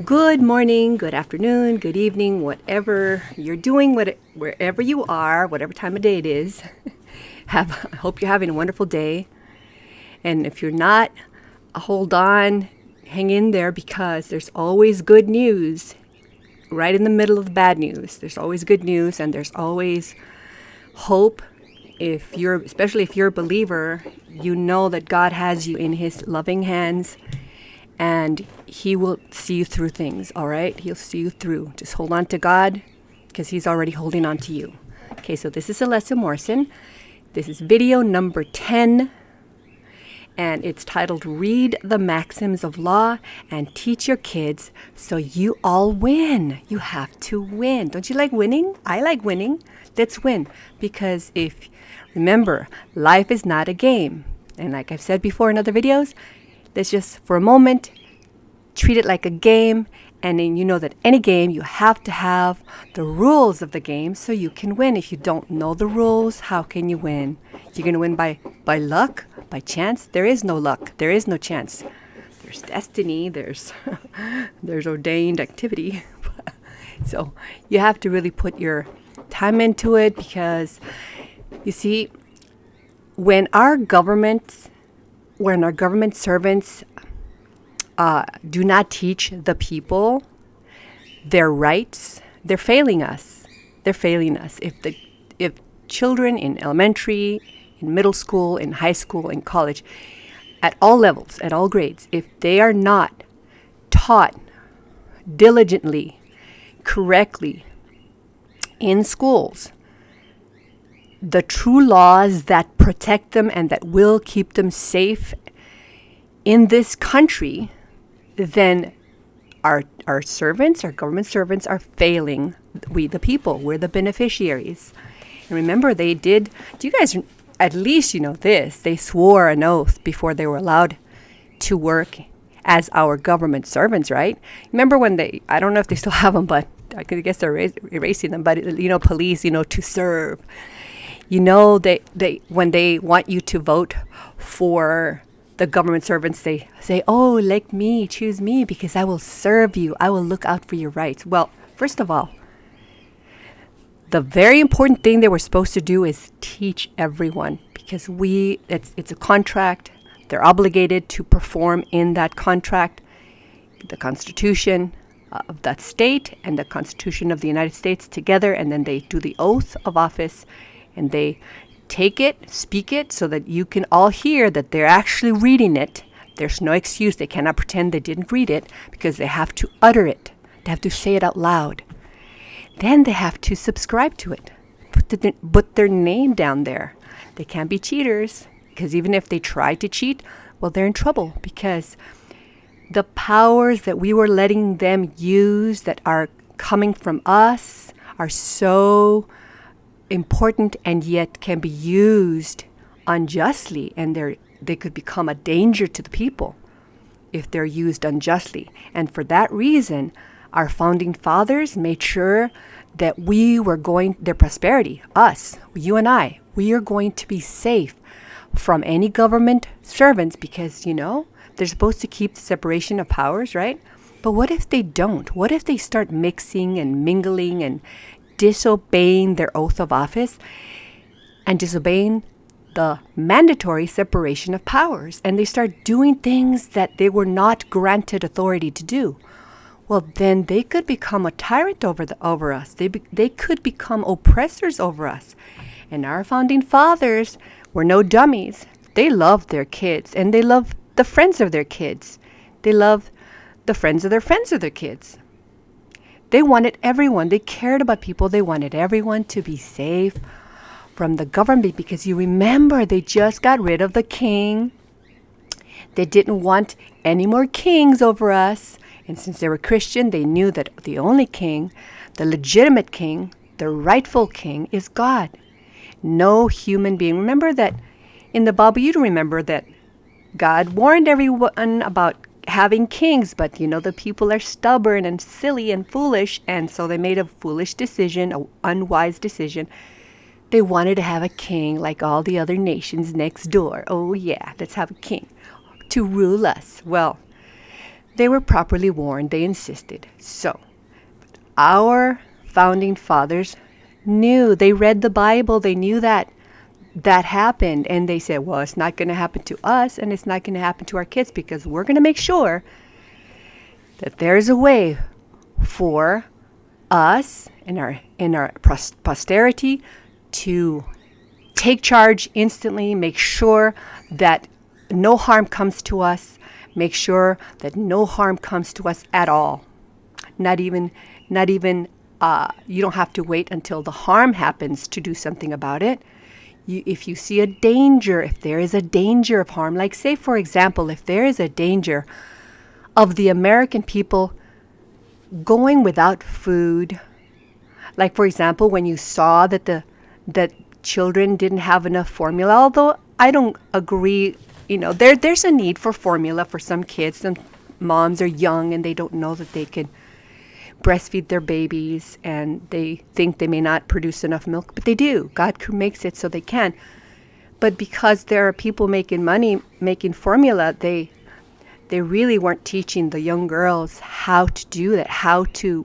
Good morning, good afternoon, good evening, whatever you're doing, wherever you are, whatever time of day it is. I hope you're having a wonderful day. And if you're not, hold on, hang in there because there's always good news right in the middle of the bad news. There's always good news and there's always hope. Especially if you're a believer, you know that God has you in his loving hands and he will see you through things, all right? He'll see you through. Just hold on to God because he's already holding on to you. Okay, so this is Alessa Morrison. This is video number 10, and it's titled Read the Maxims of Law and Teach Your Kids So You All Win. You have to win. Don't you like winning? I like winning. Let's win. Because remember, life is not a game. And like I've said before in other videos, let's just, for a moment, treat it like a game. And then you know that any game, you have to have the rules of the game so you can win. If you don't know the rules, how can you win? You're going to win by luck, by chance? There is no luck. There is no chance. There's destiny. There's ordained activity. So you have to really put your time into it because, you see, when our government servants do not teach the people their rights, they're failing us. They're failing us. If children in elementary, in middle school, in high school, in college, at all levels, at all grades, if they are not taught diligently, correctly in schools, the true laws that protect them and that will keep them safe in this country, then our servants, our government servants are failing we the people. We're the beneficiaries. And remember, do you guys, at least you know this, they swore an oath before they were allowed to work as our government servants, right? Remember when I don't know if they still have them, but I guess they're erasing them, but police, to serve. They when they want you to vote for the government servants, they say, oh, like me, choose me because I will serve you. I will look out for your rights. Well, first of all, the very important thing they were supposed to do is teach everyone because it's a contract. They're obligated to perform in that contract the Constitution of that state and the Constitution of the United States together, and then they do the oath of office and they take it, speak it, so that you can all hear that they're actually reading it. There's no excuse. They cannot pretend they didn't read it because they have to utter it. They have to say it out loud. Then they have to subscribe to it, put their name down there. They can't be cheaters because even if they try to cheat, well, they're in trouble because the powers that we were letting them use that are coming from us are so important and yet can be used unjustly, and they could become a danger to the people if they're used unjustly. And for that reason, our founding fathers made sure that their prosperity, us, you and I, we are going to be safe from any government servants because, they're supposed to keep the separation of powers, right? But what if they don't? What if they start mixing and mingling and disobeying their oath of office and disobeying the mandatory separation of powers, and they start doing things that they were not granted authority to do? Well, then they could become a tyrant over us. They could become oppressors over us. And our founding fathers were no dummies. They loved their kids, and they loved the friends of their kids. They loved the friends of their kids. They wanted everyone. They cared about people. They wanted everyone to be safe from the government because you remember they just got rid of the king. They didn't want any more kings over us. And since they were Christian, they knew that the only king, the legitimate king, the rightful king is God. No human being. Remember that in the Bible, you remember that God warned everyone about having kings, but the people are stubborn and silly and foolish, and so they made a foolish decision, an unwise decision. They wanted to have a king like all the other nations next door. Oh yeah, let's have a king to rule us. Well, They were properly warned. They insisted. So, our founding fathers knew. They read the Bible. They knew that happened. And they said, well, it's not going to happen to us, and it's not going to happen to our kids, because we're going to make sure that there's a way for us and our posterity to take charge instantly, make sure that no harm comes to us, make sure that no harm comes to us at all. Not even you don't have to wait until the harm happens to do something about it. If you see a danger, if there is a danger of harm, like say, for example, if there is a danger of the American people going without food, like for example, when you saw that children didn't have enough formula, although I don't agree, there's a need for formula for some kids. Some moms are young and they don't know that they can breastfeed their babies, and they think they may not produce enough milk, but they do. God makes it so they can. But because there are people making money making formula, they really weren't teaching the young girls how to do that, how to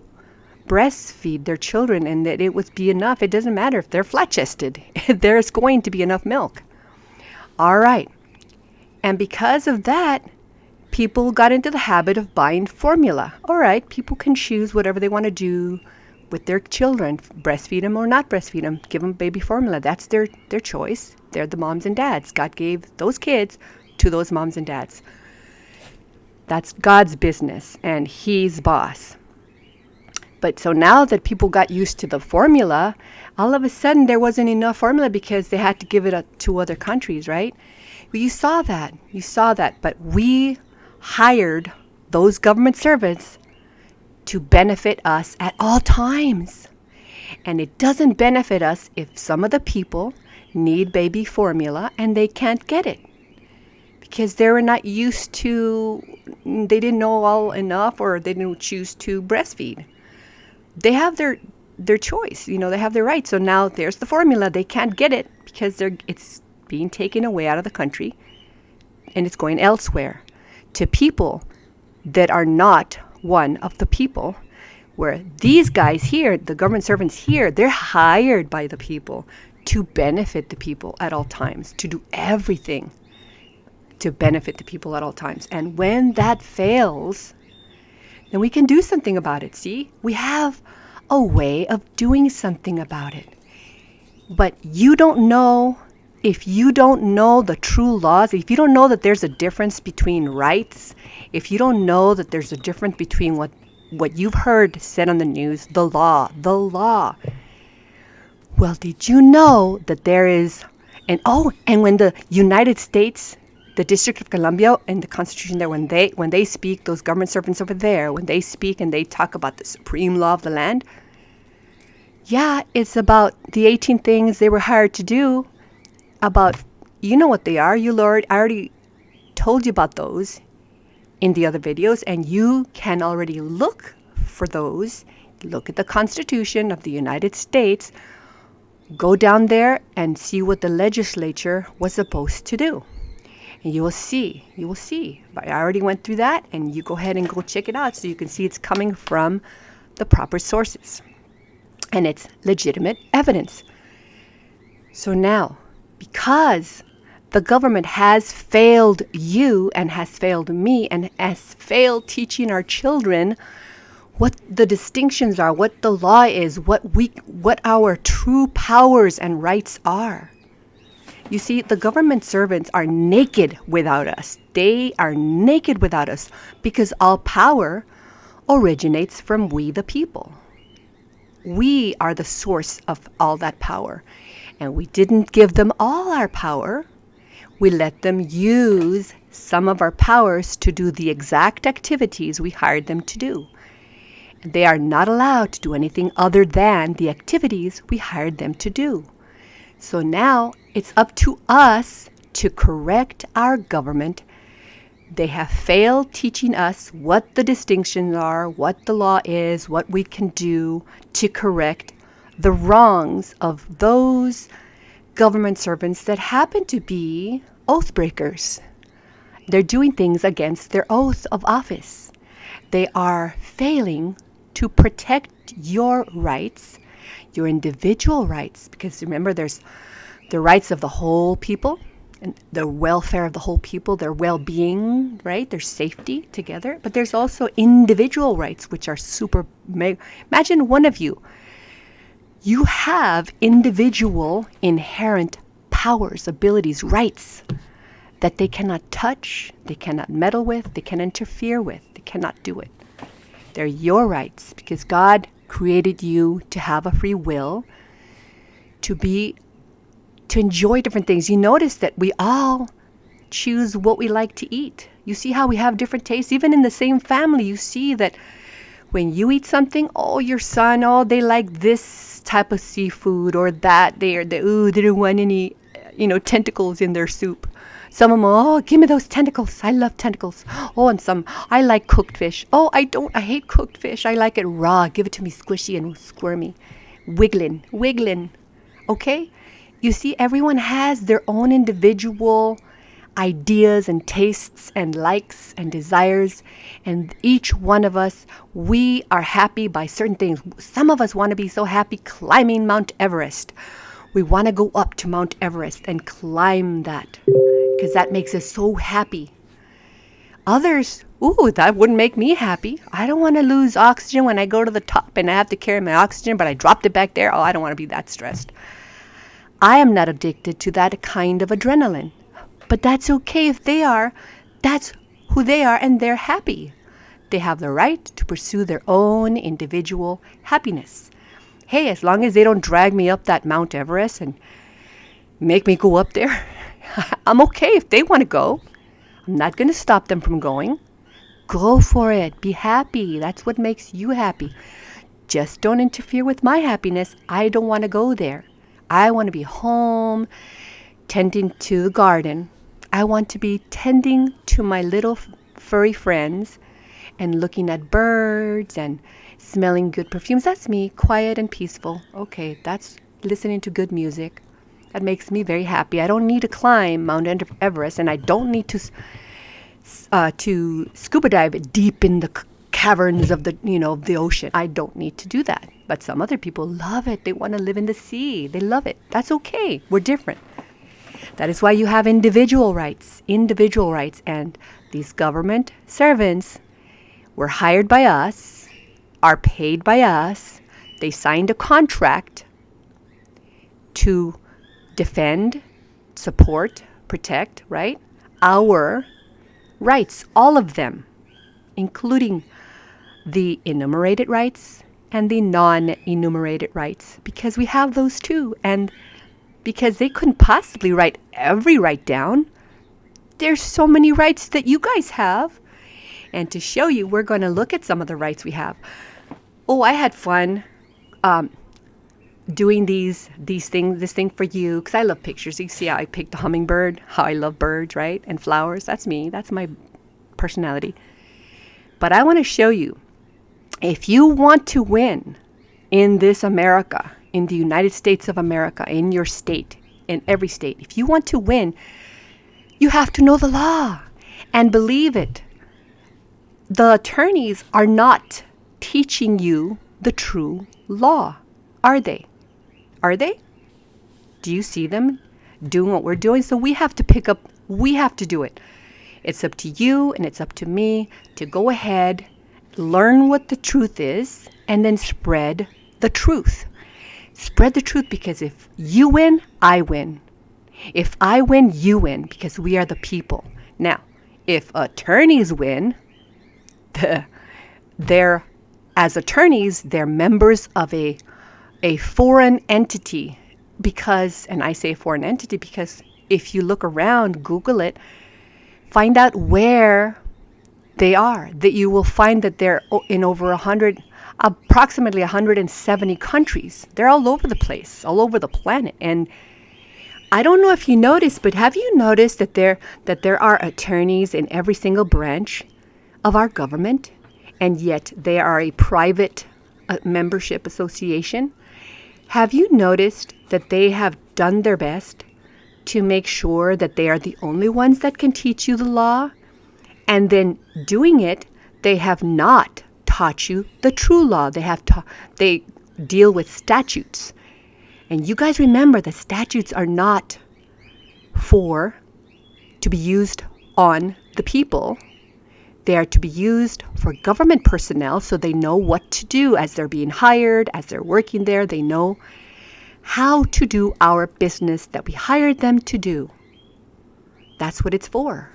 breastfeed their children, and that it would be enough. It doesn't matter if they're flat-chested. There's going to be enough milk. All right. And because of that, people got into the habit of buying formula. All right, people can choose whatever they want to do with their children, breastfeed them or not breastfeed them, give them baby formula. That's their choice. They're the moms and dads. God gave those kids to those moms and dads. That's God's business, and He's boss. But so now that people got used to the formula, all of a sudden there wasn't enough formula because they had to give it to other countries, right? Well, you saw that. But we hired those government servants to benefit us at all times. And it doesn't benefit us if some of the people need baby formula and they can't get it because they were not used to, they didn't know all enough, or they didn't choose to breastfeed. They have their choice, they have their right. So now there's the formula. They can't get it because it's being taken away out of the country and it's going elsewhere to people that are not one of the people, where these guys here, the government servants here, they're hired by the people to benefit the people at all times, to do everything to benefit the people at all times. And when that fails, then we can do something about it. See, we have a way of doing something about it. But you don't know, if you don't know the true laws, if you don't know that there's a difference between rights, if you don't know that there's a difference between what you've heard said on the news, the law. Well, did you know that there is, and when the United States, the District of Columbia and the Constitution there, when they speak, those government servants over there, when they speak and they talk about the supreme law of the land, yeah, it's about the 18 things they were hired to do. About, you know what they are, you Lord. I already told you about those in the other videos, and you can already look for those. Look at the Constitution of the United States. Go down there and see what the legislature was supposed to do. And you will see. But I already went through that, and you go ahead and go check it out so you can see it's coming from the proper sources. And it's legitimate evidence. So now, because the government has failed you and has failed me and has failed teaching our children what the distinctions are, what the law is, what our true powers and rights are. You see, the government servants are naked without us. They are naked without us because all power originates from we the people. We are the source of all that power. And we didn't give them all our power. We let them use some of our powers to do the exact activities we hired them to do. And they are not allowed to do anything other than the activities we hired them to do. So now it's up to us to correct our government. They have failed teaching us what the distinctions are, what the law is, what we can do to correct the wrongs of those government servants that happen to be oath breakers. They're doing things against their oath of office. they are failing to protect your rights, your individual rights, because remember, there's the rights of the whole people and the welfare of the whole people, their well-being, right? Their safety together. But there's also individual rights, which are super mega. Imagine one of you. You have individual inherent powers, abilities, rights that they cannot touch, they cannot meddle with, they can interfere with, they cannot do it. They're your rights because God created you to have a free will, to enjoy different things. You notice that we all choose what we like to eat. You see how we have different tastes? Even in the same family, you see that when you eat something, your son, they like this type of seafood or that. They don't want any, tentacles in their soup. Some of them, give me those tentacles. I love tentacles. And some, I like cooked fish. I hate cooked fish. I like it raw. Give it to me squishy and squirmy. Wiggling. Okay? You see, everyone has their own individual ideas and tastes and likes and desires. And each one of us, we are happy by certain things. Some of us want to be so happy climbing Mount Everest. We want to go up to Mount Everest and climb that because that makes us so happy. Others, that wouldn't make me happy. I don't want to lose oxygen when I go to the top and I have to carry my oxygen, but I dropped it back there. I don't want to be that stressed. I am not addicted to that kind of adrenaline. But that's okay if they are. That's who they are and they're happy. They have the right to pursue their own individual happiness. Hey, as long as they don't drag me up that Mount Everest and make me go up there, I'm okay if they want to go. I'm not going to stop them from going. Go for it. Be happy. That's what makes you happy. Just don't interfere with my happiness. I don't want to go there. I want to be home, tending to the garden. I want to be tending to my little furry friends and looking at birds and smelling good perfumes. That's me, quiet and peaceful. Okay, that's listening to good music. That makes me very happy. I don't need to climb Mount Everest, and I don't need to scuba dive deep in the caverns of the ocean. I don't need to do that. But some other people love it. They want to live in the sea. They love it. That's okay. We're different. That is why you have individual rights. And these government servants were hired by us, are paid by us. They signed a contract to defend, support, protect, right? Our rights, all of them, including the enumerated rights and the non-enumerated rights, because we have those too. And because they couldn't possibly write every right down, there's so many rights that you guys have. And to show you, we're going to look at some of the rights we have. I had fun doing this thing for you, because I love pictures. You see how I picked a hummingbird, how I love birds, right? And flowers. That's me. That's my personality. But I want to show you, if you want to win in this America, in the United States of America, in your state, in every state, if you want to win, you have to know the law and believe it. The attorneys are not teaching you the true law, are they? Are they? Do you see them doing what we're doing? So we have to we have to do it. It's up to you and it's up to me to go ahead, learn what the truth is, and then spread the truth. Spread the truth, because if you win, I win. If I win, you win, because we are the people. Now, if attorneys win, as attorneys, they're members of a foreign entity, and I say foreign entity because if you look around, Google it, find out where they are, that you will find that they're in over approximately 170 countries. They're all over the place, all over the planet. And I don't know if you noticed, but have you noticed that there are attorneys in every single branch of our government, and yet they are a private membership association? Have you noticed that they have done their best to make sure that they are the only ones that can teach you the law? And then doing it, they have not taught you the true law. They deal with statutes. And you guys remember that statutes are not to be used on the people. They are to be used for government personnel so they know what to do as they're being hired, as they're working there. They know how to do our business that we hired them to do. That's what it's for,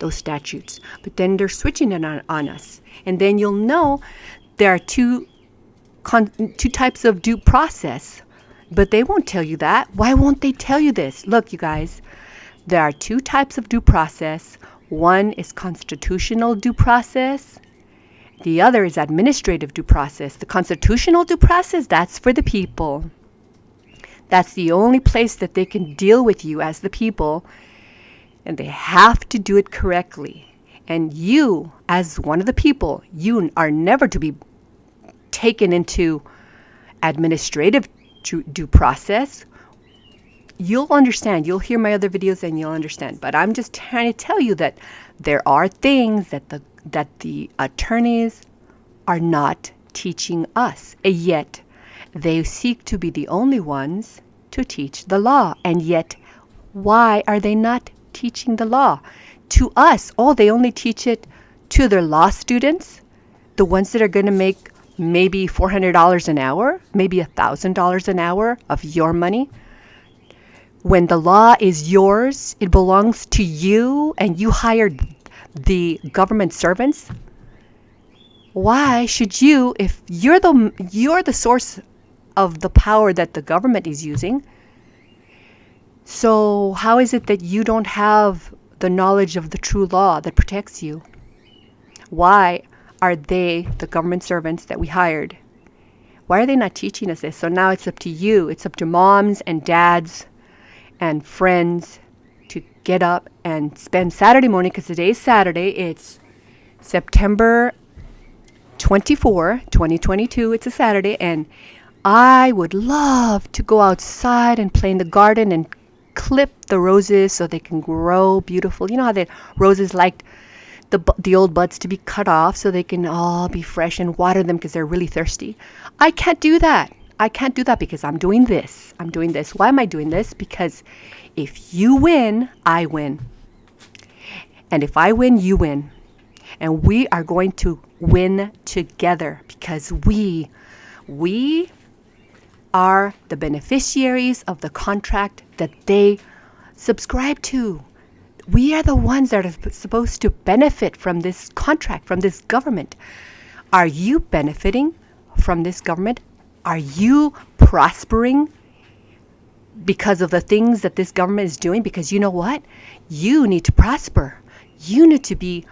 those statutes. But then they're switching it on us. And then you'll know there are two types of due process. But they won't tell you that. Why won't they tell you this? Look, you guys, there are two types of due process. One is constitutional due process. The other is administrative due process. The constitutional due process, that's for the people. That's the only place that they can deal with you as the people. And they have to do it correctly. And you, as one of the people, you are never to be taken into administrative due process. You'll understand. You'll hear my other videos and you'll understand. But I'm just trying to tell you that there are things that the attorneys are not teaching us. And yet they seek to be the only ones to teach the law. And yet, why are they not teaching the law to us? Oh, they only teach it to their law students, the ones that are going to make maybe $400 an hour, maybe $1,000 an hour of your money. When the law is yours, it belongs to you, and you hired the government servants. Why should you, if you're the source of the power that the government is using, so how is it that you don't have the knowledge of the true law that protects you? Why are they, the government servants that we hired, why are they not teaching us this? So now it's up to you. It's up to moms and dads and friends to get up and spend Saturday morning, because today's Saturday. It's September 24, 2022. It's a Saturday, and I would love to go outside and play in the garden and clip the roses so they can grow beautiful. You know how the roses liked the old buds to be cut off so they can all be fresh, and water them because they're really thirsty. I can't do that. I can't do that because I'm doing this. Why am I doing this? Because if you win, I win. And if I win, you win. And we are going to win together because we are the beneficiaries of the contract that they subscribe to. We are the ones that are supposed to benefit from this contract, from this government. Are you benefiting from this government? Are you prospering because of the things that this government is doing? Because you know what? You need to prosper. You need to be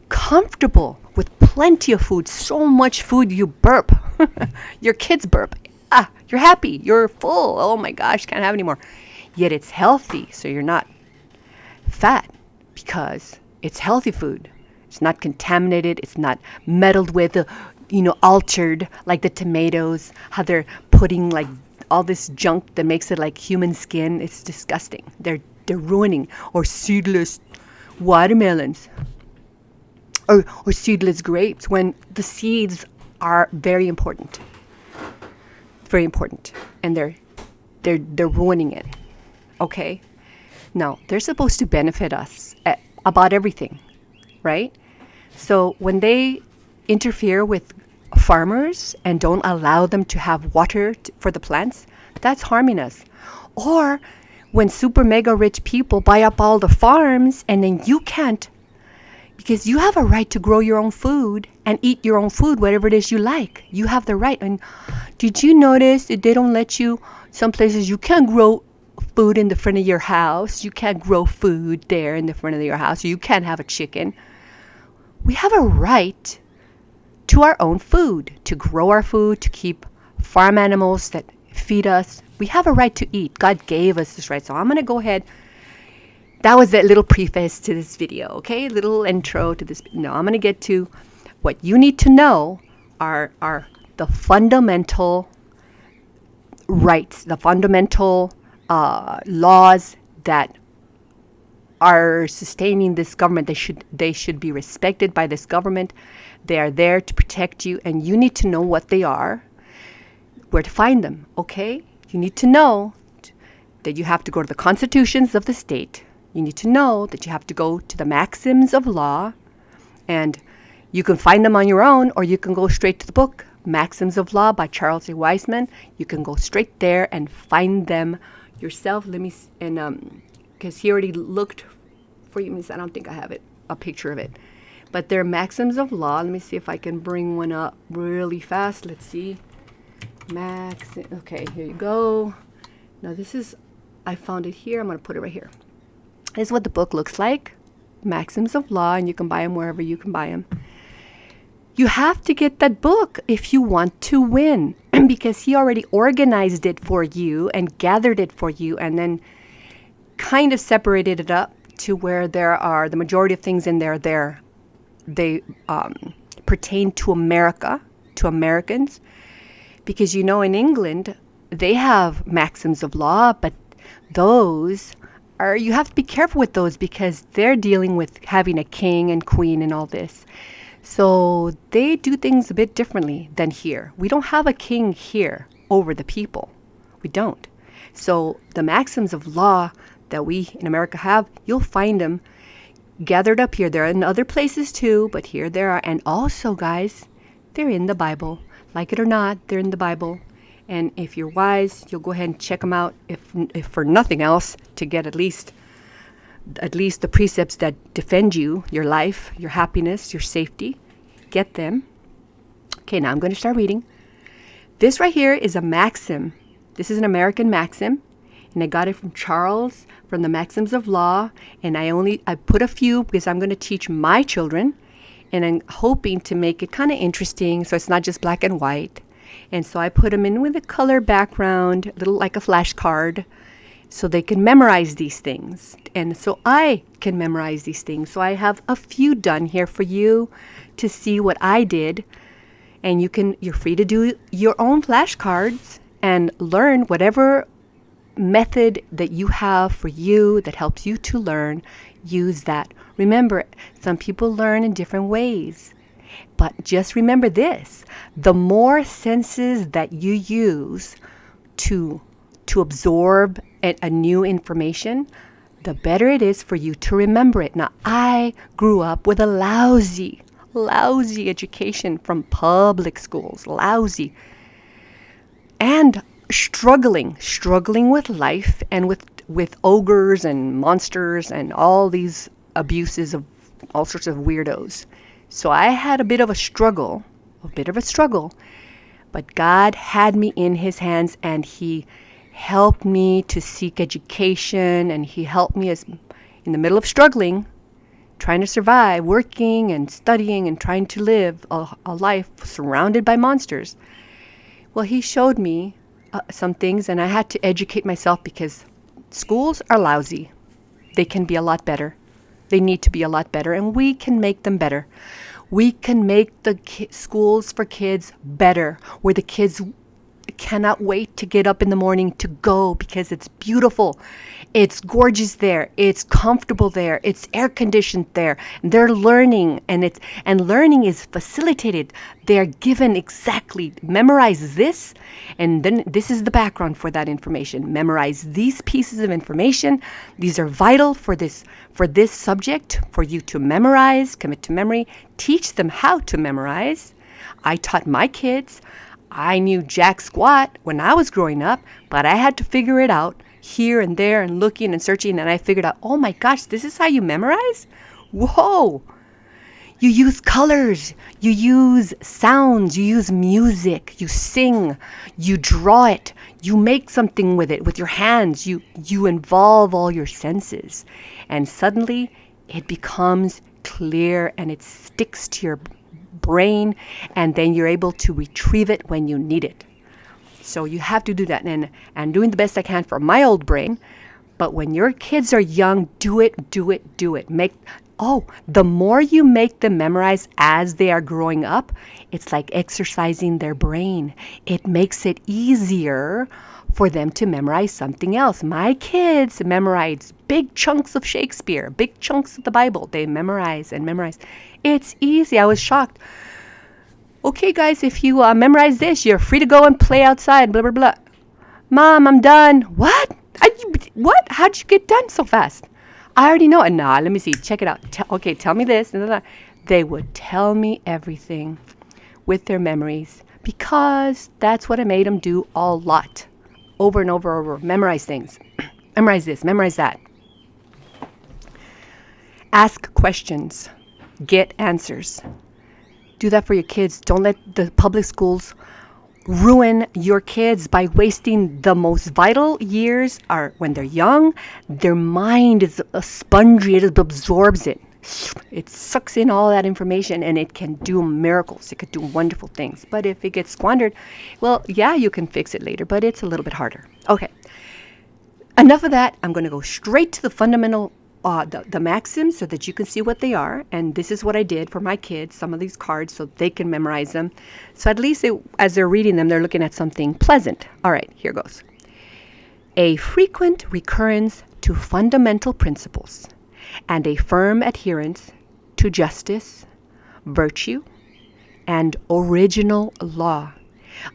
comfortable with plenty of food, so much food you burp. Your kids burp. You're happy. You're full. Oh my gosh, can't have any more. Yet it's healthy, so you're not fat because it's healthy food. It's not contaminated. It's not meddled with, altered, like the tomatoes, how they're putting like all this junk that makes it like human skin. It's disgusting. They're ruining. Or seedless watermelons or seedless grapes, when the seeds are very important. Very important. And they're ruining it. Okay? No, they're supposed to benefit us about everything, right? So when they interfere with farmers and don't allow them to have water for the plants, that's harming us. Or when super mega rich people buy up all the farms and then you can't, because you have a right to grow your own food and eat your own food, whatever it is you like. You have the right. And did you notice that they don't let you, some places you can't grow food in the front of your house. You can't grow food there in the front of your house. Or you can't have a chicken. We have a right to our own food, to grow our food, to keep farm animals that feed us. We have a right to eat. God gave us this right. So I'm going to go ahead. That was that little preface to this video, okay? Little intro to this. No, I'm going to get to what you need to know are the fundamental rights, the fundamental laws that are sustaining this government. They should be respected by this government. They are there to protect you, and you need to know what they are, where to find them, okay? You need to know that you have to go to the constitutions of the state. You need to know that you have to go to the Maxims of Law, and you can find them on your own, or you can go straight to the book, Maxims of Law by Charles A. Weisman. You can go straight there and find them yourself. Let me, because he already looked for you. I don't think I have a picture of it. But they're Maxims of Law. Let me see if I can bring one up really fast. Let's see. Okay, here you go. Now this is, I found it here. I'm going to put it right here. This is what the book looks like. Maxims of Law, and you can buy them wherever you can buy them. You have to get that book if you want to win, because he already organized it for you and gathered it for you, and then kind of separated it up to where there are the majority of things in there. They pertain to America, to Americans, because in England they have Maxims of Law, but those are, you have to be careful with those because they're dealing with having a king and queen and all this. So they do things a bit differently than here. We don't have a king here over the people. We don't. So the Maxims of Law that we in America have, you'll find them gathered up here. They're in other places too, but here they are. And also, guys, they're in the Bible. Like it or not, they're in the Bible. And if you're wise, you'll go ahead and check them out, if for nothing else, to get at least the precepts that defend you, your life, your happiness, your safety. Get them. Okay, now I'm going to start reading. This right here is a maxim. This is an American maxim, and I got it from Charles, from the Maxims of Law, and I put a few because I'm going to teach my children, and I'm hoping to make it kind of interesting so it's not just black and white. And so I put them in with a color background, a little like a flashcard, so they can memorize these things. And so I can memorize these things. So I have a few done here for you to see what I did. And you're free to do your own flashcards and learn whatever method that you have for you that helps you to learn. Use that. Remember, some people learn in different ways. But just remember this, the more senses that you use to absorb a new information, the better it is for you to remember it. Now, I grew up with a lousy education from public schools, lousy. And struggling with life and with ogres and monsters and all these abuses of all sorts of weirdos. So I had a bit of a struggle, but God had me in his hands, and he helped me to seek education, and he helped me as in the middle of struggling, trying to survive, working and studying and trying to live a life surrounded by monsters. Well, he showed me some things, and I had to educate myself because schools are lousy. They can be a lot better. They need to be a lot better, and we can make them better. We can make the schools for kids better, where the kids cannot wait to get up in the morning to go because it's beautiful. It's gorgeous there. It's comfortable there. It's air conditioned there. They're learning, and learning is facilitated. They're given exactly, memorize this, and then this is the background for that information. Memorize these pieces of information. These are vital for this subject, for you to memorize, commit to memory. Teach them how to memorize. I taught my kids. I knew jack squat when I was growing up, but I had to figure it out here and there and looking and searching, and I figured out, oh my gosh, this is how you memorize? Whoa! You use colors, you use sounds, you use music, you sing, you draw it, you make something with it with your hands, you involve all your senses, and suddenly it becomes clear and it sticks to your brain, and then you're able to retrieve it when you need it. So you have to do that, and I'm doing the best I can for my old brain. But when your kids are young, do it. The more you make them memorize as they are growing up, it's like exercising their brain. It makes it easier for them to memorize something else. My kids memorize big chunks of Shakespeare, big chunks of the Bible. They memorize and memorize. It's easy. I was shocked. Okay, guys, if you memorize this, you're free to go and play outside, blah, blah, blah. Mom, I'm done. What? What? How'd you get done so fast? I already know it. Nah, let me see. Check it out. Okay, tell me this. They would tell me everything with their memories because that's what I made them do a lot. Over and over and over. Memorize things. Memorize this. Memorize that. Ask questions. Get answers. Do that for your kids. Don't let the public schools ruin your kids by wasting the most vital years are when they're young. Their mind is spongy. It absorbs it. It sucks in all that information and it can do miracles. It could do wonderful things. But if it gets squandered, well, yeah, you can fix it later, but it's a little bit harder. Okay. Enough of that. I'm going to go straight to the fundamental the maxims so that you can see what they are. And this is what I did for my kids, some of these cards, so they can memorize them. So at least as they're reading them, they're looking at something pleasant. All right, here goes. A frequent recurrence to fundamental principles and a firm adherence to justice, virtue, and original law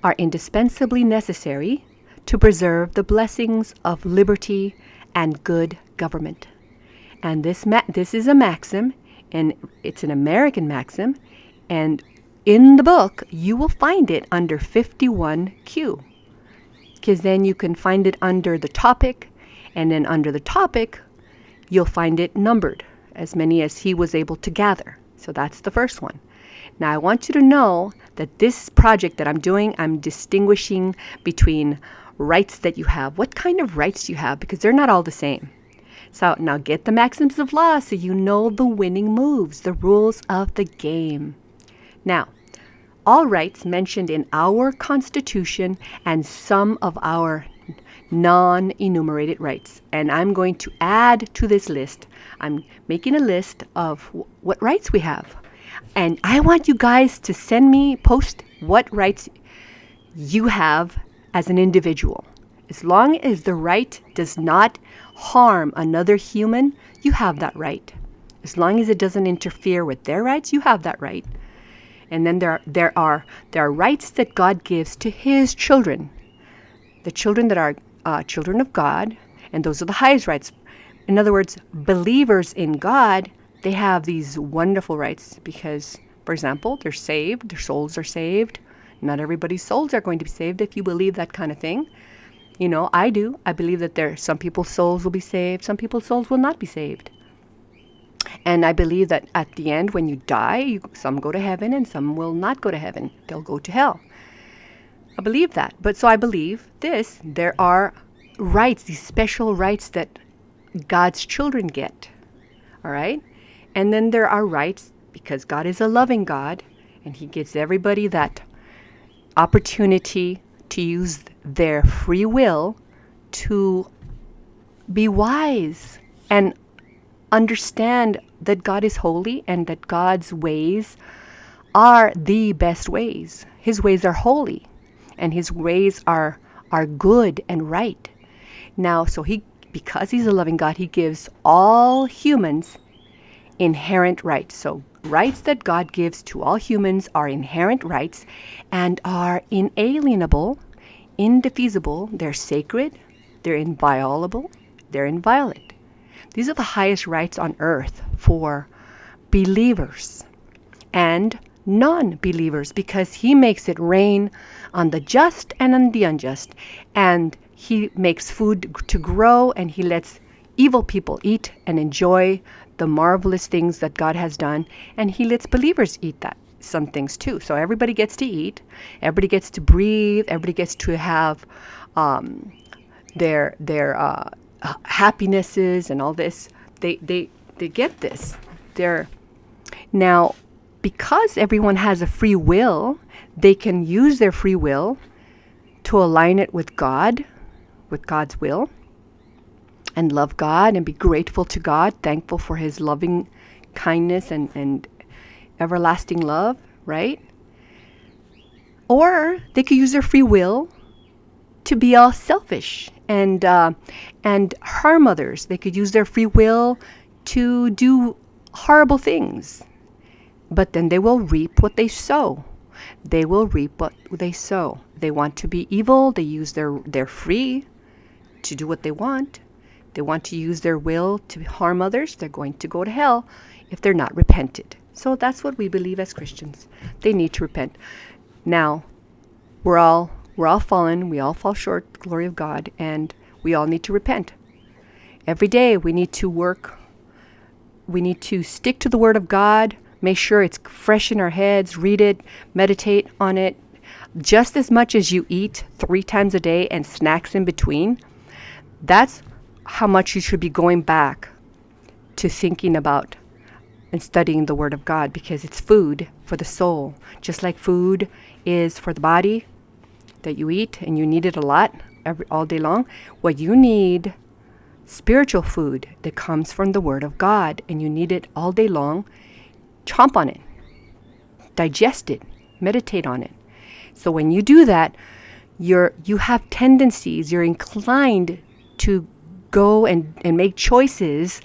are indispensably necessary to preserve the blessings of liberty and good government. And this is a maxim, and it's an American maxim, and in the book, you will find it under 51Q, because then you can find it under the topic, and then under the topic, you'll find it numbered, as many as he was able to gather. So that's the first one. Now, I want you to know that this project that I'm doing, I'm distinguishing between rights that you have. What kind of rights do you have? Because they're not all the same. So now get the maxims of law so you know the winning moves, the rules of the game. Now, all rights mentioned in our Constitution and some of our non-enumerated rights. And I'm going to add to this list. I'm making a list of what rights we have. And I want you guys to post what rights you have as an individual. As long as the right does not harm another human, you have that right. As long as it doesn't interfere with their rights, you have that right. And then there are rights that God gives to his children. The children that are children of God, and those are the highest rights. In other words, believers in God, they have these wonderful rights because, for example, they're saved, their souls are saved. Not everybody's souls are going to be saved if you believe that kind of thing. You know, I do. I believe that some people's souls will be saved. Some people's souls will not be saved. And I believe that at the end, when you die, some go to heaven and some will not go to heaven. They'll go to hell. I believe that. But so I believe this. There are rights, these special rights that God's children get. All right? And then there are rights because God is a loving God and he gives everybody that opportunity to use their free will to be wise and understand that God is holy and that God's ways are the best ways. His ways are holy and his ways are good and right. Now, because he's a loving God, he gives all humans inherent rights. So rights that God gives to all humans are inherent rights and are inalienable, indefeasible. They're sacred, they're inviolable, they're inviolate. These are the highest rights on earth for believers and non-believers because he makes it rain on the just and on the unjust. And he makes food to grow and he lets evil people eat and enjoy the marvelous things that God has done, and he lets believers eat some things too. So everybody gets to eat, everybody gets to breathe, everybody gets to have their happinesses and all this. They get this. Now, because everyone has a free will, they can use their free will to align it with God, with God's will, and love God and be grateful to God, thankful for his loving kindness and everlasting love, right? Or they could use their free will to be all selfish and harm others. They could use their free will to do horrible things. But then they will reap what they sow. They will reap what they sow. They want to be evil. They use their free to do what they want. They want to use their will to harm others. They're going to go to hell if they're not repented. So that's what we believe as Christians. They need to repent. Now, we're all fallen. We all fall short of the glory of God, and we all need to repent. Every day we need to work. We need to stick to the Word of God. Make sure it's fresh in our heads. Read it. Meditate on it. Just as much as you eat 3 times a day and snacks in between, that's how much you should be going back to thinking about and studying the Word of God, because it's food for the soul. Just like food is for the body that you eat, and you need it a lot all day long. What you need, spiritual food that comes from the Word of God, and you need it all day long. Chomp on it, digest it, meditate on it. So when you do that, you have tendencies, you're inclined to go and make choices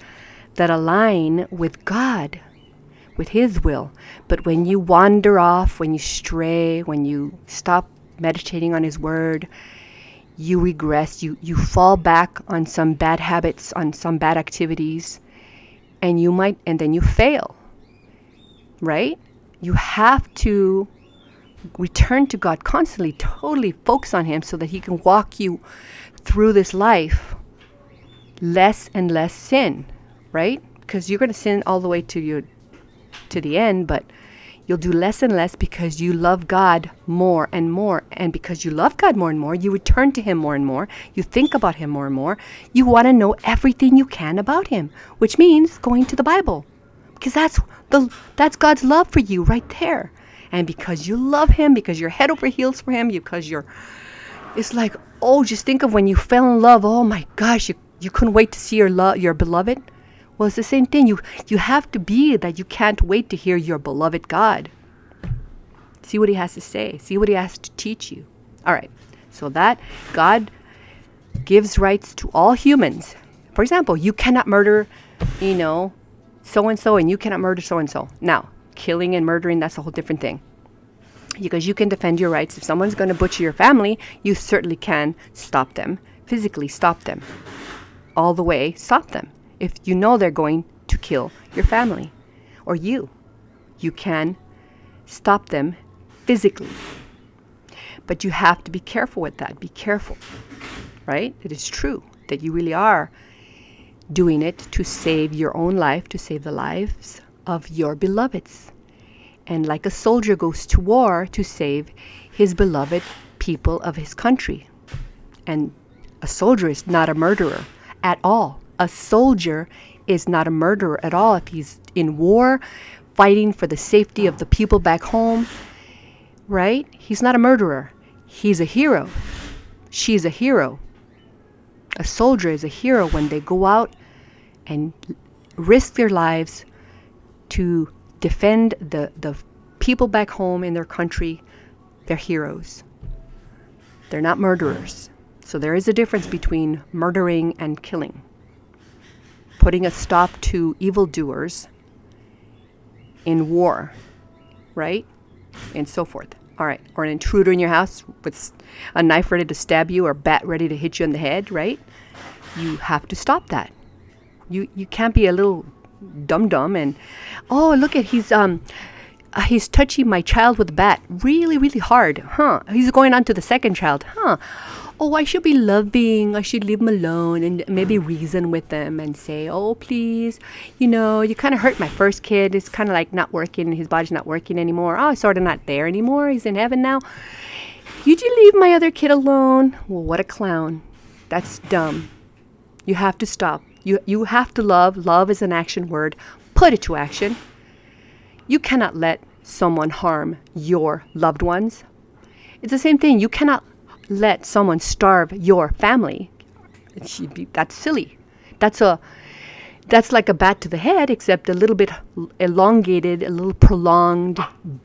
that align with God, with His will. But when you wander off, when you stray, when you stop meditating on His Word, you regress, you fall back on some bad habits, on some bad activities, and then you fail. Right? You have to return to God constantly, totally focus on Him so that He can walk you through this life. Less and less sin, right? Because you're going to sin all the way to the end, but you'll do less and less because you love God more and more. And because you love God more and more, you return to Him more and more. You think about Him more and more. You want to know everything you can about Him, which means going to the Bible. Because that's God's love for you right there. And because you love Him, because you're head over heels for Him, it's like, oh, just think of when you fell in love. Oh my gosh, you couldn't wait to see your beloved. Well, it's the same thing. You have to be that you can't wait to hear your beloved God. See what He has to say. See what He has to teach you. All right. So that God gives rights to all humans. For example, you cannot murder, so-and-so, and you cannot murder so-and-so. Now, killing and murdering, that's a whole different thing. Because you can defend your rights. If someone's going to butcher your family, you certainly can stop them. Physically stop them. All the way, stop them. If you know they're going to kill your family or you can stop them physically. But you have to be careful with that. Be careful, right? It is true that you really are doing it to save your own life, to save the lives of your beloveds. And like a soldier goes to war to save his beloved people of his country. And a soldier is not a murderer at all. A soldier is not a murderer at all. If he's in war, fighting for the safety of the people back home, right? He's not a murderer. He's a hero. She's a hero. A soldier is a hero when they go out and risk their lives to defend the people back home in their country. They're heroes. They're not murderers. So there is a difference between murdering and killing. Putting a stop to evildoers in war, right? And so forth. All right. Or an intruder in your house with a knife ready to stab you or a bat ready to hit you in the head, right? You have to stop that. You can't be a little dum-dum and, oh, look at he's touching my child with a bat really, really hard. He's going on to the second child. Oh, I should be loving. I should leave him alone and maybe reason with them and say, oh, please, you kind of hurt my first kid. It's kind of like not working. His body's not working anymore. Oh, he's sort of not there anymore. He's in heaven now. Could you leave my other kid alone? Well, what a clown. That's dumb. You have to stop. You have to love. Love is an action word. Put it to action. You cannot let someone harm your loved ones. It's the same thing. You cannot let someone starve your family. That's silly. That's like a bat to the head, except a little bit elongated, a little prolonged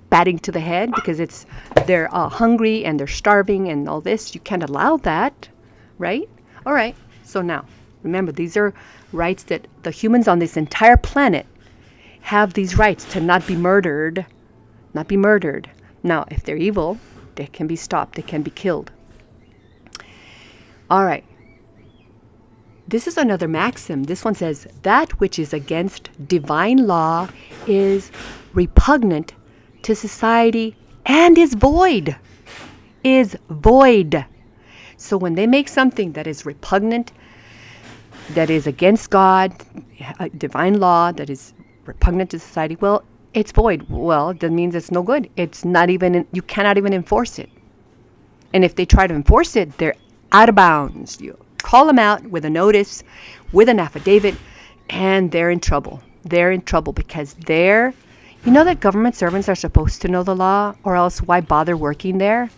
batting to the head, because they're hungry and they're starving and all this. You can't allow that, right? All right. So now, remember, these are rights that the humans on this entire planet have, these rights to not be murdered. Not be murdered. Now, if they're evil, they can be stopped. They can be killed. All right. This is another maxim. This one says, that which is against divine law is repugnant to society and is void. Is void. So when they make something that is repugnant, that is against God, divine law, that is repugnant to society, well, it's void. Well, that means it's no good. It's not even, you cannot even enforce it. And if they try to enforce it, they're out of bounds. You call them out with a notice, with an affidavit, and they're in trouble. They're in trouble because you know that government servants are supposed to know the law, or else why bother working there?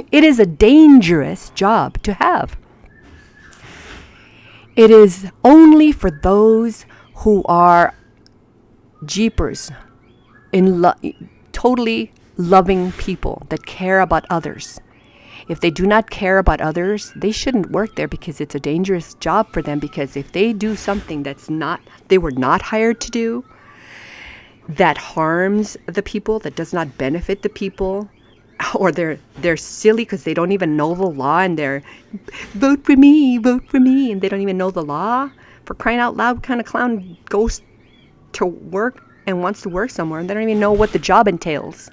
It is a dangerous job to have. It is only for those who are jeepers, totally loving people that care about others. If they do not care about others, they shouldn't work there, because it's a dangerous job for them. Because if they do something they were not hired to do, that harms the people, that does not benefit the people, or they're silly because they don't even know the law, and they're vote for me, and they don't even know the law. For crying out loud, what kind of clown goes to work and wants to work somewhere and they don't even know what the job entails?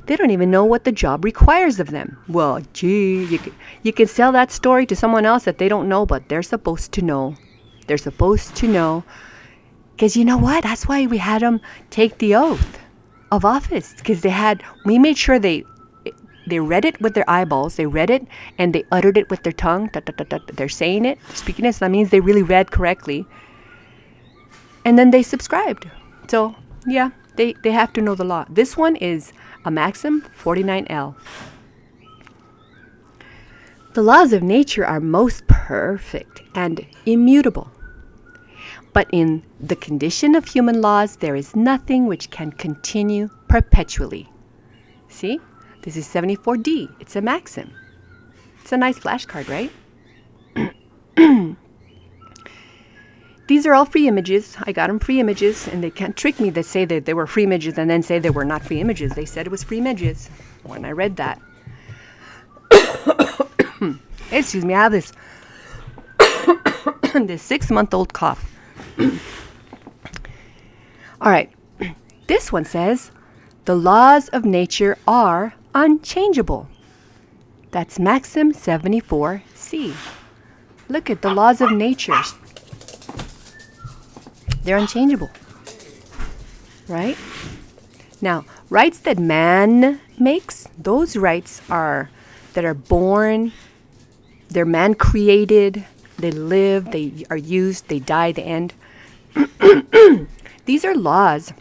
They don't even know what the job requires of them. Well, gee, you can sell that story to someone else that they don't know, but they're supposed to know. They're supposed to know. Because you know what? That's why we had them take the oath of office. Because we made sure they read it with their eyeballs. They read it and they uttered it with their tongue. They're saying it, speaking it. So that means they really read correctly. And then they subscribed. So, yeah, they have to know the law. This one is a Maxim 49L. The laws of nature are most perfect and immutable. But in the condition of human laws, there is nothing which can continue perpetually. See? This is 74D. It's a maxim. It's a nice flashcard, right? These are all free images. I got them free images, and they can't trick me. They say that they were free images and then say they were not free images. They said it was free images when I read that. Excuse me, I have this 6-month-old cough. All right. This one says, the laws of nature are unchangeable. That's Maxim 74C. Look at the laws of nature. They're unchangeable. Right? Now, rights that man makes, those rights that are born, they're man created, they live, they are used, they die, they end. These are laws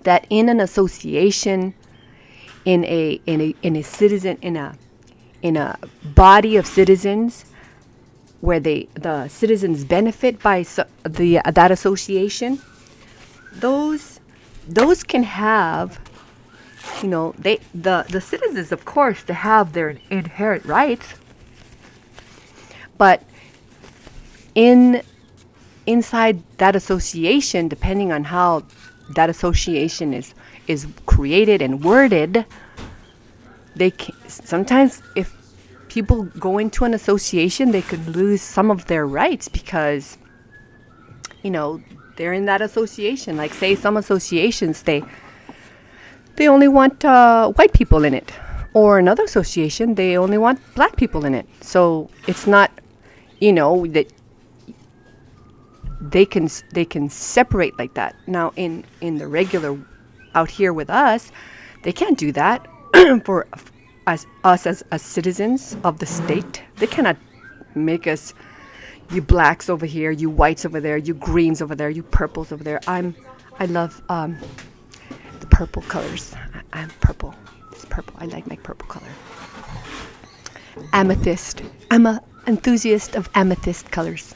that in an association, in a citizen, in a body of citizens, where the citizens benefit by that association, those can have, the citizens, of course, to have their inherent rights, but inside that association, depending on how that association is created and worded, sometimes if people go into an association, they could lose some of their rights because, they're in that association. Like, say, some associations, they only want white people in it. Or another association, they only want black people in it. So it's not, that they can separate like that. Now, in the regular, out here with us, they can't do that for us as citizens of the state. They cannot make us, you blacks over here, you whites over there, you greens over there, you purples over there. I love the purple colors. I'm purple. It's purple. I like my purple color. Amethyst. I'm an enthusiast of amethyst colors.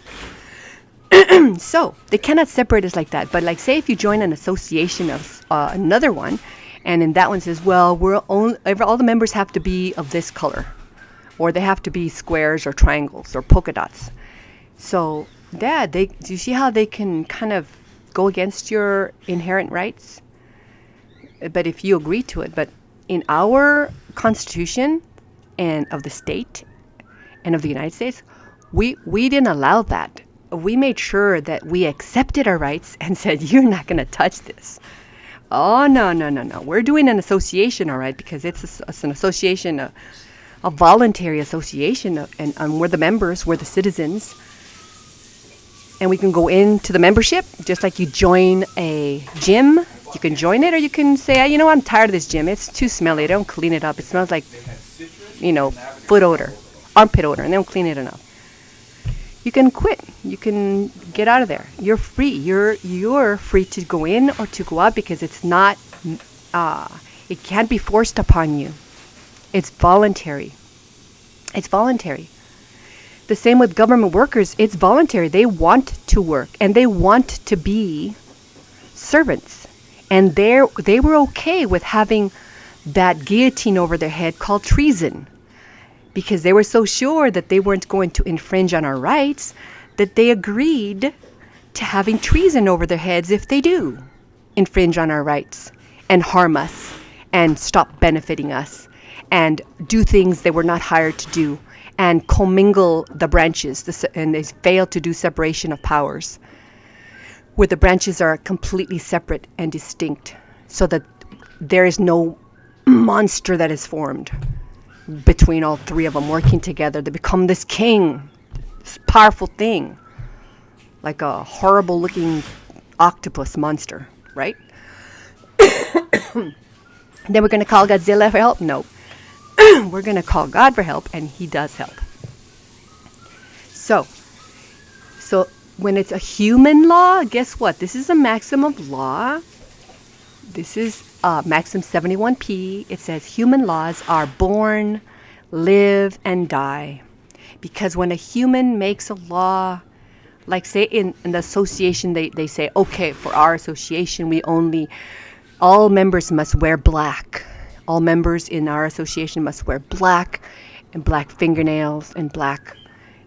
So they cannot separate us like that. But like, say if you join an association of another one, and in that one says, well, all the members have to be of this color, or they have to be squares or triangles or polka dots. So do you see how they can kind of go against your inherent rights? But if you agree to it, but in our Constitution and of the state and of the United States, we didn't allow that. We made sure that we accepted our rights and said, you're not going to touch this. Oh, no. We're doing an association, all right, because it's an association, a voluntary association, and we're the members, we're the citizens. And we can go into the membership, just like you join a gym. You can join it, or you can say, you know, I'm tired of this gym. It's too smelly. They don't clean it up. It smells like, foot odor, armpit odor, and they don't clean it enough. You can quit. You can get out of there. You're free. You're free to go in or to go out, because it's not, it can't be forced upon you. It's voluntary. It's voluntary. The same with government workers. It's voluntary. They want to work and they want to be servants. And they were okay with having that guillotine over their head called treason, because they were so sure that they weren't going to infringe on our rights that they agreed to having treason over their heads if they do infringe on our rights and harm us and stop benefiting us and do things they were not hired to do and commingle the branches, and they fail to do separation of powers, where the branches are completely separate and distinct, so that there is no monster that is formed between all three of them working together. They become this king, this powerful thing, like a horrible looking octopus monster, right? Then we're going to call Godzilla for help? No. We're going to call God for help, and he does help. So when it's a human law, guess what? This is a maxim of law. This is Maxim 71P. It says human laws are born, live, and die. Because when a human makes a law, like say in the association, they say, okay, for our association, all members must wear black. All members in our association must wear black, and black fingernails, and black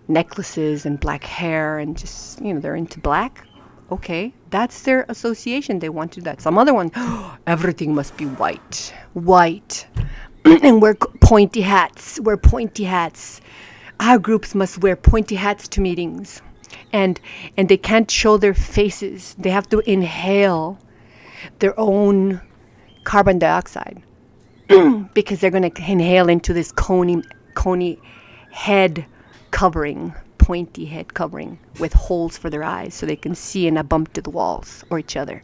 necklaces, and black hair, and just, they're into black. Okay, that's their association. They want to do that. Some other one, everything must be white. And wear pointy hats. Our groups must wear pointy hats to meetings. And they can't show their faces. They have to inhale their own carbon dioxide because they're going to inhale into this coney head covering, pointy head covering with holes for their eyes so they can see and not bump to the walls or each other.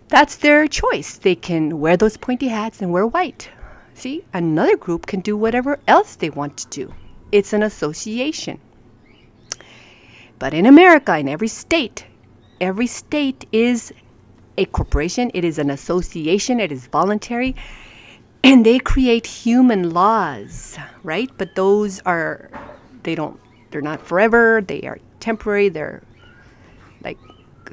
That's their choice. They can wear those pointy hats and wear white. See, another group can do whatever else they want to do. It's an association. But in America, in every state is a corporation. It is an association. It is voluntary. And they create human laws, right? But those they're not forever. They are temporary. They're like,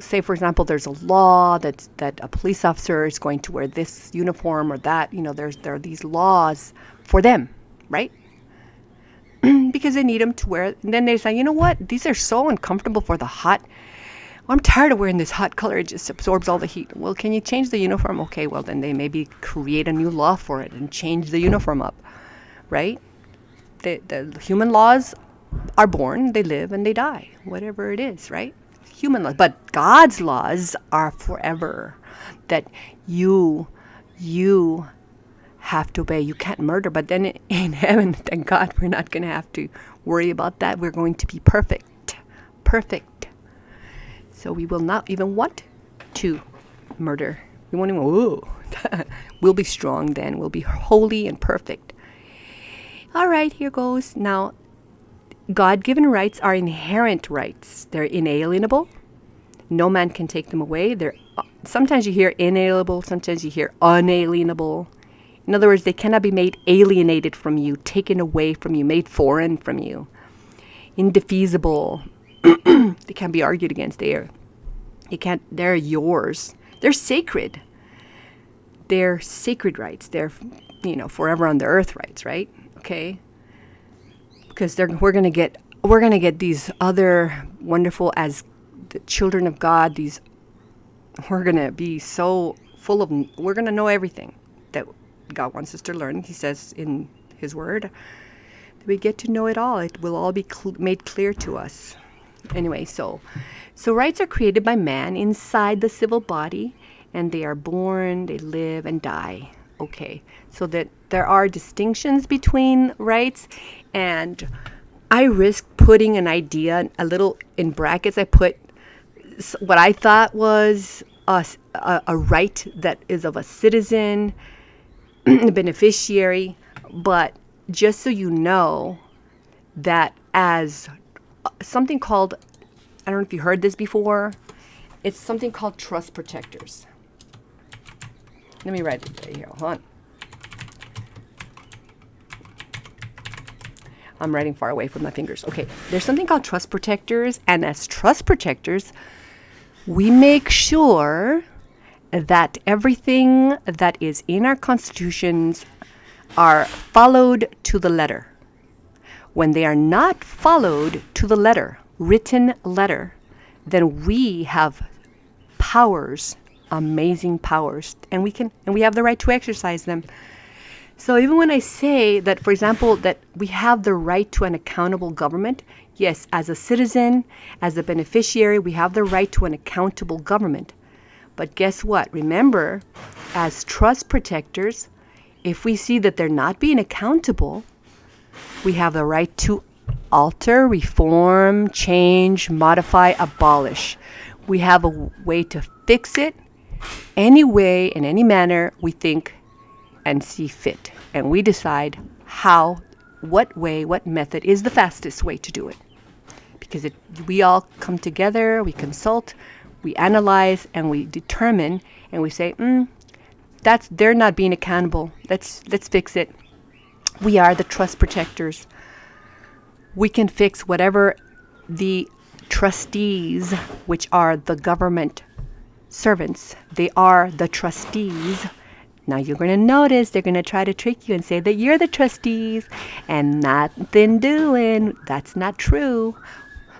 say, for example, there's a law that a police officer is going to wear this uniform or that. There are these laws for them, right? Because they need them to wear it. And then they say, you know what? These are so uncomfortable for the hot. I'm tired of wearing this hot color. It just absorbs all the heat. Well, can you change the uniform? Okay, well, then they maybe create a new law for it and change the uniform up, right? The human laws are born, they live, and they die, whatever it is, right? Human laws. But God's laws are forever, that you have to obey. You can't murder. But then in heaven, thank God, we're not going to have to worry about that. We're going to be perfect. So we will not even want to murder. We won't even, we'll be strong then. We'll be holy and perfect. All right, here goes. Now, God-given rights are inherent rights. They're inalienable. No man can take them away. Sometimes you hear inalienable, sometimes you hear unalienable. In other words, they cannot be made alienated from you, taken away from you, made foreign from you. Indefeasible. They can't be argued against. They're yours. They're sacred. They're sacred rights. They're, forever on the earth rights, right? Okay. Because we're gonna get these other wonderful, as the children of God. We're gonna be so full of. We're gonna know everything that God wants us to learn. He says in His Word that we get to know it all. It will all be made clear to us. Anyway, so rights are created by man inside the civil body, and they are born, they live, and die. Okay, so that there are distinctions between rights, and I risk putting an idea a little in brackets. I put what I thought was a right that is of a citizen, a beneficiary, but just so you know that as something called, I don't know if you heard this before, it's something called trust protectors. Let me write it right here. Hold on. I'm writing far away from my fingers. Okay, there's something called trust protectors, and as trust protectors, we make sure that everything that is in our constitutions are followed to the letter. When they are not followed to the letter, written letter, then we have powers, amazing powers, and we have the right to exercise them. So even when I say that, for example, that we have the right to an accountable government, yes, as a citizen, as a beneficiary, we have the right to an accountable government. But guess what? Remember, as trust protectors, if we see that they're not being accountable, we have the right to alter, reform, change, modify, abolish. We have a way to fix it any way, in any manner we think and see fit. And we decide how, what way, what method is the fastest way to do it. Because we all come together, we consult, we analyze, and we determine, and we say, they're not being accountable. Let's fix it. We are the trust protectors. We can fix whatever the trustees, which are the government servants, they are the trustees. Now you're going to notice they're going to try to trick you and say that you're the trustees and nothing doing. That's not true.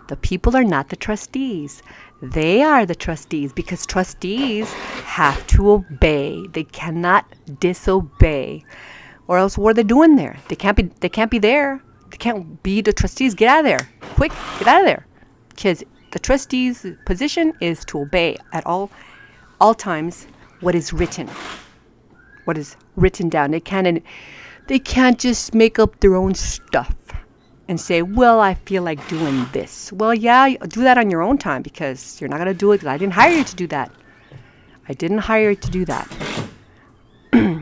The people are not the trustees. They are the trustees, because trustees have to obey. They cannot disobey. Or else what are they doing there? They can't be there. They can't be the trustees. Get out of there. Quick, get out of there. Because the trustees' position is to obey at all times what is written. What is written down. They can't just make up their own stuff and say, well, I feel like doing this. Well, yeah, do that on your own time, because you're not going to do it, because I didn't hire you to do that. I didn't hire you to do that.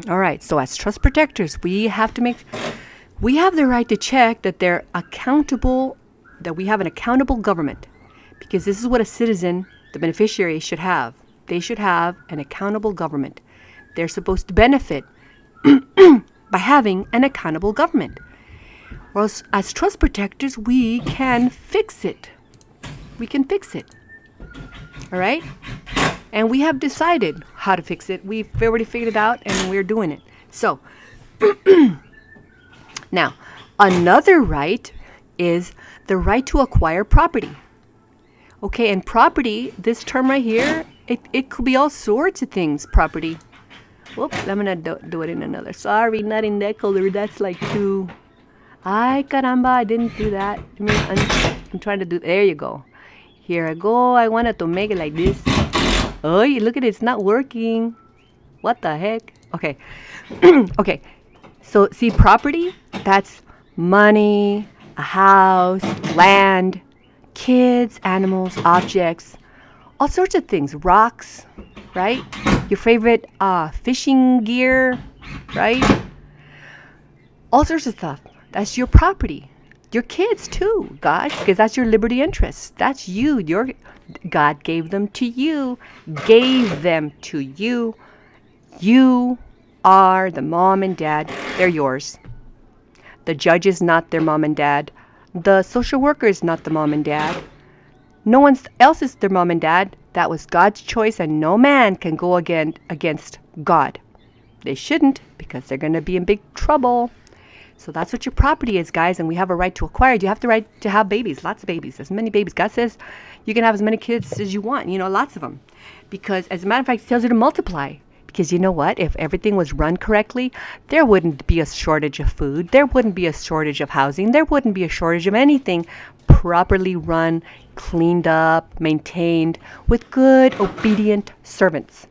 All right, so as trust protectors, we have the right to check that they're accountable, that we have an accountable government, because this is what a citizen, the beneficiary, should have. They should have an accountable government. They're supposed to benefit by having an accountable government. Or else, as trust protectors, we can fix it. We can fix it. All right? And we have decided how to fix it. We've already figured it out, and we're doing it. So, now, another right is the right to acquire property. Okay, and property, this term right here, it could be all sorts of things, property. Whoops, I'm going to do it in another. Sorry, not in that color. That's like too... Ay, caramba, I didn't do that. I'm trying to do... There you go. Here I go. I wanted to make it like this. Oh, look at it. It's not working. What the heck? Okay. Okay. So, see, property, that's money, a house, land, kids, animals, objects, all sorts of things. Rocks, right? Your favorite fishing gear, right? All sorts of stuff. That's your property. Your kids too, God, because that's your liberty interest. That's you. God gave them to you. Gave them to you. You are the mom and dad. They're yours. The judge is not their mom and dad. The social worker is not the mom and dad. No one else is their mom and dad. That was God's choice, and no man can go against God. They shouldn't, because they're going to be in big trouble. So that's what your property is, guys, and we have a right to acquire it. You have the right to have babies, lots of babies, as many babies. God says you can have as many kids as you want, lots of them. Because, as a matter of fact, He tells you to multiply. Because you know what? If everything was run correctly, there wouldn't be a shortage of food. There wouldn't be a shortage of housing. There wouldn't be a shortage of anything. Properly run, cleaned up, maintained, with good, obedient servants.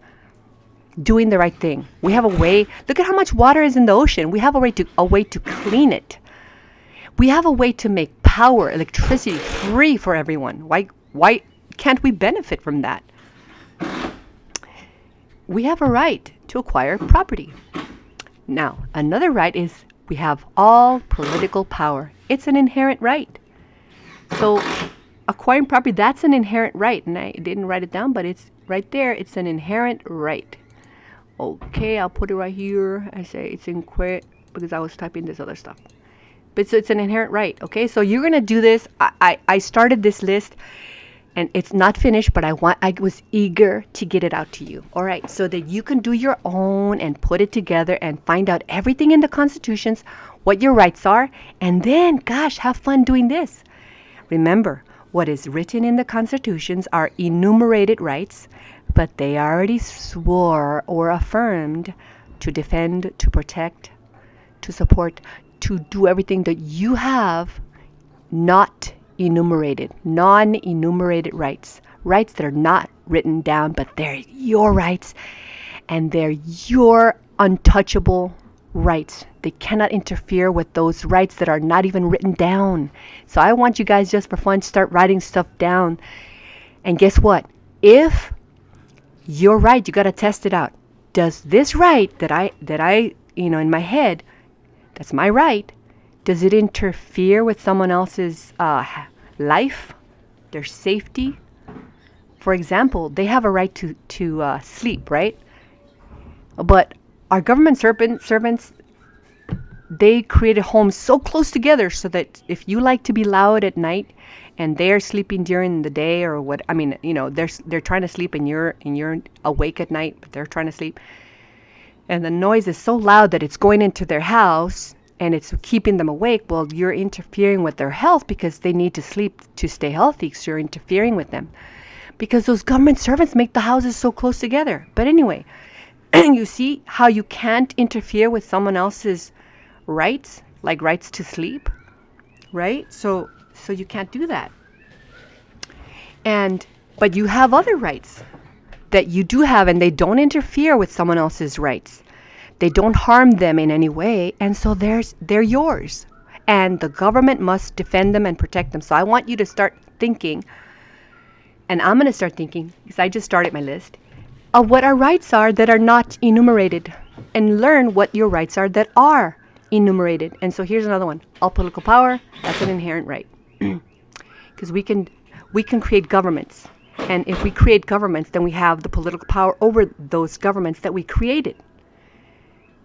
Doing the right thing. We have a way. Look at how much water is in the ocean. We have a way to clean it. We have a way to make power, electricity free for everyone. Why can't we benefit from that? We have a right to acquire property. Now, another right is we have all political power. It's an inherent right. So, acquiring property, that's an inherent right. And I didn't write it down, but it's right there. It's an inherent right. Okay, I'll put it right here. I say it's inquiry because I was typing this other stuff. But so it's an inherent right. Okay, so you're gonna do this. I started this list, and it's not finished, but I was eager to get it out to you. All right, so that you can do your own and put it together and find out everything in the constitutions, what your rights are, and then, gosh, have fun doing this. Remember, what is written in the constitutions are enumerated rights, but they already swore or affirmed to defend, to protect, to support, to do everything that you have not enumerated, non-enumerated rights. Rights that are not written down, but they're your rights, and they're your untouchable rights. They cannot interfere with those rights that are not even written down. So I want you guys, just for fun, start writing stuff down. And guess what? If you're right, you got to test it out. Does this right that I in my head, that's my right, does it interfere with someone else's life, their safety? For example, they have a right to sleep, right? But our government servants, they created homes so close together so that if you like to be loud at night and they're sleeping during the day, or what, they're trying to sleep and you're awake at night, but they're trying to sleep, and the noise is so loud that it's going into their house and it's keeping them awake. Well, you're interfering with their health because they need to sleep to stay healthy. So you're interfering with them because those government servants make the houses so close together. But anyway, you see how you can't interfere with someone else's rights, like rights to sleep, right? So you can't do that. But you have other rights that you do have, and they don't interfere with someone else's rights. They don't harm them in any way, and so they're yours. And the government must defend them and protect them. So I want you to start thinking, and I'm going to start thinking, because I just started my list, of what our rights are that are not enumerated, and learn what your rights are that are enumerated. And so here's another one. All political power, that's an inherent right. Because we can create governments. And if we create governments, then we have the political power over those governments that we created.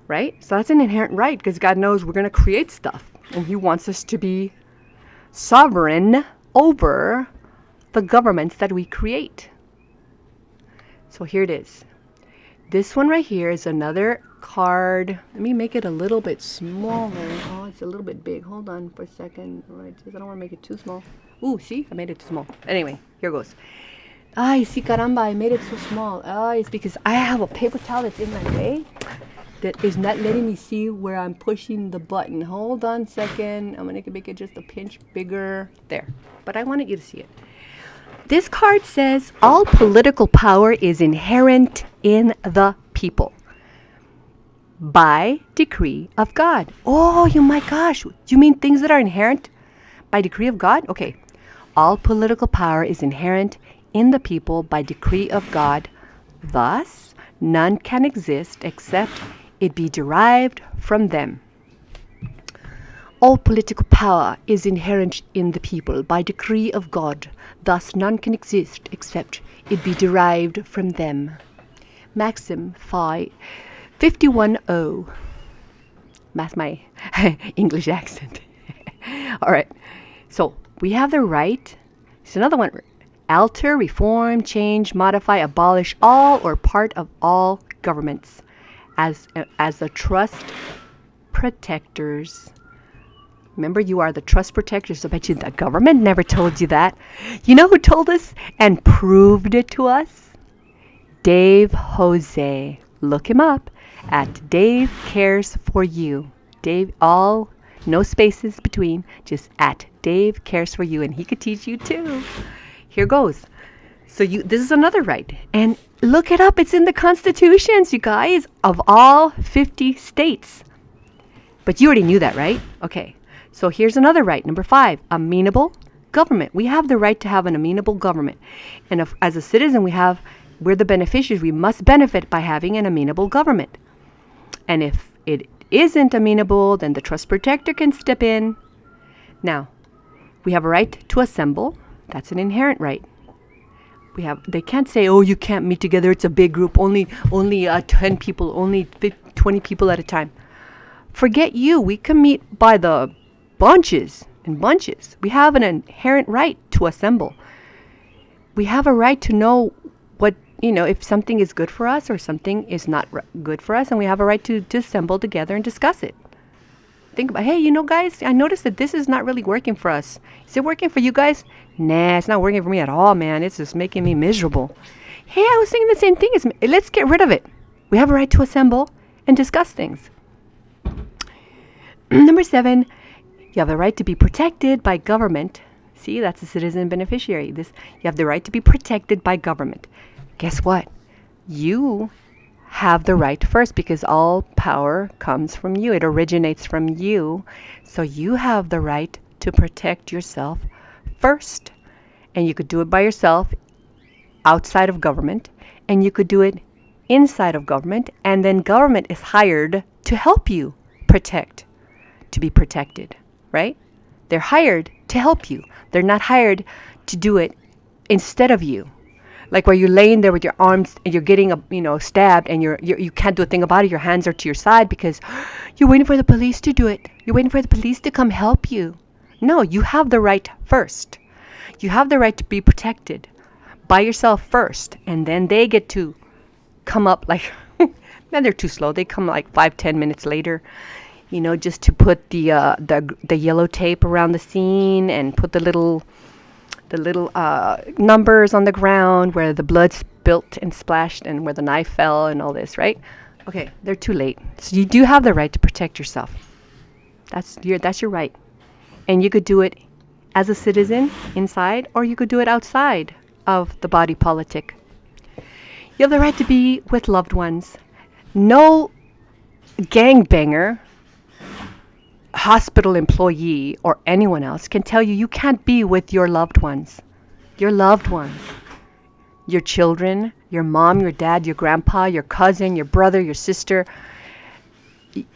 Right? So that's an inherent right, because God knows we're going to create stuff. And He wants us to be sovereign over the governments that we create. So here it is. This one right here is another card. Let me make it a little bit smaller. Oh, it's a little bit big. Hold on for a second. Right, I don't want to make it too small. Ooh, see? I made it too small. Anyway, here goes. Ay, sí, caramba, I made it so small. It's because I have a paper towel that's in my way that is not letting me see where I'm pushing the button. Hold on a second. I'm going to make it just a pinch bigger. There. But I wanted you to see it. This card says, all political power is inherent in the people by decree of God. Oh, my gosh. Do you mean things that are inherent by decree of God? Okay. All political power is inherent in the people by decree of God. Thus, none can exist except it be derived from them. All political power is inherent in the people by decree of God. Thus, none can exist except it be derived from them. Maxim 51:0. That's my English accent. All right. So we have the right. It's another one. alter, reform, change, modify, abolish all or part of all governments as the trust protectors. Remember, you are the trust protectors. I bet you the government never told you that. You know who told us and proved it to us? Dave Jose. Look him up at Dave Cares for You. Dave, all, no spaces between, just at Dave Cares for You. And he could teach you too. Here goes. So this is another right. And look it up. It's in the constitutions, you guys, of all 50 states. But you already knew that, right? Okay. So here's another right. Number 5, amenable government. We have the right to have an amenable government. And as a citizen, we're the beneficiaries. We must benefit by having an amenable government. And if it isn't amenable, then the trust protector can step in. Now, we have a right to assemble. That's an inherent right. They can't say, oh, you can't meet together. It's a big group. Only 10 people, only 20 people at a time. Forget you. We can meet by the bunches and bunches. We have an inherent right to assemble. We have a right to know what, if something is good for us or something is not good for us, and we have a right to assemble together and discuss it. Think about, hey, guys, I noticed that this is not really working for us. Is it working for you guys? Nah, it's not working for me at all, man. It's just making me miserable. Hey, I was thinking the same thing. Let's get rid of it. We have a right to assemble and discuss things. Number 7, you have the right to be protected by government. See, that's a citizen beneficiary. You have the right to be protected by government. Guess what? You have the right first because all power comes from you. It originates from you. So you have the right to protect yourself first. And you could do it by yourself outside of government. And you could do it inside of government. And then government is hired to help you to be protected. Right? They're hired to help you. They're not hired to do it instead of you. Like where you're laying there with your arms and you're getting stabbed and you can't do a thing about it. Your hands are to your side because you're waiting for the police to do it. You're waiting for the police to come help you. No, you have the right first. You have the right to be protected by yourself first, and then they get to come up like man, they're too slow. They come like 5-10 minutes later. Just to put the yellow tape around the scene and put the little numbers on the ground where the blood spilt and splashed and where the knife fell and all this, right? Okay, they're too late. So you do have the right to protect yourself. That's your right. And you could do it as a citizen inside, or you could do it outside of the body politic. You have the right to be with loved ones. No gangbanger, hospital employee, or anyone else can tell you can't be with your loved ones. Your loved ones. Your children, your mom, your dad, your grandpa, your cousin, your brother, your sister.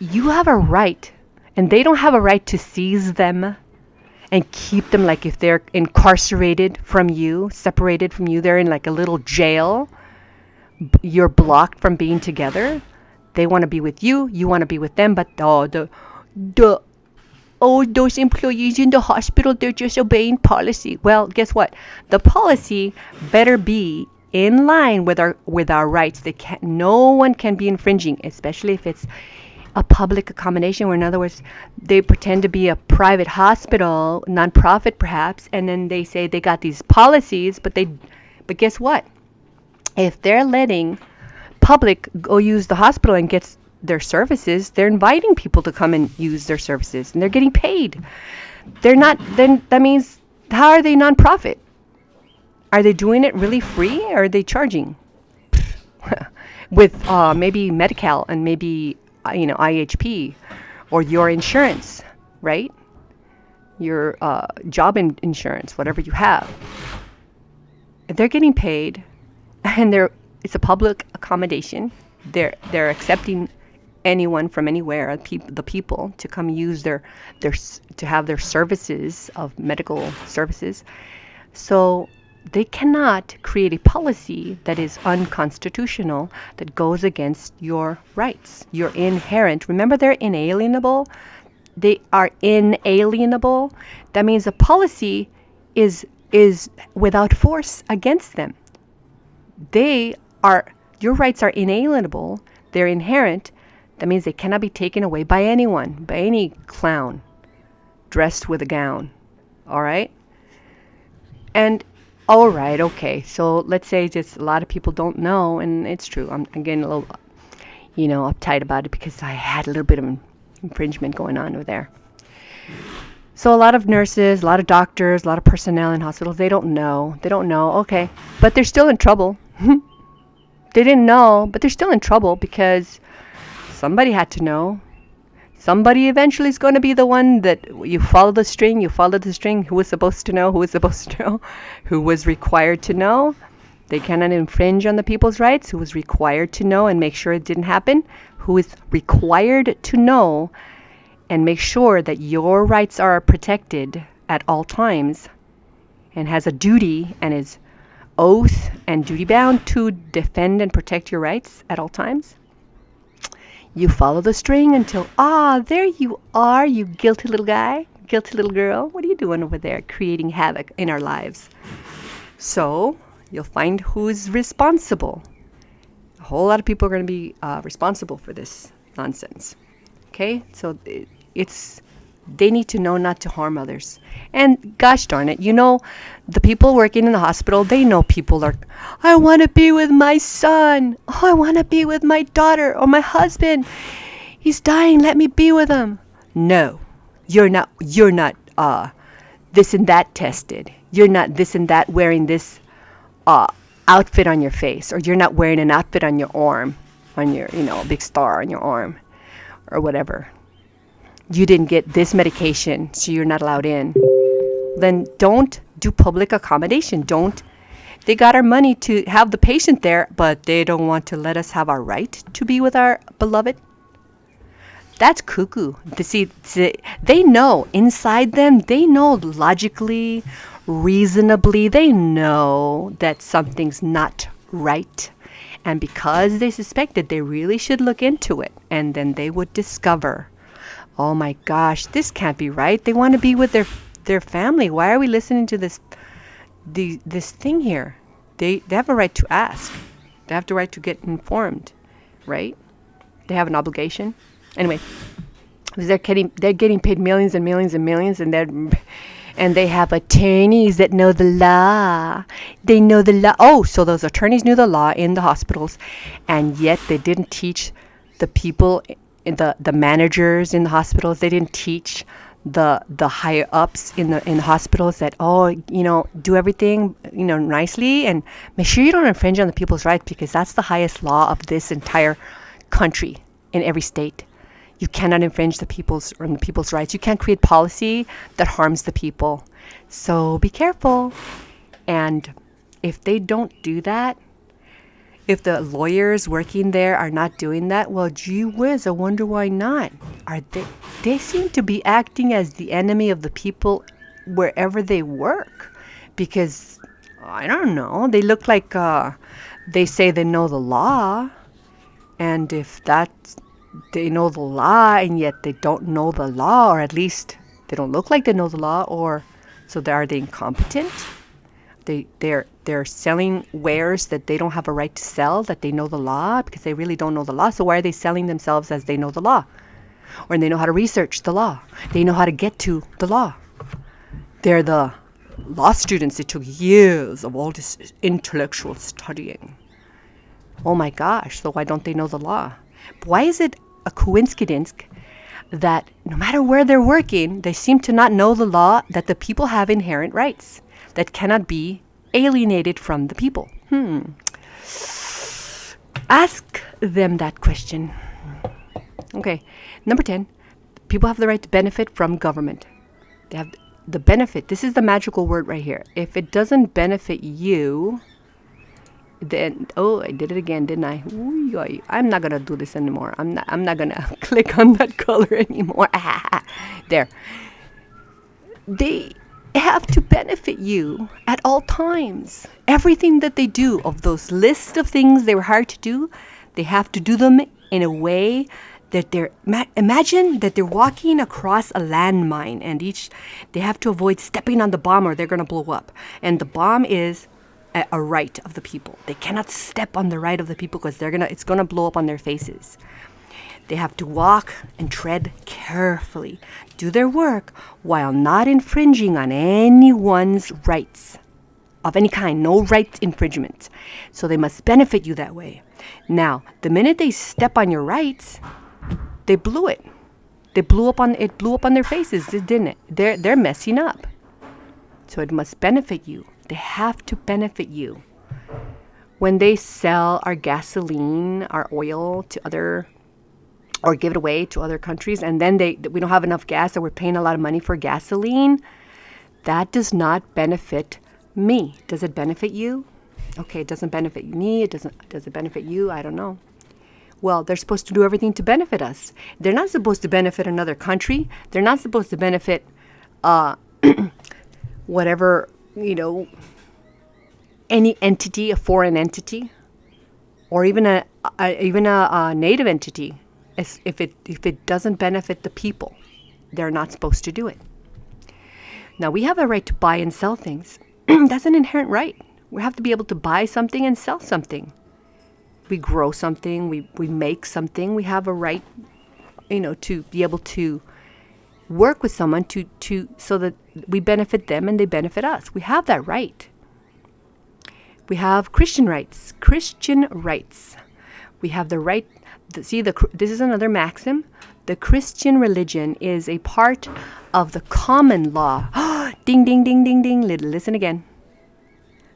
You have a right, and they don't have a right to seize them and keep them like if they're incarcerated from you, separated from you. They're in like a little jail. You're blocked from being together. They want to be with you. You want to be with them, but those employees in the hospital, they're just obeying policy. Well, guess what? The policy better be in line with our rights. No one can be infringing, especially if it's a public accommodation, where in other words, they pretend to be a private hospital, nonprofit perhaps, and then they say they got these policies, but guess what? If they're letting public go use the hospital and gets their services, they're inviting people to come and use their services, and they're getting paid. They're not, then that means, how are they nonprofit? Are they doing it really free, or are they charging? With maybe Medi-Cal and maybe IHP or your insurance, right? Your job insurance, whatever you have. If they're getting paid, and it's a public accommodation, they're accepting anyone from anywhere, the people, to come use to have their services of medical services. So they cannot create a policy that is unconstitutional, that goes against your rights. You're inherent. Remember, they're inalienable. They are inalienable. That means a policy is is without force against them. Your rights are inalienable. They're inherent. That means they cannot be taken away by anyone, by any clown dressed with a gown. All right? And all right, okay. So let's say just a lot of people don't know, and it's true. I'm getting a little, uptight about it because I had a little bit of infringement going on over there. So a lot of nurses, a lot of doctors, a lot of personnel in hospitals, they don't know. Okay. But they're still in trouble. They didn't know, but they're still in trouble because somebody had to know. Somebody eventually is going to be the one that you follow the string. Who was supposed to know? Who was required to know? They cannot infringe on the people's rights. Who was required to know and make sure it didn't happen? Who is required to know and make sure that your rights are protected at all times and has a duty and is oath and duty bound to defend and protect your rights at all times? You follow the string until, there you are, you guilty little guy, guilty little girl. What are you doing over there creating havoc in our lives? So you'll find who's responsible. A whole lot of people are going to be responsible for this nonsense. Okay? So they need to know not to harm others. And gosh darn it, the people working in the hospital, they know people are, I want to be with my son. Oh, I want to be with my daughter or my husband. He's dying. Let me be with him. No, you're not this and that tested. You're not this and that wearing this outfit on your face, or you're not wearing an outfit on your arm, on your, big star on your arm or whatever. You didn't get this medication, so you're not allowed in. Then don't do public accommodation. They got our money to have the patient there, but they don't want to let us have our right to be with our beloved. That's cuckoo. See, they know inside them, they know logically, reasonably, they know that something's not right. And because they suspected, they really should look into it. And then they would discover, oh my gosh, this can't be right. They want to be with their family. Why are we listening to this thing here? They have a right to ask. They have the right to get informed, right? They have an obligation. Anyway, they're getting paid millions and millions and millions, and they have attorneys that know the law. They know the law. Oh, so those attorneys knew the law in the hospitals, and yet they didn't teach the people, the managers in the hospitals. They didn't teach the higher ups in the hospitals that, do everything, nicely, and make sure you don't infringe on the people's rights, because that's the highest law of this entire country in every state. You cannot infringe on the people's rights. You can't create policy that harms the people. So be careful. And if they don't do that, if the lawyers working there are not doing that, well, gee whiz, I wonder why not. They seem to be acting as the enemy of the people wherever they work, because I don't know, they look like they say they know the law, and if they know the law and yet they don't know the law, or at least they don't look like they know the law, or so are they incompetent? They're selling wares that they don't have a right to sell, that they know the law, because they really don't know the law. So why are they selling themselves as they know the law? Or they know how to research the law. They know how to get to the law. They're the law students. It took years of all this intellectual studying. Oh my gosh, so why don't they know the law? Why is it a coincidence that no matter where they're working, they seem to not know the law, that the people have inherent rights that cannot be alienated from the people? Ask them that question. Okay, number 10, people have the right to benefit from government. They have the benefit. This is the magical word right here. If it doesn't benefit you, then, I did it again, didn't I? Ooh, I'm not gonna do this anymore. I'm not gonna click on that color anymore. There. They have to benefit you at all times. Everything that they do, of those lists of things they were hired to do, they have to do them in a way that imagine that they're walking across a landmine, and they have to avoid stepping on the bomb or they're going to blow up. And the bomb is a right of the people. They cannot step on the right of the people because it's going to blow up on their faces. They have to walk and tread carefully, do their work while not infringing on anyone's rights of any kind, no rights infringement. So they must benefit you that way. Now, the minute they step on your rights, they blew it. It blew up on their faces, didn't it? They're messing up. So it must benefit you. They have to benefit you. When they sell our gasoline, our oil to or give it away to other countries, and then we don't have enough gas, and we're paying a lot of money for gasoline, that does not benefit me. Does it benefit you? Okay, it doesn't benefit me. Does it benefit you? I don't know. Well, they're supposed to do everything to benefit us. They're not supposed to benefit another country. They're not supposed to benefit whatever, any entity, a foreign entity, or even a native entity. If it doesn't benefit the people, they're not supposed to do it. Now, we have a right to buy and sell things. That's an inherent right. We have to be able to buy something and sell something. We grow something, we make something. We have a right, to be able to work with someone so that we benefit them and they benefit us. We have that right. We have Christian rights. We have the right. This is another maxim. The Christian religion is a part of the common law. Ding, ding, ding, ding, ding. Listen again.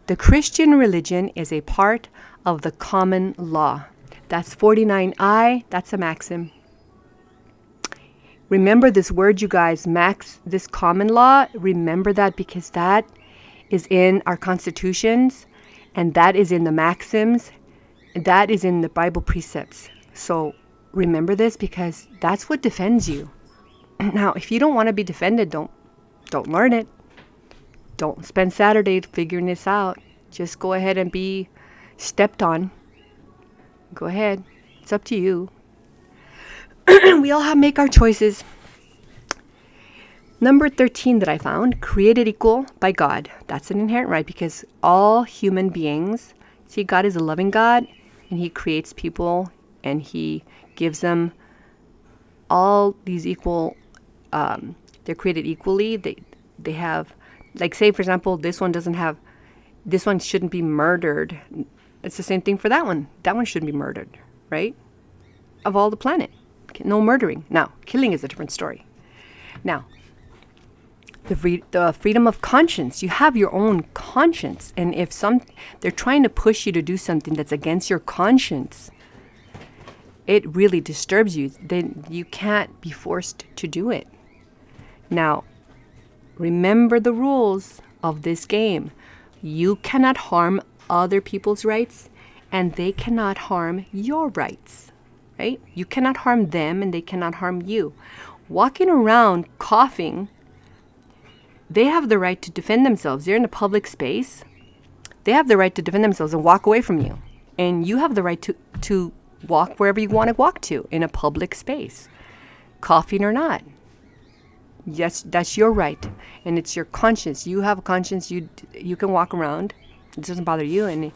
The Christian religion is a part of the common law. That's 49I. That's a maxim. Remember this word, you guys, this common law. Remember that, because that is in our constitutions, and that is in the maxims, and that is in the Bible precepts. So remember this, because that's what defends you. Now, if you don't want to be defended, don't learn it. Don't spend Saturday figuring this out. Just go ahead and be stepped on. Go ahead. It's up to you. We all make our choices. Number 13 that I found, created equal by God. That's an inherent right, because all human beings, see, God is a loving God, and He creates people, and He gives them all these equal, they're created equally. They have, like, say, for example, this one shouldn't be murdered. It's the same thing for that one. That one shouldn't be murdered, right? Of all the planet. No murdering. Now, killing is a different story. Now, the freedom of conscience. You have your own conscience. And if they're trying to push you to do something that's against your conscience, it really disturbs you. Then you can't be forced to do it. Now, remember the rules of this game. You cannot harm other people's rights, and they cannot harm your rights, right? You cannot harm them, and they cannot harm you. Walking around coughing, they have the right to defend themselves. They're in a public space. They have the right to defend themselves and walk away from you. And you have the right to walk wherever you want to walk to in a public space, coughing or not. Yes, that's your right, and it's your conscience. You have a conscience. You can walk around. It doesn't bother you, and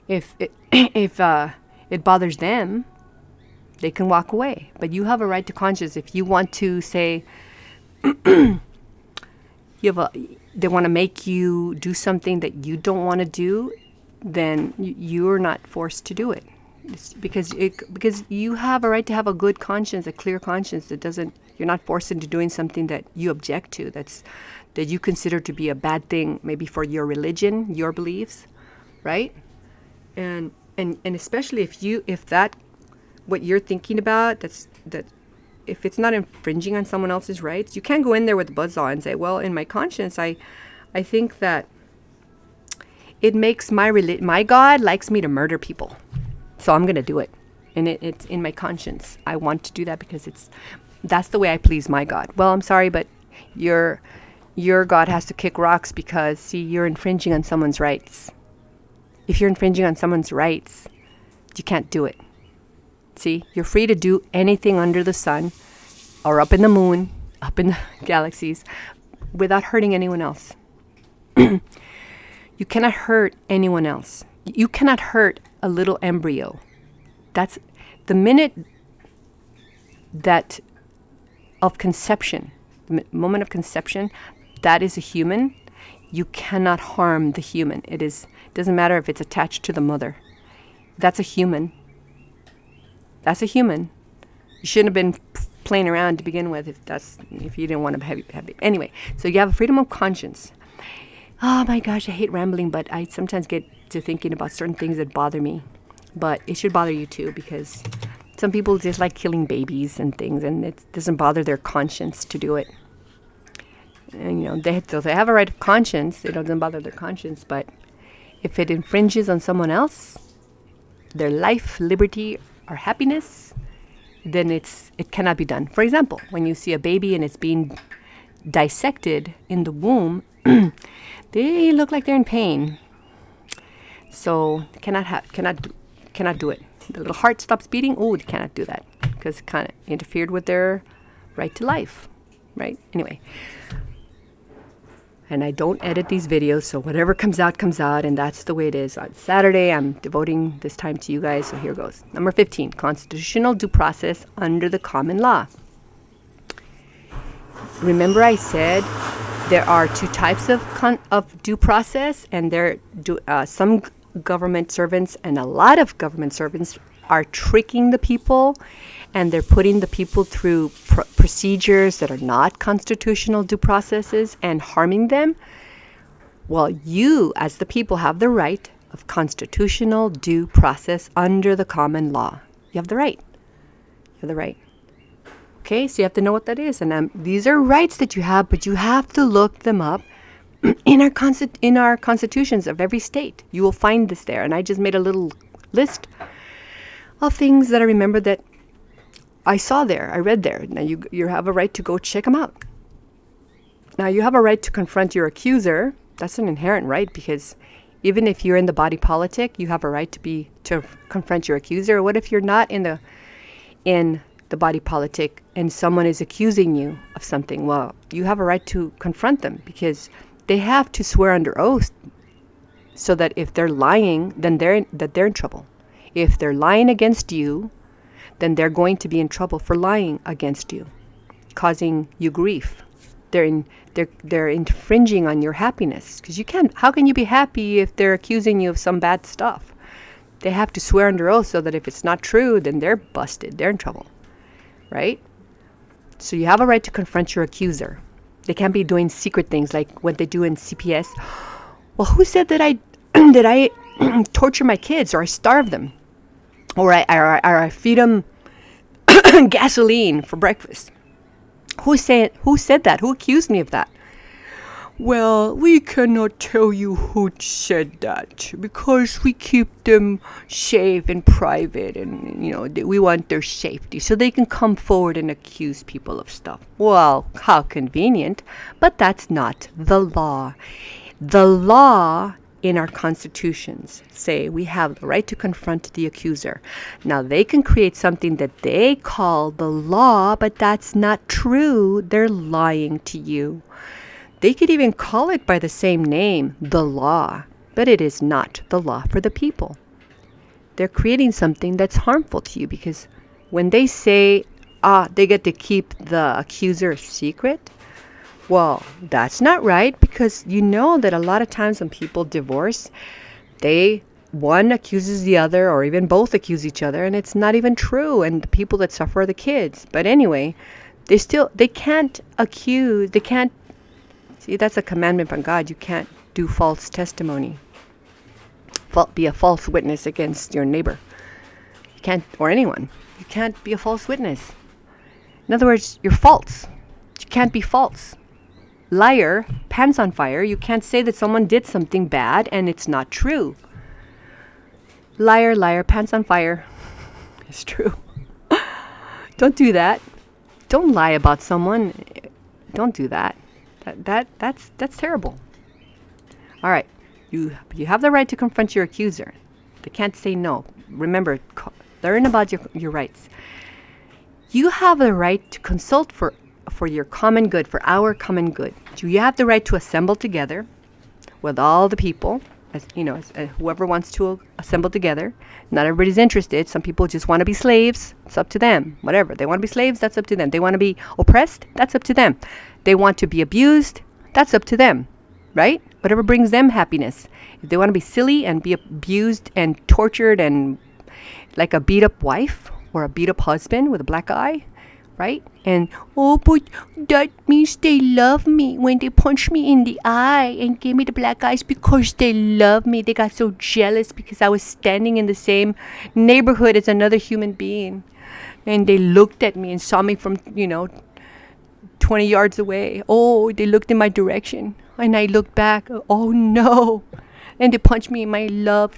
if it bothers them, they can walk away. But you have a right to conscience. If you want to say they want to make you do something that you don't want to do, then you're not forced to do it. It's because you have a right to have a good conscience, a clear conscience that doesn't. You're not forced into doing something that you object to. That you consider to be a bad thing, maybe for your religion, your beliefs, right? And especially if that what you're thinking about, that if it's not infringing on someone else's rights, you can't go in there with a buzzsaw and say, well, in my conscience, I think that it makes my God likes me to murder people, so I'm gonna do it, and it's in my conscience. I want to do that because that's the way I please my God. Well, I'm sorry, but your God has to kick rocks because, see, you're infringing on someone's rights. If you're infringing on someone's rights, you can't do it. See, you're free to do anything under the sun or up in the moon, up in the galaxies, without hurting anyone else. You cannot hurt anyone else. You cannot hurt a little embryo. That's the minute that of conception, the moment of conception, that is a human. You cannot harm the human. It doesn't matter if it's attached to the mother. That's a human. That's a human. You shouldn't have been playing around to begin with if you didn't want to have anyway. So you have a freedom of conscience. Oh my gosh, I hate rambling, but I sometimes get to thinking about certain things that bother me. But it should bother you too, because some people just like killing babies and things, and it doesn't bother their conscience to do it. And, they have a right of conscience. It doesn't bother their conscience, but if it infringes on someone else, their life, liberty, or happiness, then it cannot be done. For example, when you see a baby and it's being dissected in the womb, they look like they're in pain. So cannot do it. The little heart stops beating. Oh, they cannot do that because it kind of interfered with their right to life, right? Anyway. And I don't edit these videos, so whatever comes out, and that's the way it is. On Saturday, I'm devoting this time to you guys, so here goes. Number 15, constitutional due process under the common law. Remember I said there are two types of due process, and some government servants and a lot of government servants are tricking the people, and they're putting the people through procedures that are not constitutional due processes and harming them. Well, you as the people have the right of constitutional due process under the common law. You have the right. You have the right. Okay, so you have to know what that is. And these are rights that you have, but you have to look them up in our constitutions of every state. You will find this there. And I just made a little list of things that I remember that I saw there, I read there. Now you have a right to go check them out. Now you have a right to confront your accuser. That's an inherent right, because even if you're in the body politic, you have a right to confront your accuser. What if you're not in the body politic and someone is accusing you of something? Well, you have a right to confront them, because they have to swear under oath, so that if they're lying, then they're in trouble. If they're lying against you, then they're going to be in trouble for lying against you, causing you grief. They're infringing on your happiness, because how can you be happy if they're accusing you of some bad stuff? They have to swear under oath, so that if it's not true, then they're busted. They're in trouble, right? So you have a right to confront your accuser. They can't be doing secret things like what they do in CPS. Well, who said that I torture my kids, or I starve them, or I feed them gasoline for breakfast? Who said that? Who accused me of that? Well, we cannot tell you who said that, because we keep them safe and private, and we want their safety, so they can come forward and accuse people of stuff. Well, how convenient, but that's not the law. The law in our constitutions say we have the right to confront the accuser. Now, they can create something that they call the law, but that's not true. They're lying to you. They could even call it by the same name, the law, but it is not the law for the people. They're creating something that's harmful to you, because when they say, they get to keep the accuser a secret, well, that's not right, because you know that a lot of times when people divorce, one accuses the other, or even both accuse each other, and it's not even true, and the people that suffer are the kids. But anyway, they can't accuse, see, that's a commandment from God. You can't do false testimony, be a false witness against your neighbor. You can't, or anyone. You can't be a false witness. In other words, you're false. You can't be false. Liar, pants on fire. You can't say that someone did something bad and it's not true. Liar, liar, pants on fire. It's true. Don't do that. Don't lie about someone. Don't do that. That's terrible. All right. You have the right to confront your accuser. They can't say no. Remember, Learn about your rights. You have the right to consult for your common good, for our common good. You have the right to assemble together with all the people, as whoever wants to assemble together. Not everybody's interested. Some people just want to be slaves. It's up to them. Whatever. They want to be slaves, that's up to them. They want to be oppressed, that's up to them. They want to be abused, that's up to them. Right? Whatever brings them happiness. If they want to be silly and be abused and tortured and like a beat up wife or a beat up husband with a black eye, right? And, oh, but that means they love me when they punch me in the eye and gave me the black eyes because they love me. They got so jealous because I was standing in the same neighborhood as another human being. And they looked at me and saw me from, 20 yards away. Oh, they looked in my direction. And I looked back. Oh, no. And they punched me in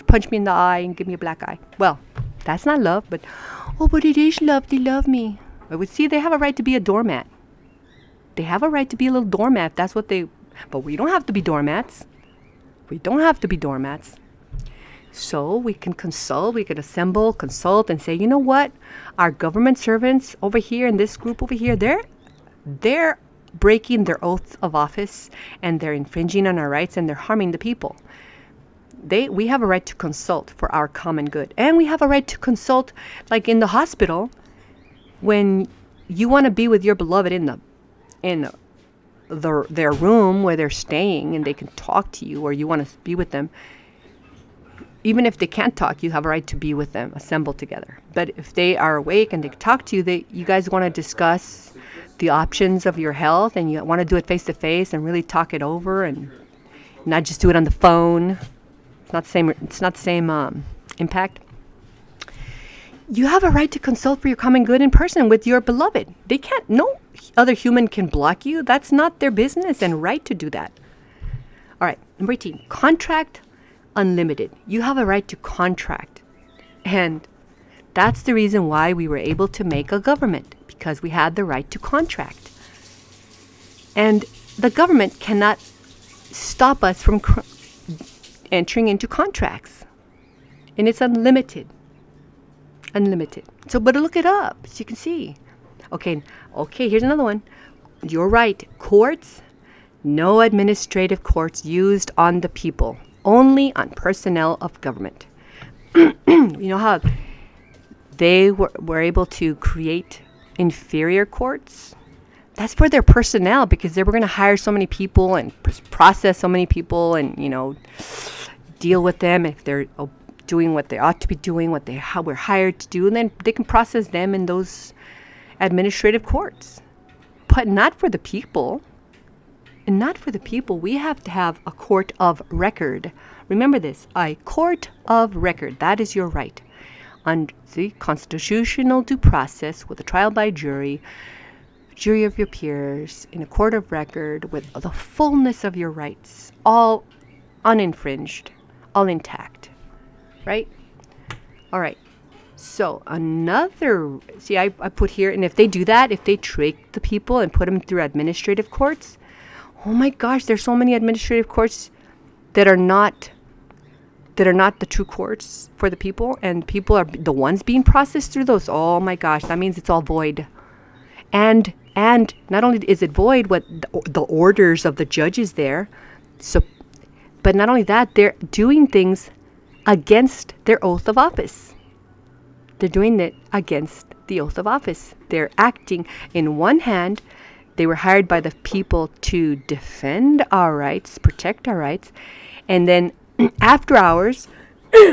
punched me in the eye and give me a black eye. Well, that's not love, but it is love. They love me. I would see they have a right to be a doormat. They have a right to be a little doormat. That's what but we don't have to be doormats. We don't have to be doormats. So we can consult, we can assemble, consult, and say, you know what? Our government servants over here in this group over here, they're breaking their oaths of office and they're infringing on our rights and they're harming the people. We have a right to consult for our common good. And we have a right to consult, like in the hospital, when you want to be with your beloved in their room where they're staying and they can talk to you, or you want to be with them. Even if they can't talk, you have a right to be with them, assemble together. But if they are awake and they can talk to you, you guys want to discuss the options of your health and you want to do it face to face and really talk it over and not just do it on the phone. It's not the same impact. You have a right to consult for your common good in person with your beloved. No other human can block you. That's not their business and right to do that. All right, number 18, contract unlimited. You have a right to contract. And that's the reason why we were able to make a government, because we had the right to contract. And the government cannot stop us from entering into contracts. And it's unlimited. So, but look it up so you can see. Okay, here's another one. You're right. Courts, no administrative courts used on the people, only on personnel of government. You know how they were able to create inferior courts? That's for their personnel, because they were going to hire so many people and process so many people and, deal with them if they're doing what they ought to be doing, how we're hired to do, and then they can process them in those administrative courts. But not for the people. And not for the people. We have to have a court of record. Remember this, a court of record. That is your right. Under the constitutional due process with a trial by jury of your peers, in a court of record with the fullness of your rights, all uninfringed, all intact. Right? All right. So I put here, and if they do that, if they trick the people and put them through administrative courts, oh my gosh, there's so many administrative courts that are not the true courts for the people, and people are the ones being processed through those. Oh my gosh, that means it's all void. And not only is it void, what the orders of the judges there, but not only that, they're doing things against their oath of office. They're doing it against the oath of office. They're acting, in one hand, they were hired by the people to defend our rights, protect our rights, and then after hours,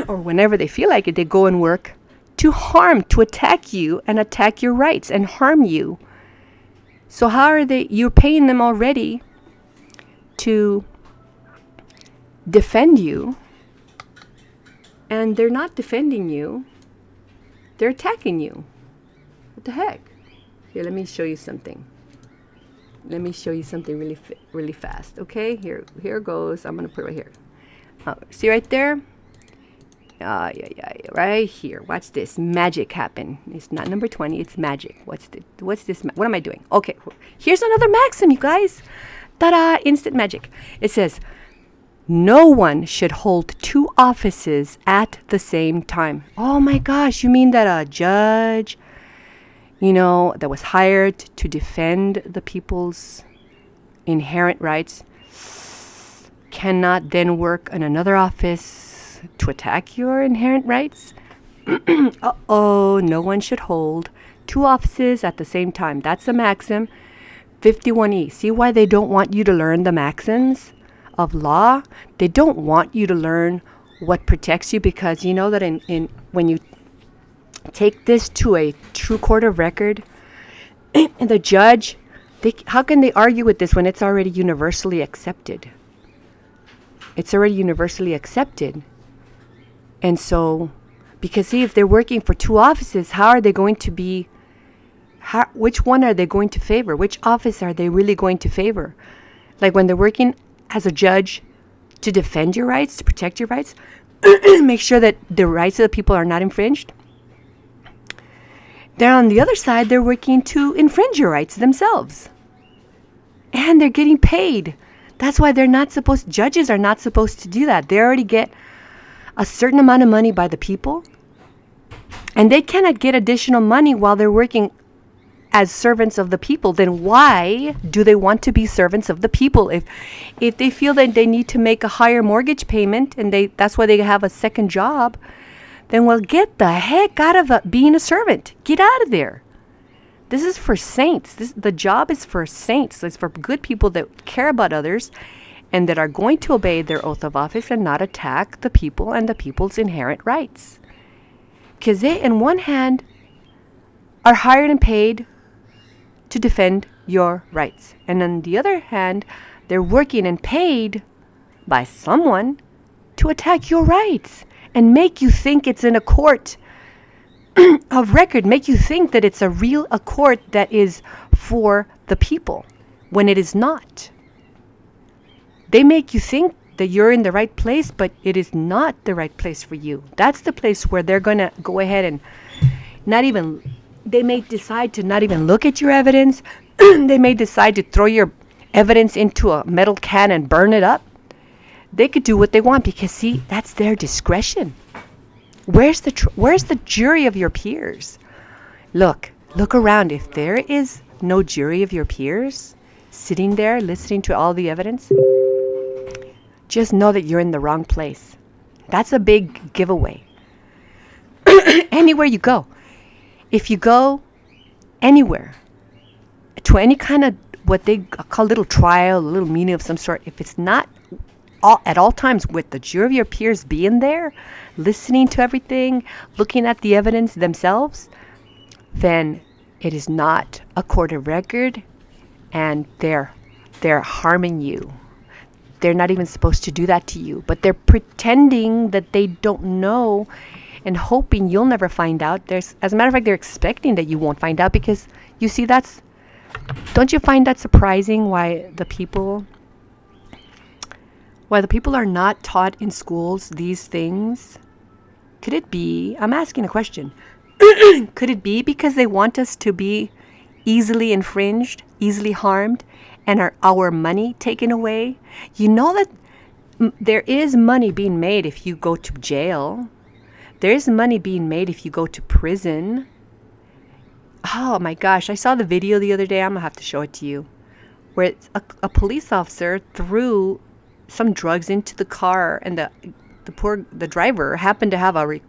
or whenever they feel like it, they go and work to attack you and attack your rights and harm you. So how are you're paying them already to defend you, and they're not defending you, they're attacking you. What the heck? Here, let me show you something. Really, really fast. Okay, here goes. I'm gonna put it right here. See right there? Yeah, right here. Watch this. Magic happen. It's not number 20. It's magic. What's this? What am I doing? Okay, here's another maxim, you guys. Ta-da! Instant magic. It says, No one should hold two offices at the same time. Oh my gosh, you mean that a judge, that was hired to defend the people's inherent rights cannot then work in another office to attack your inherent rights? Uh-oh, no one should hold two offices at the same time. That's the maxim 51E. See why they don't want you to learn the maxims of law? They don't want you to learn what protects you, because you know that in when you take this to a true court of record, the judge, how can they argue with this when it's already universally accepted? It's already universally accepted. And so, because see, if they're working for two offices, how are they going to be, which one are they going to favor? Which office are they really going to favor? Like when they're working as a judge to defend your rights, to protect your rights, make sure that the rights of the people are not infringed. Then on the other side, they're working to infringe your rights themselves. And they're getting paid. That's why judges are not supposed to do that. They already get a certain amount of money by the people, and they cannot get additional money while they're working as servants of the people. Then why do they want to be servants of the people? If they feel that they need to make a higher mortgage payment and that's why they have a second job, then well, get the heck out of being a servant. Get out of there. This is for saints. The job is for saints. It's for good people that care about others and that are going to obey their oath of office and not attack the people and the people's inherent rights. Because they, in one hand, are hired and paid to defend your rights. And on the other hand, they're working and paid by someone to attack your rights and make you think it's in a court of record, make you think that it's a court that is for the people when it is not. They make you think that you're in the right place, but it is not the right place for you. That's the place where they're going to go ahead and they may decide to not even look at your evidence. They may decide to throw your evidence into a metal can and burn it up. They could do what they want because, see, that's their discretion. Where's the jury of your peers? Look around. If there is no jury of your peers sitting there listening to all the evidence, just know that you're in the wrong place. That's a big giveaway. Anywhere you go. If you go anywhere to any kind of what they call little trial, a little meeting of some sort, if it's not at all times with the jury of your peers being there, listening to everything, looking at the evidence themselves, then it is not a court of record, and they're harming you. They're not even supposed to do that to you, but they're pretending that they don't know and hoping you'll never find out. As a matter of fact, they're expecting that you won't find out, because you see, don't you find that surprising why the people are not taught in schools these things? Could it be, I'm asking a question, could it be because they want us to be easily infringed, easily harmed, and our money taken away? You know that there is money being made if you go to jail. There is money being made if you go to prison. Oh my gosh, I saw the video the other day. I'm going to have to show it to you. Where a police officer threw some drugs into the car, and the driver happened to have a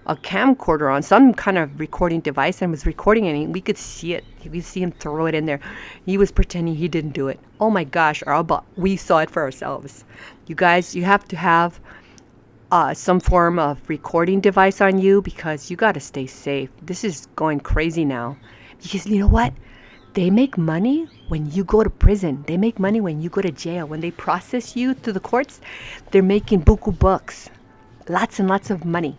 camcorder on, some kind of recording device, and was recording it, and we could see it. We could see him throw it in there. He was pretending he didn't do it. Oh my gosh, we saw it for ourselves. You guys, you have to have some form of recording device on you, because you got to stay safe. This is going crazy now. Because you know what? They make money when you go to prison. They make money when you go to jail. When they process you to the courts, they're making buku bucks. Lots and lots of money.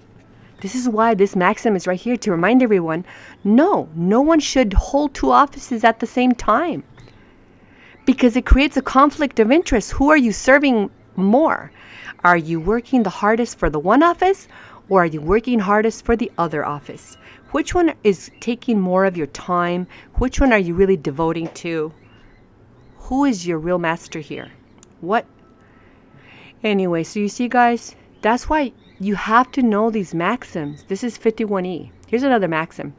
This is why this maxim is right here to remind everyone, no one should hold two offices at the same time, because it creates a conflict of interest. Who are you serving more? Are you working the hardest for the one office, or are you working hardest for the other office? Which one is taking more of your time? Which one are you really devoting to? Who is your real master here? What? Anyway, so you see, guys, that's why you have to know these maxims. This is 51E. Here's another maxim.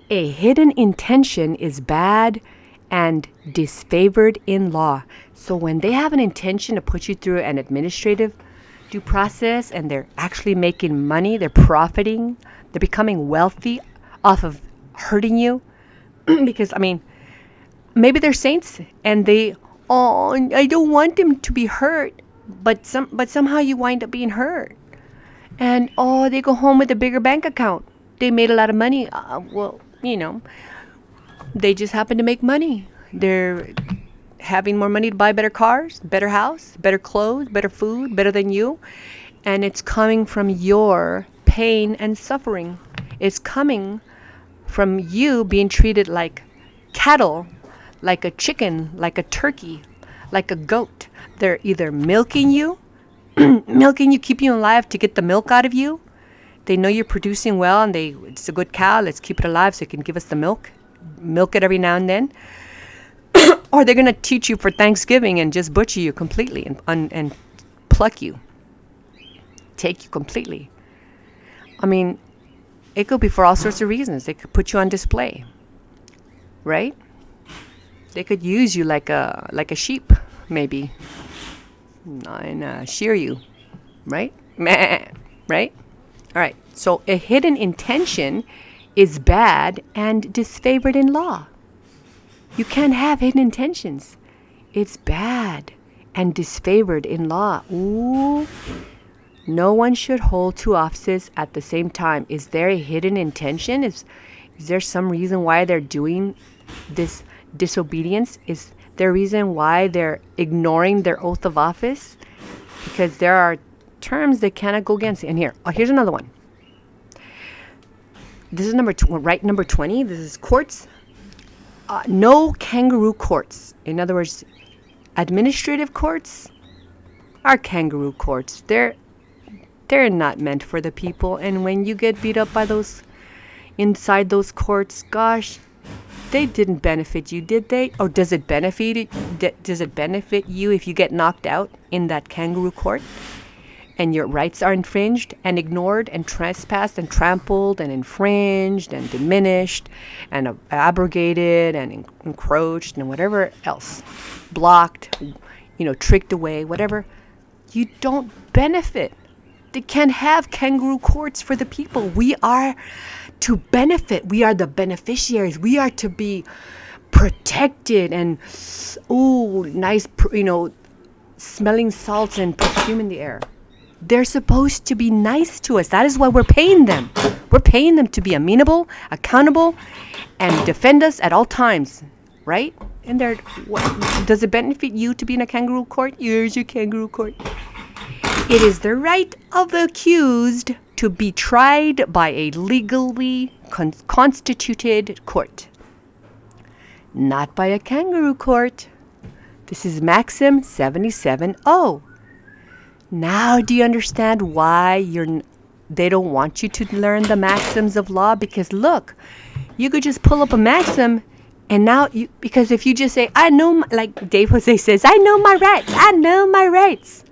A hidden intention is bad and disfavored in law. So when they have an intention to put you through an administrative due process and they're actually making money, they're profiting, they're becoming wealthy off of hurting you, because I mean, maybe they're saints and I don't want them to be hurt, but somehow you wind up being hurt, and they go home with a bigger bank account. They made a lot of money. Well, they just happen to make money. They're having more money to buy better cars, better house, better clothes, better food, better than you, and it's coming from your pain and suffering. It's coming from you being treated like cattle, like a chicken, like a turkey, like a goat. They're either milking you, keeping you alive to get the milk out of you. They know you're producing well and it's a good cow. Let's keep it alive so it can give us the milk. Milk it every now and then. Or they're going to teach you for Thanksgiving and just butcher you completely and pluck you. Take you completely. I mean, it could be for all sorts of reasons. They could put you on display. Right? They could use you like a sheep, maybe. And shear you. Right? Meh. Right? All right. So a hidden intention is bad and disfavored in law. You can't have hidden intentions. It's bad and disfavored in law. Ooh. No one should hold two offices at the same time. Is there a hidden intention? Is there some reason why they're doing this disobedience? Is there a reason why they're ignoring their oath of office? Because there are terms they cannot go against. And here's another one. This is number 20. This is courts. No kangaroo courts. In other words, administrative courts are kangaroo courts. They're not meant for the people. And when you get beat up by those inside those courts, gosh, they didn't benefit you, did they? Or does it benefit you if you get knocked out in that kangaroo court and your rights are infringed and ignored and trespassed and trampled and infringed and diminished and abrogated and encroached and whatever else, blocked, tricked away, whatever? You don't benefit. They can't have kangaroo courts for the people. We are to benefit. We are the beneficiaries. We are to be protected and, nice, smelling salts and perfume in the air. They're supposed to be nice to us. That is why we're paying them. We're paying them to be amenable, accountable, and defend us at all times, right? And does it benefit you to be in a kangaroo court? Here's your kangaroo court. It is the right of the accused to be tried by a legally constituted court, not by a kangaroo court. This is Maxim 77O. Now do you understand why they don't want you to learn the maxims of law? Because look, you could just pull up a maxim and now because if you just say, I know, like Dave Jose says, I know my rights. I know my rights.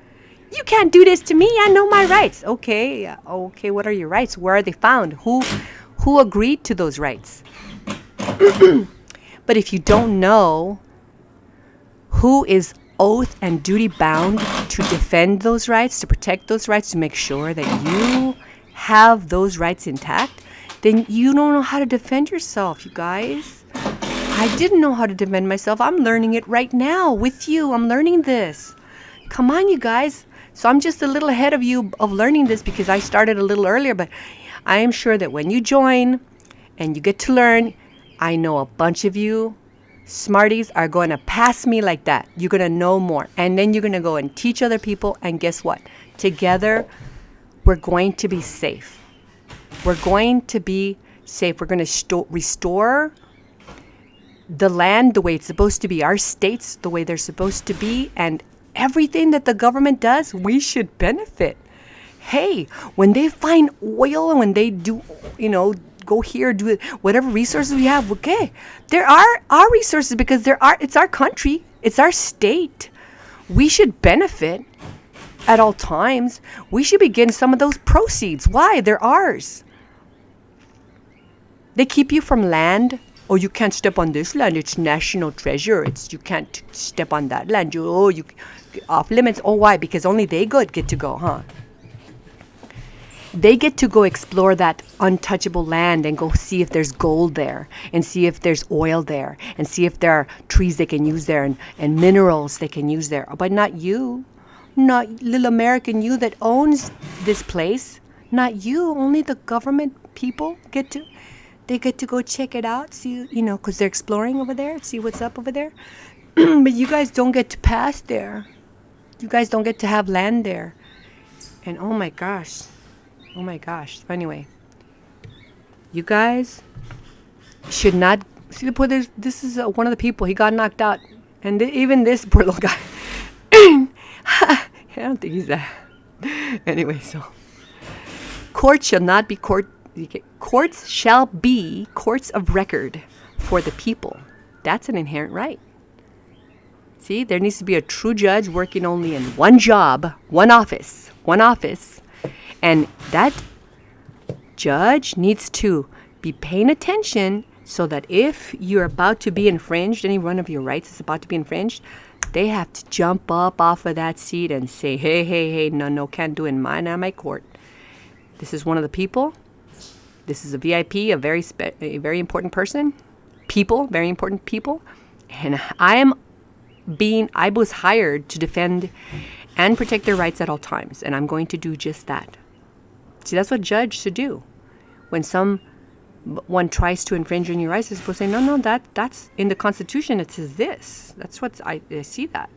You can't do this to me. I know my rights. Okay. What are your rights? Where are they found? Who agreed to those rights? But if you don't know who is oath and duty bound to defend those rights, to protect those rights, to make sure that you have those rights intact, then you don't know how to defend yourself, you guys. I didn't know how to defend myself. I'm learning it right now with you. I'm learning this. Come on, you guys. So I'm just a little ahead of you of learning this because I started a little earlier, but I am sure that when you join and you get to learn, I know a bunch of you smarties are going to pass me like that. You're going to know more. And then you're going to go and teach other people. And guess what? Together, we're going to be safe. We're going to be safe. We're going to restore the land the way it's supposed to be, our states the way they're supposed to be, and everything that the government does, we should benefit. Hey, when they find oil and when they do, go here, do it, whatever resources we have, okay, there are our resources because it's our country, it's our state. we should benefit at all times. We should be getting some of those proceeds. Why? They're ours. They keep you from land. Oh, you can't step on this land. It's national treasure. You can't step on that land. You off limits. Oh, why? Because only they get to go, huh? They get to go explore that untouchable land and go see if there's gold there, and see if there's oil there, and see if there are trees they can use there, and minerals they can use there. But not you. Not little American you that owns this place. Not you. Only the government people get to go check it out, see, because they're exploring over there, see what's up over there. But you guys don't get to pass there. You guys don't get to have land there. And oh my gosh. So anyway, you guys should not see the point. This is one of the people. He got knocked out, and even this poor little guy. I don't think he's that. Anyway, so courts shall not be courts shall be courts of record for the people. That's an inherent right. See, there needs to be a true judge working only in one job, one office. And that judge needs to be paying attention so that if you're about to be infringed, any one of your rights is about to be infringed, they have to jump up off of that seat and say, hey, no, can't do it in my court. This is one of the people. This is a VIP, a very important person. Very important people. And I was hired to defend and protect their rights at all times. And I'm going to do just that. See, that's what judge should do. When someone tries to infringe on your rights, they're supposed to say, no, that's in the Constitution. It says this. That's what I see that.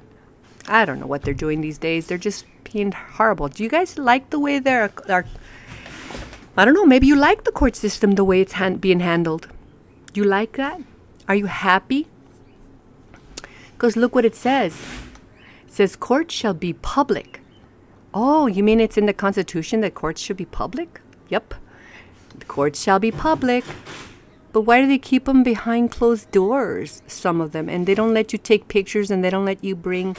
I don't know what they're doing these days. They're just being horrible. Do you guys like the way they're I don't know. Maybe you like the court system the way it's being handled. Do you like that? Are you happy? Because look what it says. It says courts shall be public. Oh, you mean it's in the Constitution that courts should be public? Yep. The courts shall be public. But why do they keep them behind closed doors, some of them? And they don't let you take pictures, and they don't let you bring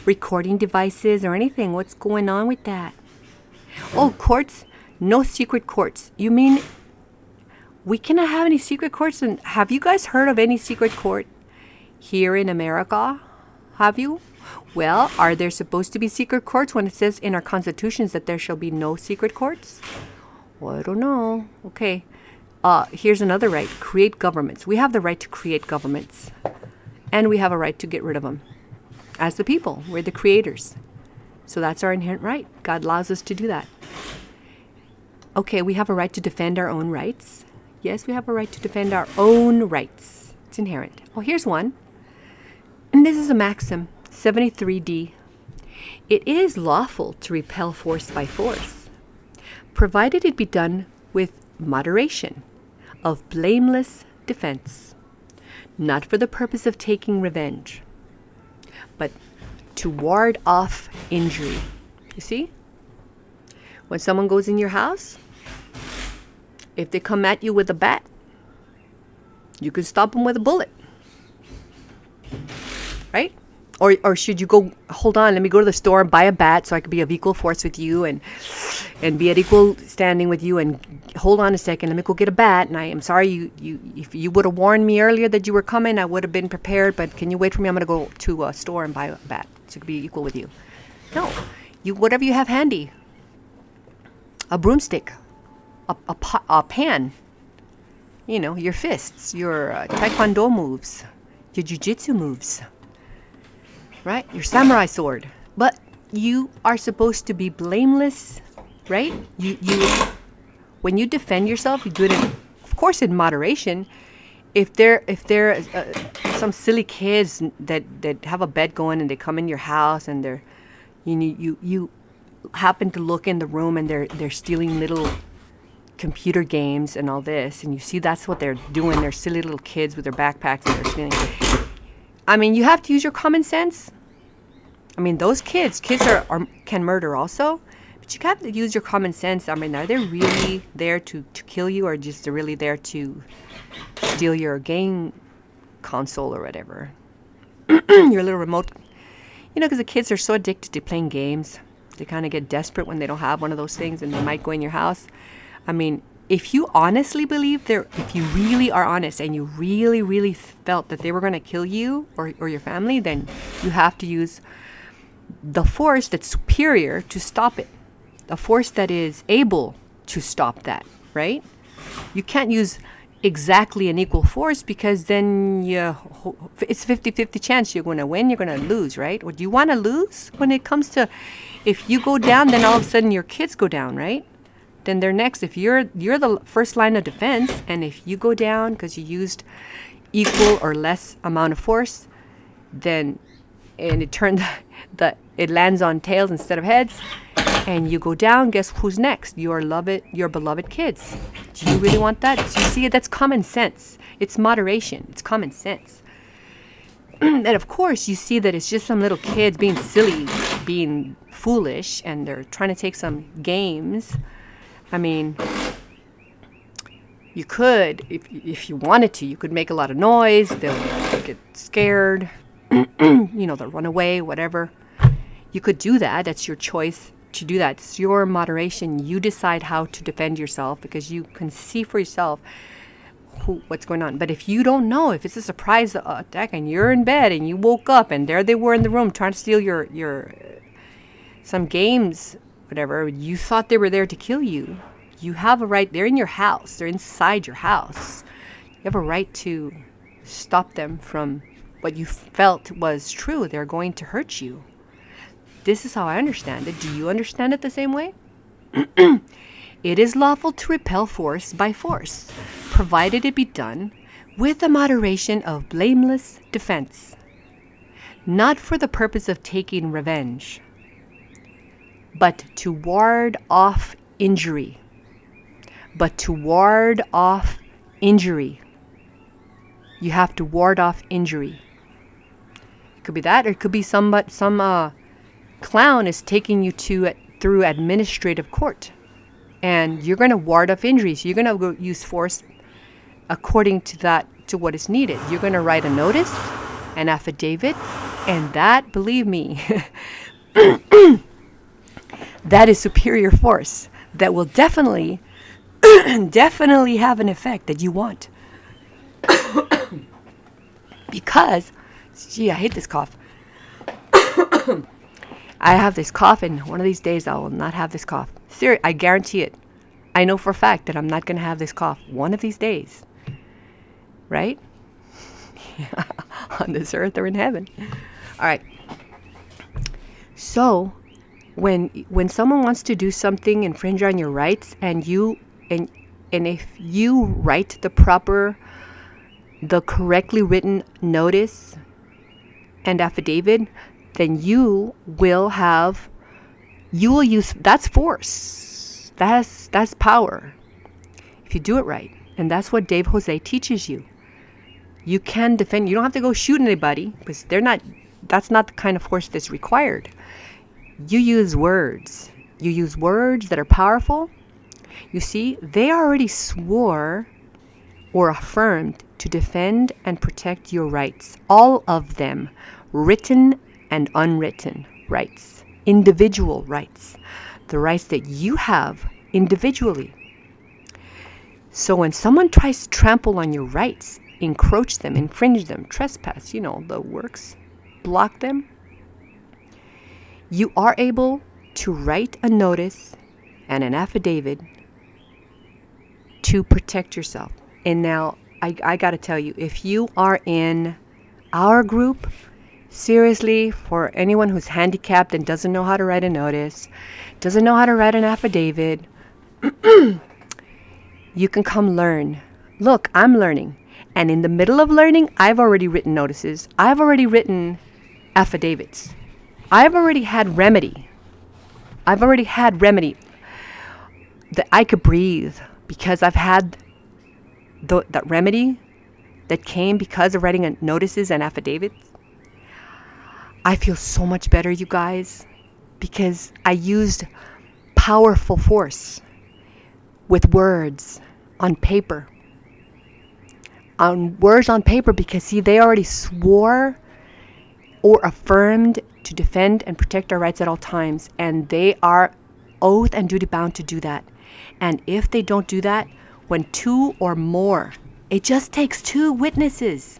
recording devices or anything. What's going on with that? Oh, courts, no secret courts. You mean we cannot have any secret courts? And have you guys heard of any secret court here in America? Have you? Well, are there supposed to be secret courts when it says in our constitutions that there shall be no secret courts? Well, I don't know. Okay. Here's another right. Create governments. We have the right to create governments. And we have a right to get rid of them. As the people, we're the creators. So that's our inherent right. God allows us to do that. Okay, we have a right to defend our own rights. Yes, we have a right to defend our own rights. It's inherent. Well, here's one. And this is a maxim, 73D. It is lawful to repel force by force, provided it be done with moderation, of blameless defense, not for the purpose of taking revenge, but to ward off injury. You see? When someone goes in your house, if they come at you with a bat, you can stop them with a bullet. Right? Or should you go, hold on, let me go to the store and buy a bat so I could be of equal force with you and be at equal standing with you, and hold on a second, let me go get a bat. And I am sorry, if you would have warned me earlier that you were coming, I would have been prepared, but can you wait for me? I'm going to go to a store and buy a bat so I could be equal with you. No, whatever you have handy. A broomstick, a pan, your fists, your taekwondo moves, your jiu-jitsu moves, right? Your samurai sword. But you are supposed to be blameless, right? You when you defend yourself, you do it of course in moderation. If there some silly kids that have a bet going and they come in your house and they're you happen to look in the room and they're stealing little computer games and all this, and you see that's what they're doing. They're silly little kids with their backpacks and they're stealing. I mean, you have to use your common sense. I mean, those kids can murder also, but you have to use your common sense. I mean, are they really there to kill you, or just they're really there to steal your game console or whatever? Your little remote. because the kids are so addicted to playing games. They kind of get desperate when they don't have one of those things and they might go in your house. I mean, if you honestly believe if you really are honest and you really, really felt that they were going to kill you or your family, then you have to use the force that's superior to stop it. The force that is able to stop that, right? You can't use exactly an equal force because then it's 50-50 chance you're going to win, you're going to lose, right? Or do you want to lose when it comes to, if you go down, then all of a sudden your kids go down, right? Then they're next. If you're the first line of defense, and if you go down because you used equal or less amount of force, then and it lands on tails instead of heads, and you go down, guess who's next? Your beloved kids. Do you really want that? So you see, that's common sense. It's moderation. It's common sense. And of course, you see that it's just some little kids being silly, being foolish, and they're trying to take some games. I mean, you could, if you wanted to, you could make a lot of noise. They'll get scared. They'll run away, whatever. You could do that. That's your choice to do that. It's your moderation. You decide how to defend yourself because you can see for yourself what's going on. But if you don't know, if it's a surprise attack and you're in bed and you woke up and there they were in the room trying to steal your some games, whatever, you thought they were there to kill you. You have a right. They're in your house. They're inside your house. You have a right to stop them from what you felt was true. They're going to hurt you. This is how I understand it. Do you understand it the same way? It is lawful to repel force by force, provided it be done with the moderation of blameless defense, not for the purpose of taking revenge, but to ward off injury. You have to ward off injury. It could be that, or it could be some clown is taking you through administrative court, and you're going to ward off injuries. You're going to go use force according to what is needed. You're going to write a notice, an affidavit, and that, believe me, that is superior force that will definitely have an effect that you want. Because, gee, I hate this cough. I have this cough, and one of these days I will not have this cough. Seriously, I guarantee it. I know for a fact that I'm not going to have this cough one of these days. Right? On this earth or in heaven. All right. So, when someone wants to do something, infringe on your rights, and if you write the correctly written notice and affidavit, then you will use, that's force. That's power. If you do it right. And that's what Dave Jose teaches you. You can defend, you don't have to go shoot anybody because that's not the kind of force that's required. You use words. You use words that are powerful. You see, they already swore or affirmed to defend and protect your rights. All of them, written and unwritten rights, individual rights, the rights that you have individually. So when someone tries to trample on your rights, encroach them, infringe them, trespass, the works, block them, you are able to write a notice and an affidavit to protect yourself. And now, I got to tell you, if you are in our group, seriously, for anyone who's handicapped and doesn't know how to write a notice, doesn't know how to write an affidavit, you can come learn. Look, I'm learning. And in the middle of learning, I've already written notices. I've already written affidavits. I've already had remedy. That I could breathe because I've had that remedy that came because of writing notices and affidavits. I feel so much better, you guys, because I used powerful force with words on paper. Because, see, they already swore or affirmed to defend and protect our rights at all times, and they are oath and duty bound to do that. And if they don't do that, when two or more, it just takes two witnesses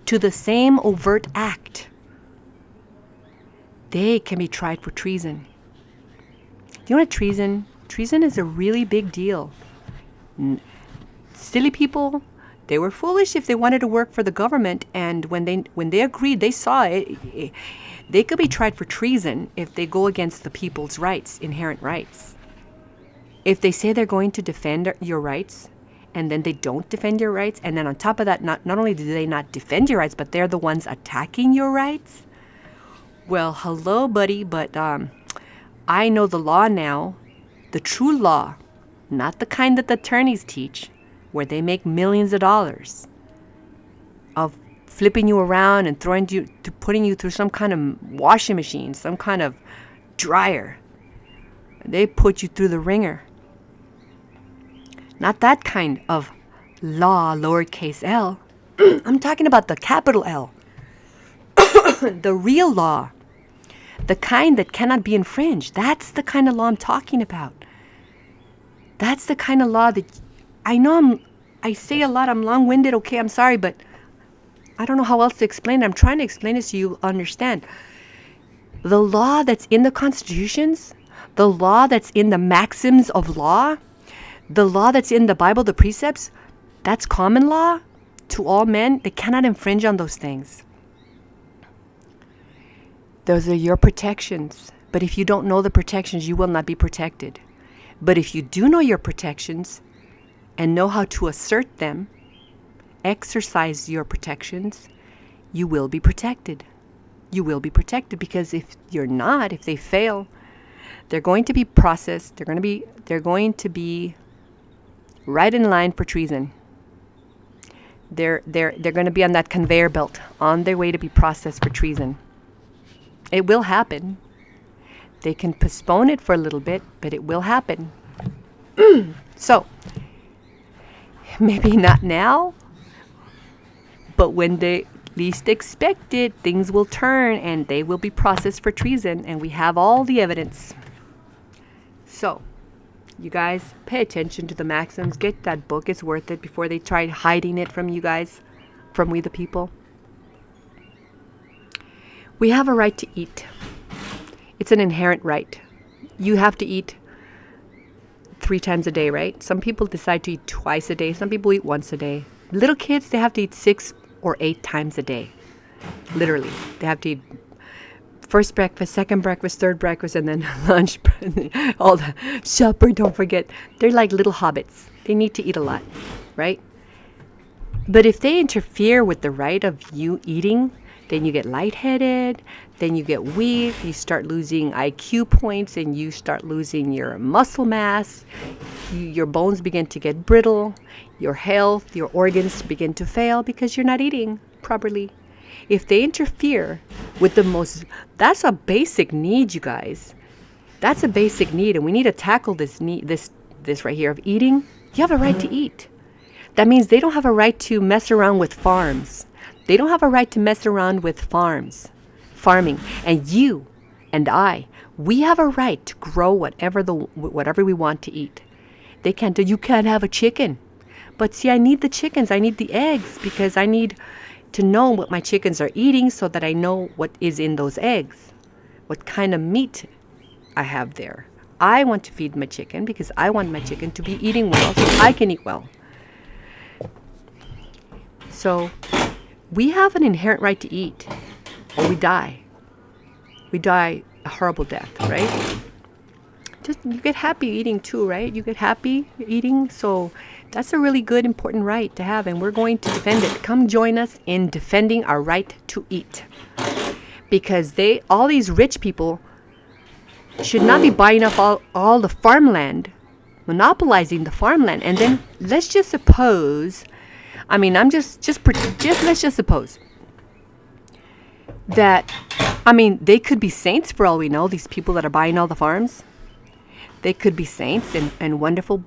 to the same overt act, they can be tried for treason. Do you know what treason? Treason is a really big deal. Silly people, they were foolish if they wanted to work for the government, and when they agreed, they saw it. They could be tried for treason if they go against the people's rights, inherent rights. If they say they're going to defend your rights, and then they don't defend your rights, and then on top of that, not only do they not defend your rights, but they're the ones attacking your rights. Well, hello, buddy, but I know the law now, the true law, not the kind that the attorneys teach, where they make millions of dollars of flipping you around and putting you through some kind of washing machine, some kind of dryer. They put you through the ringer. Not that kind of law, lowercase l. I'm talking about the capital L. The real law. The kind that cannot be infringed. That's the kind of law I'm talking about. That's the kind of law that I know I say a lot. I'm long-winded. Okay, I'm sorry, but I don't know how else to explain it. I'm trying to explain it so you understand. The law that's in the constitutions, the law that's in the maxims of law, the law that's in the Bible, the precepts, that's common law to all men. They cannot infringe on those things. Those are your protections. But if you don't know the protections, you will not be protected. But if you do know your protections and know how to assert them, exercise your protections, you will be protected. You will be protected, because if you're not, if they fail, they're going to be processed. They're going to be right in line for treason. They're going to be on that conveyor belt on their way to be processed for treason. It will happen. They can postpone it for a little bit, but it will happen. So, maybe not now, but when they least expect it, things will turn and they will be processed for treason, and we have all the evidence. So, you guys, pay attention to the Maxims. Get that book. It's worth it before they try hiding it from you guys, from we the people. We have a right to eat. It's an inherent right. You have to eat 3 times a day, right? Some people decide to eat twice a day. Some people eat once a day. Little kids, they have to eat 6 or 8 times a day. Literally. They have to eat first breakfast, second breakfast, third breakfast, and then lunch. All the supper, don't forget. They're like little hobbits. They need to eat a lot, right? But if they interfere with the right of you eating, then you get lightheaded, then you get weak, you start losing IQ points, and you start losing your muscle mass, your bones begin to get brittle, your health, your organs begin to fail because you're not eating properly. If they interfere with that's a basic need, you guys. That's a basic need, and we need to tackle this need, this right here of eating. You have a right to eat. That means they don't have a right to mess around with farms. They don't have a right to mess around with farming. And you and I, we have a right to grow whatever we want to eat. They can't do, you can't have a chicken. But see, I need the chickens. I need the eggs, because I need to know what my chickens are eating so that I know what is in those eggs, what kind of meat I have there. I want to feed my chicken because I want my chicken to be eating well so I can eat well. So we have an inherent right to eat, or we die. We die a horrible death, right? Just you get happy eating too, right? You get happy eating, so that's a really good, important right to have, and we're going to defend it. Come join us in defending our right to eat, because all these rich people should not be buying up all the farmland, monopolizing the farmland, and then let's just suppose. I mean, let's just suppose that, they could be saints for all we know, these people that are buying all the farms. They could be saints and wonderful,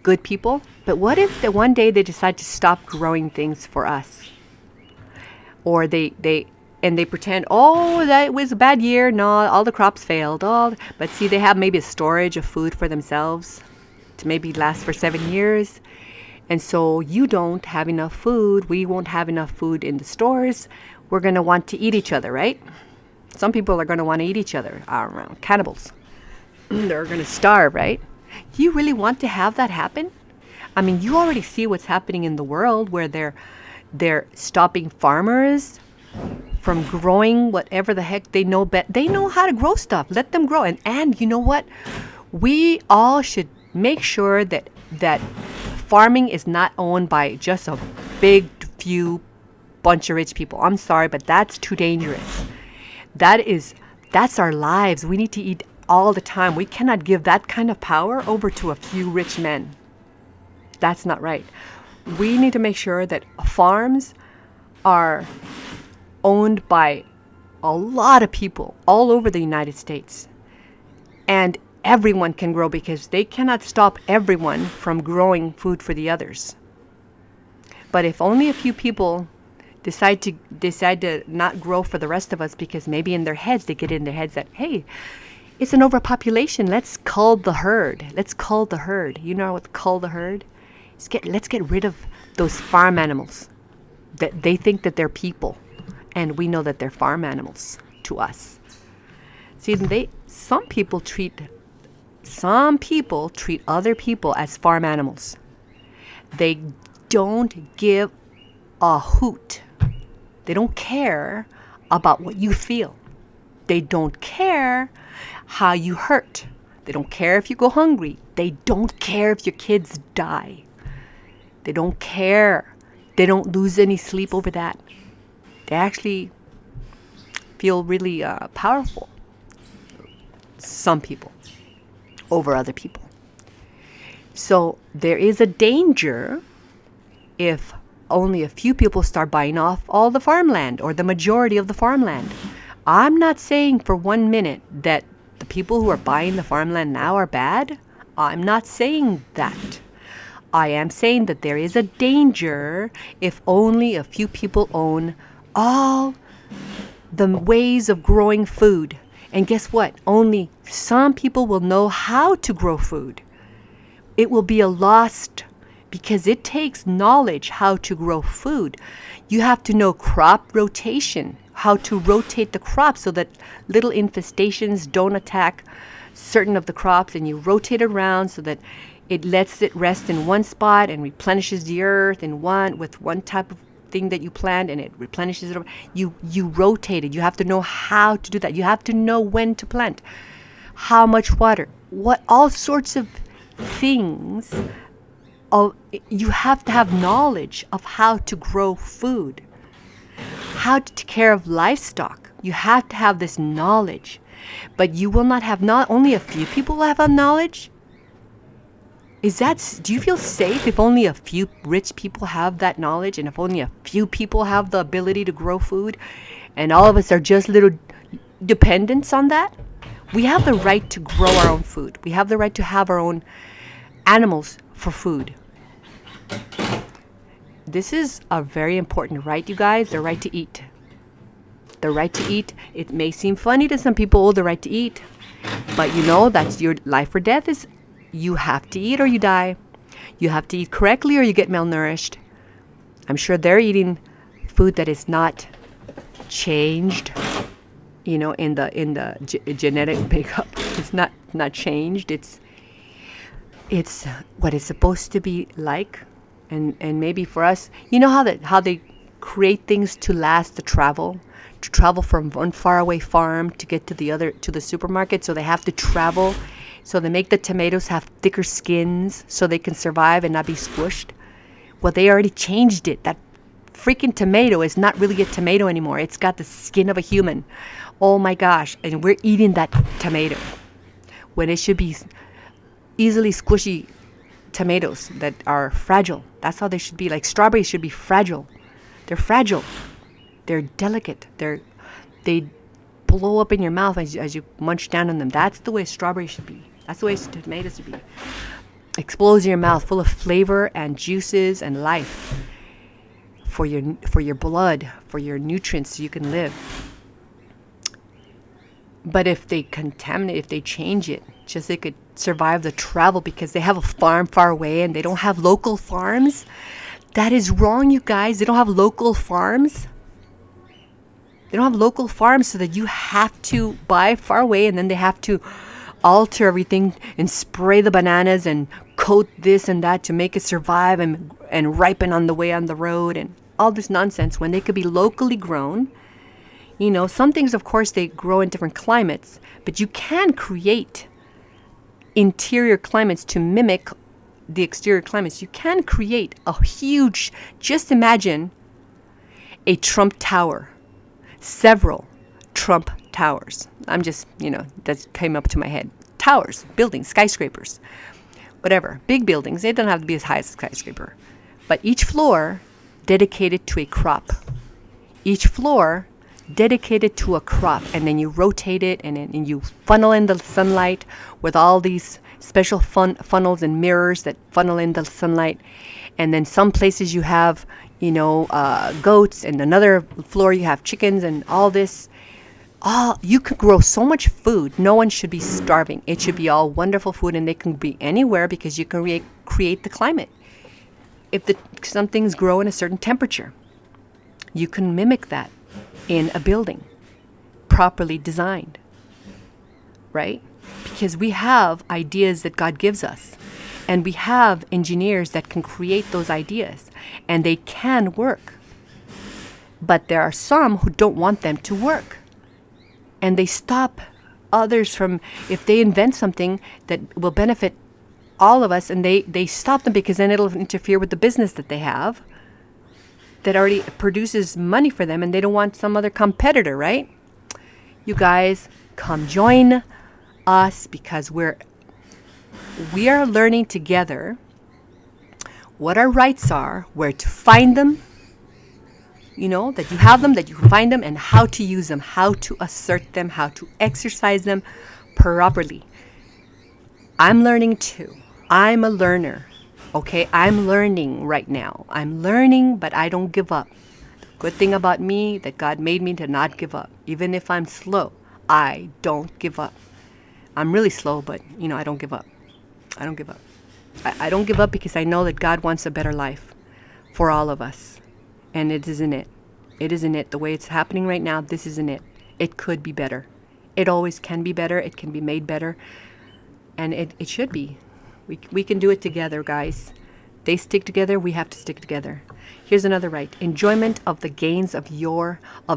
good people. But what if one day they decide to stop growing things for us? Or they And they pretend, oh, that was a bad year. No, all the crops failed. But see, they have maybe a storage of food for themselves to maybe last for 7 years. And so you don't have enough food. We won't have enough food in the stores. We're going to want to eat each other, right? Some people are going to want to eat each other, cannibals. They're going to starve, right? Do you really want to have that happen? I mean, you already see what's happening in the world where they're stopping farmers from growing whatever the heck they know. They know how to grow stuff. Let them grow. And you know what? We all should make sure that farming is not owned by just a big few bunch of rich people. I'm sorry, but that's too dangerous. That's our lives. We need to eat all the time. We cannot give that kind of power over to a few rich men. That's not right. We need to make sure that farms are owned by a lot of people all over the United States. And everyone can grow, because they cannot stop everyone from growing food for the others. But if only a few people decide to not grow for the rest of us, because maybe in their heads, they get in their heads that, hey, it's an overpopulation. Let's cull the herd. You know what cull the herd? Let's get rid of those farm animals that they think that they're people, and we know that they're farm animals to us. See, some people treat other people as farm animals. They don't give a hoot. They don't care about what you feel. They don't care how you hurt. They don't care if you go hungry. They don't care if your kids die. They don't care. They don't lose any sleep over that. They actually feel really powerful. Some people over other people. So there is a danger if only a few people start buying off all the farmland, or the majority of the farmland. I'm not saying for 1 minute that the people who are buying the farmland now are bad. I'm not saying that. I am saying that there is a danger if only a few people own all the ways of growing food. And guess what? Only some people will know how to grow food. It will be a lost, because it takes knowledge how to grow food. You have to know crop rotation, how to rotate the crops so that little infestations don't attack certain of the crops, and you rotate around so that it lets it rest in one spot and replenishes the earth with one type of thing that you plant, and it replenishes it. You rotate it. You have to know how to do that. You have to know when to plant, how much water, all sorts of things. You have to have knowledge of how to grow food, how to take care of livestock. You have to have this knowledge, but you will not have. Not only a few people will have knowledge. Do you feel safe if only a few rich people have that knowledge, and if only a few people have the ability to grow food, and all of us are just little dependents on that? We have the right to grow our own food. We have the right to have our own animals for food. This is a very important right, you guys, the right to eat. The right to eat. It may seem funny to some people, the right to eat, but that's your life or death. Is you have to eat or you die. You have to eat correctly or you get malnourished. I'm sure they're eating food that is not changed, in the genetic makeup. It's not changed. It's what it's supposed to be like. And maybe for us, how they create things to last, to travel from one faraway farm to get to the supermarket. So they have to travel. So they make the tomatoes have thicker skins so they can survive and not be squished. Well, they already changed it. That freaking tomato is not really a tomato anymore. It's got the skin of a human. Oh my gosh. And we're eating that tomato when it should be easily squishy tomatoes that are fragile. That's how they should be. Like strawberries should be fragile. They're fragile. They're delicate. They blow up in your mouth as you munch down on them. That's the way strawberries should be. That's the way tomatoes should be. Explodes in your mouth, full of flavor and juices and life. for your blood, for your nutrients, so you can live. But if they contaminate, if they change it, just so they could survive the travel because they have a farm far away and they don't have local farms, that is wrong, you guys. They don't have local farms. They don't have local farms, so that you have to buy far away, and then they have to alter everything and spray the bananas and coat this and that to make it survive and ripen on the way on the road and all this nonsense, when they could be locally grown. You know, some things, of course, they grow in different climates, but you can create interior climates to mimic the exterior climates. You can create a huge, just imagine a Trump Tower, several Trump Towers. I'm just, that came up to my head. Towers, buildings, skyscrapers, whatever, big buildings. They don't have to be as high as a skyscraper, but each floor dedicated to a crop. Each floor dedicated to a crop, and then you rotate it, and you funnel in the sunlight with all these special funnels and mirrors that funnel in the sunlight. And then some places you have goats, and another floor you have chickens, and all this. You can grow so much food. No one should be starving. It should be all wonderful food, and they can be anywhere because you can create the climate. If some things grow in a certain temperature, you can mimic that in a building, properly designed, right? Because we have ideas that God gives us, and we have engineers that can create those ideas, and they can work. But there are some who don't want them to work, and they stop others from, if they invent something that will benefit all of us, and they stop them because then it'll interfere with the business that they have that already produces money for them, and they don't want some other competitor, right? You guys, come join us, because we are learning together what our rights are, where to find them, that you have them, that you can find them, and how to use them, how to assert them, how to exercise them properly. I'm learning too. I'm a learner. Okay, I'm learning right now. I'm learning, but I don't give up. The good thing about me, that God made me to not give up. Even if I'm slow, I don't give up. I'm really slow, but, I don't give up. I don't give up. I don't give up because I know that God wants a better life for all of us. And it isn't it. It isn't it. The way it's happening right now, this isn't it. It could be better. It always can be better. It can be made better. And it should be. We can do it together, guys. They stick together, we have to stick together. Here's another right. Enjoyment of the gains of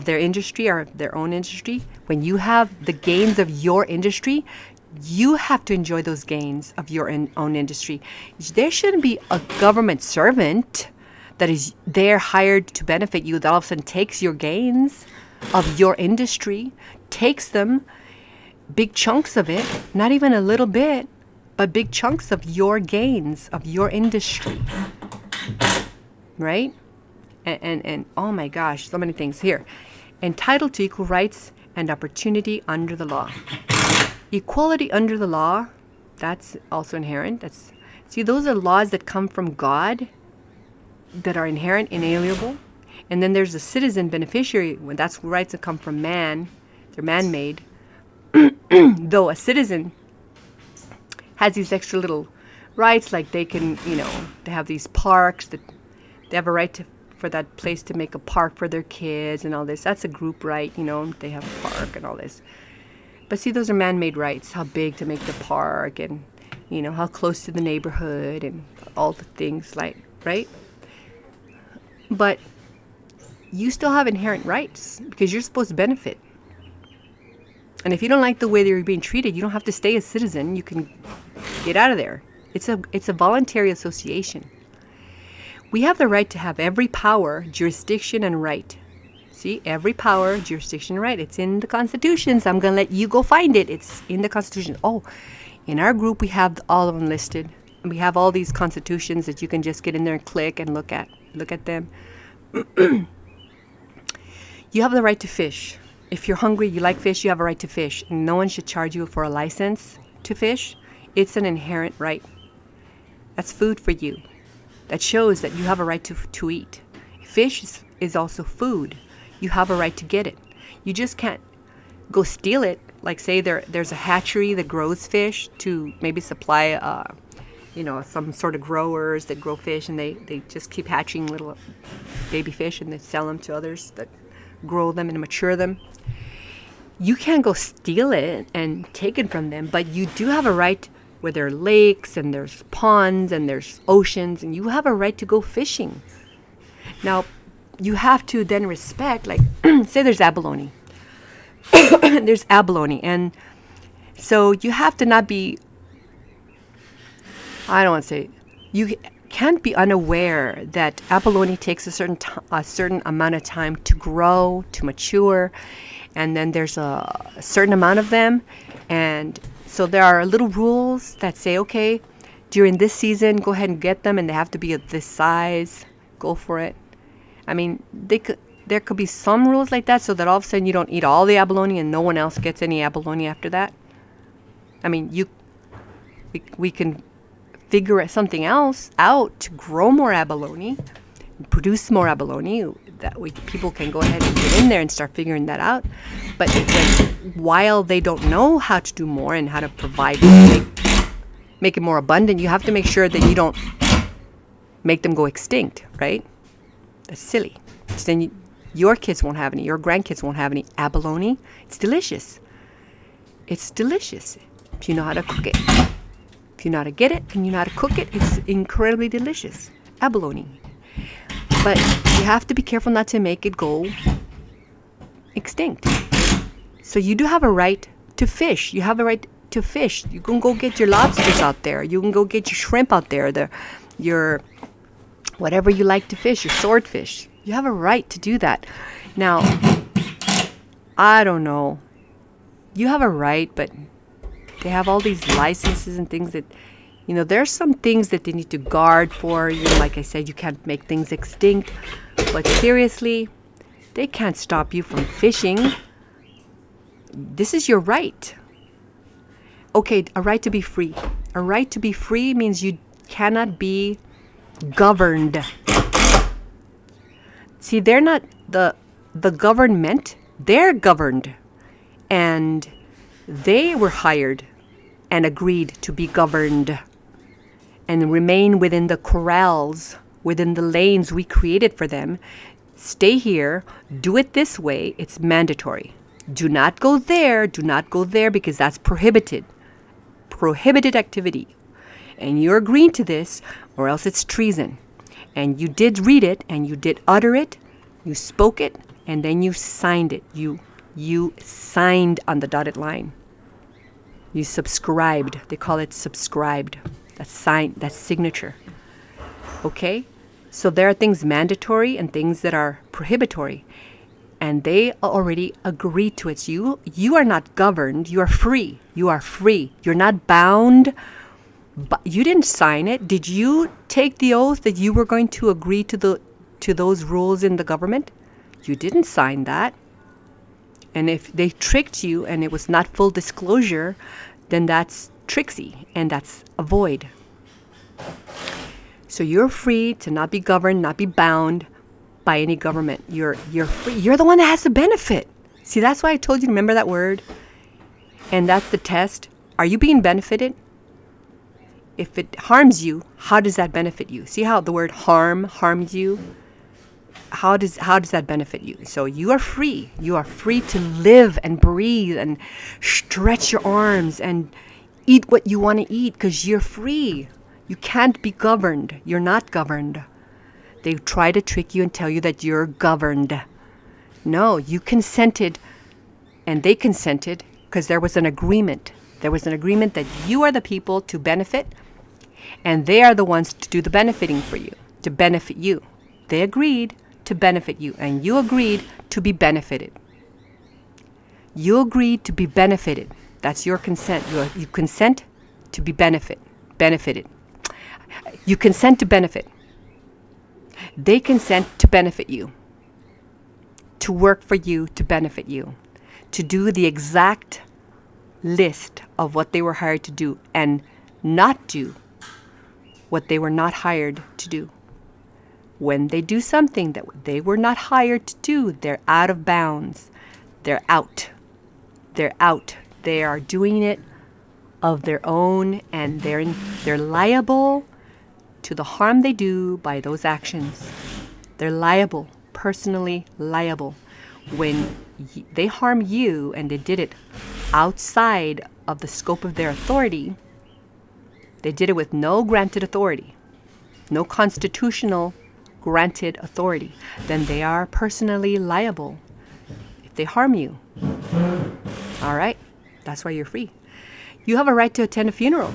their industry or their own industry. When you have the gains of your industry, you have to enjoy those gains of your own industry. There shouldn't be a government servant that is there hired to benefit you that all of a sudden takes your gains of your industry, takes them, big chunks of it, not even a little bit, but big chunks of your gains of your industry, right? And oh my gosh, so many things here. Entitled to equal rights and opportunity under the law. Equality under the law, that's also inherent. Those are laws that come from God, that are inherent, inalienable. And then there's the citizen beneficiary, when that's rights that come from man. They're man-made. Though a citizen has these extra little rights, like they can, they have these parks, that they have a right for that place to make a park for their kids and all this. That's a group right, they have a park and all this. But see, those are man-made rights, how big to make the park, and, how close to the neighborhood, and all the things like, right? But you still have inherent rights because you're supposed to benefit. And if you don't like the way they're being treated, you don't have to stay a citizen. You can get out of there. It's a voluntary association. We have the right to have every power, jurisdiction, and right. See, every power, jurisdiction, and right. It's in the Constitution, so I'm going to let you go find it. It's in the Constitution. Oh, in our group, we have all of them listed. We have all these constitutions that you can just get in there and click and look at them. You have the right to fish. If you're hungry, you like fish, you have a right to fish. And no one should charge you for a license to fish. It's an inherent right. That's food for you. That shows that you have a right to eat. fish is also food. You have a right to get it. You just can't go steal it. Like say there's a hatchery that grows fish to maybe supply some sort of growers that grow fish, and they just keep hatching little baby fish and they sell them to others that grow them and mature them. You can't go steal it and take it from them, but you do have a right where there are lakes and there's ponds and there's oceans, and you have a right to go fishing. Now, you have to then respect, like, say there's abalone. There's abalone, and so you have to not be, I don't want to say, you can't be unaware that abalone takes a certain amount of time to grow, to mature, and then there's a certain amount of them, and so there are little rules that say, okay, during this season, go ahead and get them, and they have to be of this size. Go for it. I mean, there could be some rules like that, so that all of a sudden you don't eat all the abalone and no one else gets any abalone after that. I mean, we can figure something else out to grow more abalone, produce more abalone. That way people can go ahead and get in there and start figuring that out. But while they don't know how to do more and how to provide, make it more abundant, you have to make sure that you don't make them go extinct, right? That's silly. So then your kids won't have any, your grandkids won't have any abalone. It's delicious. It's delicious if you know how to cook it. If you know how to get it and you know how to cook it, it's incredibly delicious. Abalone. But you have to be careful not to make it go extinct. So you do have a right to fish. You have a right to fish. You can go get your lobsters out there. You can go get your shrimp out there. Your whatever you like to fish, your swordfish. You have a right to do that. Now, I don't know. You have a right, but they have all these licenses and things that, there's some things that they need to guard for. Like I said, you can't make things extinct. But seriously, they can't stop you from fishing. This is your right. Okay, a right to be free. A right to be free means you cannot be governed. See, they're not the government. They're governed. And they were hired and agreed to be governed and remain within the corrals, within the lanes we created for them. Stay here. Do it this way. It's mandatory. Do not go there. Do not go there because that's prohibited. Prohibited activity. And you're agreeing to this or else it's treason. And you did read it and you did utter it. You spoke it and then you signed it. You signed on the dotted line. You subscribed. They call it subscribed. That's sign. That's signature. Okay? So there are things mandatory and things that are prohibitory. And they already agreed to it. You are not governed. You are free. You are free. You're not bound. But you didn't sign it. Did you take the oath that you were going to agree to those rules in the government? You didn't sign that. And if they tricked you and it was not full disclosure, then that's tricksy and that's a void. So you're free to not be governed, not be bound by any government. You're free. You're the one that has the benefit. See, that's why I told you to remember that word. And that's the test. Are you being benefited? If it harms you, how does that benefit you? See how the word harms you? How does that benefit you? So you are free. You are free to live and breathe and stretch your arms and eat what you want to eat because you're free. You can't be governed. You're not governed. They try to trick you and tell you that you're governed. No, you consented and they consented because there was an agreement. There was an agreement that you are the people to benefit and they are the ones to do the benefiting for you, to benefit you. They agreed to benefit you and you agreed to be benefited. You agreed to be benefited. That's your consent. You consent to be benefited. You consent to benefit. They consent to benefit you, to work for you, to benefit you, to do the exact list of what they were hired to do and not do what they were not hired to do. when they do something that they were not hired to do, they're out of bounds. They're out. They're out. They are doing it of their own, and they're liable to the harm they do by those actions. They're liable, personally liable. When they harm you and they did it outside of the scope of their authority, they did it with no granted authority, no constitutional granted authority, then they are personally liable if they harm you. All right? That's why you're free. You have a right to attend a funeral.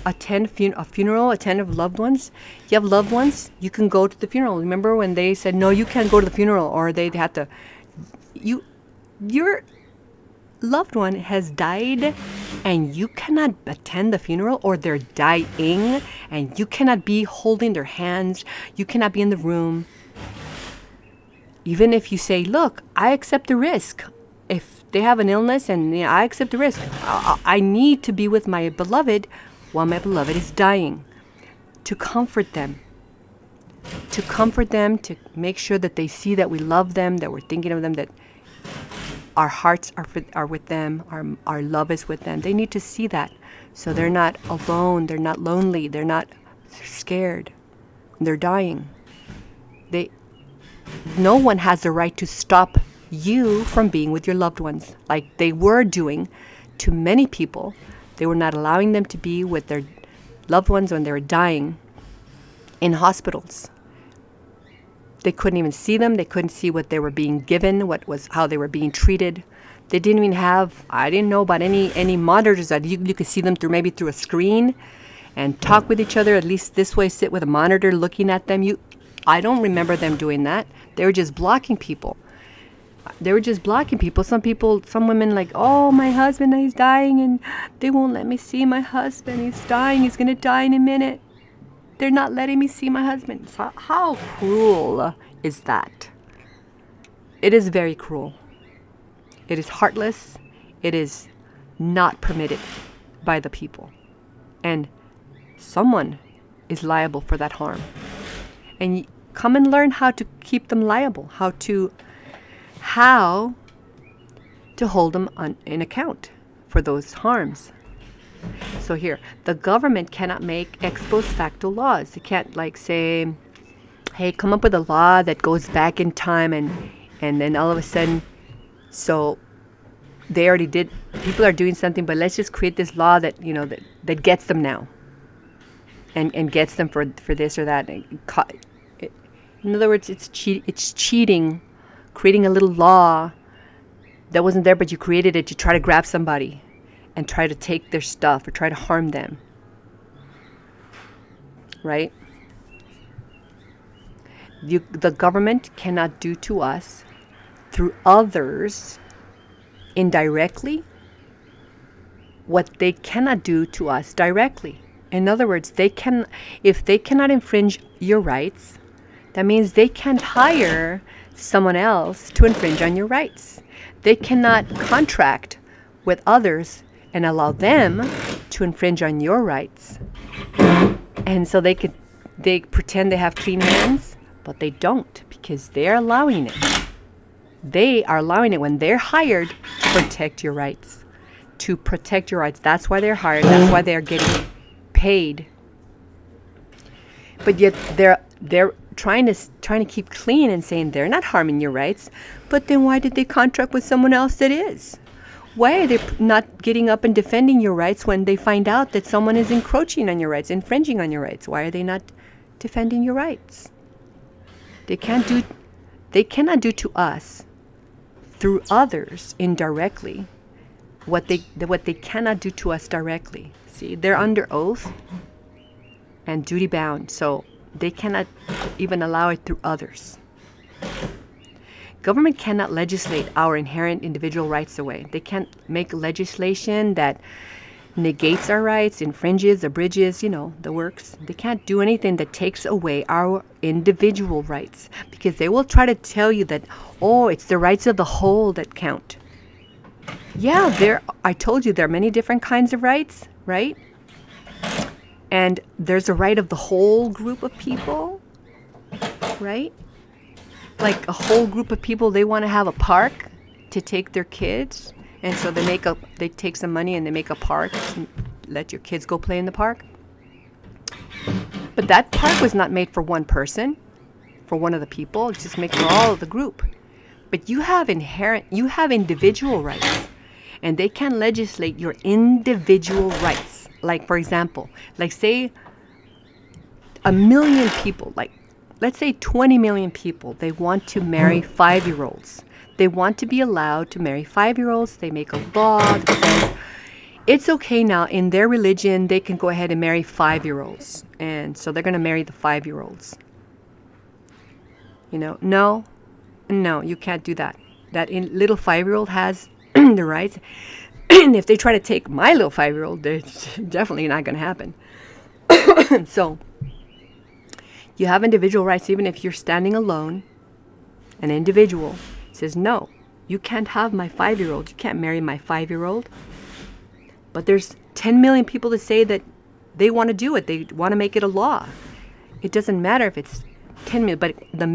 Attend a funeral, attend of loved ones. You have loved ones, you can go to the funeral. Remember when they said, no, you can't go to the funeral, or they had to... Your loved one has died and you cannot attend the funeral, or they're dying and you cannot be holding their hands, you cannot be in the room. Even if you say, look, I accept the risk. If they have an illness and I accept the risk, I need to be with my beloved while my beloved is dying, to comfort them, to make sure that they see that we love them, that we're thinking of them, that our hearts are with them, our love is with them. They need to see that, so they're not alone, they're not lonely, they're not scared, they're dying. No one has the right to stop you from being with your loved ones, like they were doing to many people. They were not allowing them to be with their loved ones when they were dying in hospitals. They couldn't even see them. They couldn't see what they were being given, how they were being treated. They didn't even have, I didn't know about any monitors that you could see them through a screen and talk with each other, at least this way, sit with a monitor looking at them. I don't remember them doing that. They were just blocking people. Some women like, oh, my husband, he's dying and they won't let me see my husband. He's dying. He's going to die in a minute. They're not letting me see my husband. So how cruel is that? It is very cruel. It is heartless. It is not permitted by the people. And someone is liable for that harm. And come and learn how to keep them liable, how to hold them in account for those harms. So here, the government cannot make ex post facto laws. They can't say, hey, come up with a law that goes back in time and then all of a sudden, so they already did, people are doing something, but let's just create this law that, that gets them now and gets them for this or that. In other words, it's cheating, creating a little law that wasn't there, but you created it to try to grab somebody and try to take their stuff or try to harm them. Right? The government cannot do to us through others indirectly what they cannot do to us directly. In other words, if they cannot infringe your rights, that means they can't hire someone else to infringe on your rights. They cannot contract with others and allow them to infringe on your rights. And so they pretend they have clean hands, but they don't, because they're allowing it. They are allowing it when they're hired to protect your rights. To protect your rights. That's why they're hired. That's why they're getting paid. But yet they're trying to keep clean and saying they're not harming your rights. But then why did they contract with someone else that is? Why are they not getting up and defending your rights when they find out that someone is encroaching on your rights, infringing on your rights? Why are they not defending your rights? They cannot do to us through others indirectly what they cannot do to us directly. See, they're under oath and duty bound, so they cannot even allow it through others. Government cannot legislate our inherent individual rights away. They can't make legislation that negates our rights, infringes, abridges, the works. They can't do anything that takes away our individual rights, because they will try to tell you that, it's the rights of the whole that count. Yeah, I told you there are many different kinds of rights, right? And there's a right of the whole group of people. right? Like a whole group of people, they want to have a park to take their kids, and so they take some money and they make a park to let your kids go play in the park. But that park was not made for one person, for one of the people. It's just made for all of the group. But you have individual rights, and they can legislate your individual rights. Like, for example, like say 1 million people, like let's say 20 million people, they want to marry 5-year-olds. They want to be allowed to marry 5-year-olds. They make a law that says it's okay now in their religion, they can go ahead and marry 5-year-olds. And so they're going to marry the 5-year-olds. No, you can't do that. That little 5-year-old has the rights. And if they try to take my little 5-year-old, it's definitely not going to happen. So you have individual rights, even if you're standing alone. An individual says, no, you can't have my 5-year-old. You can't marry my 5-year-old. But there's 10 million people that say that they want to do it. They want to make it a law. It doesn't matter if it's 10 million, but the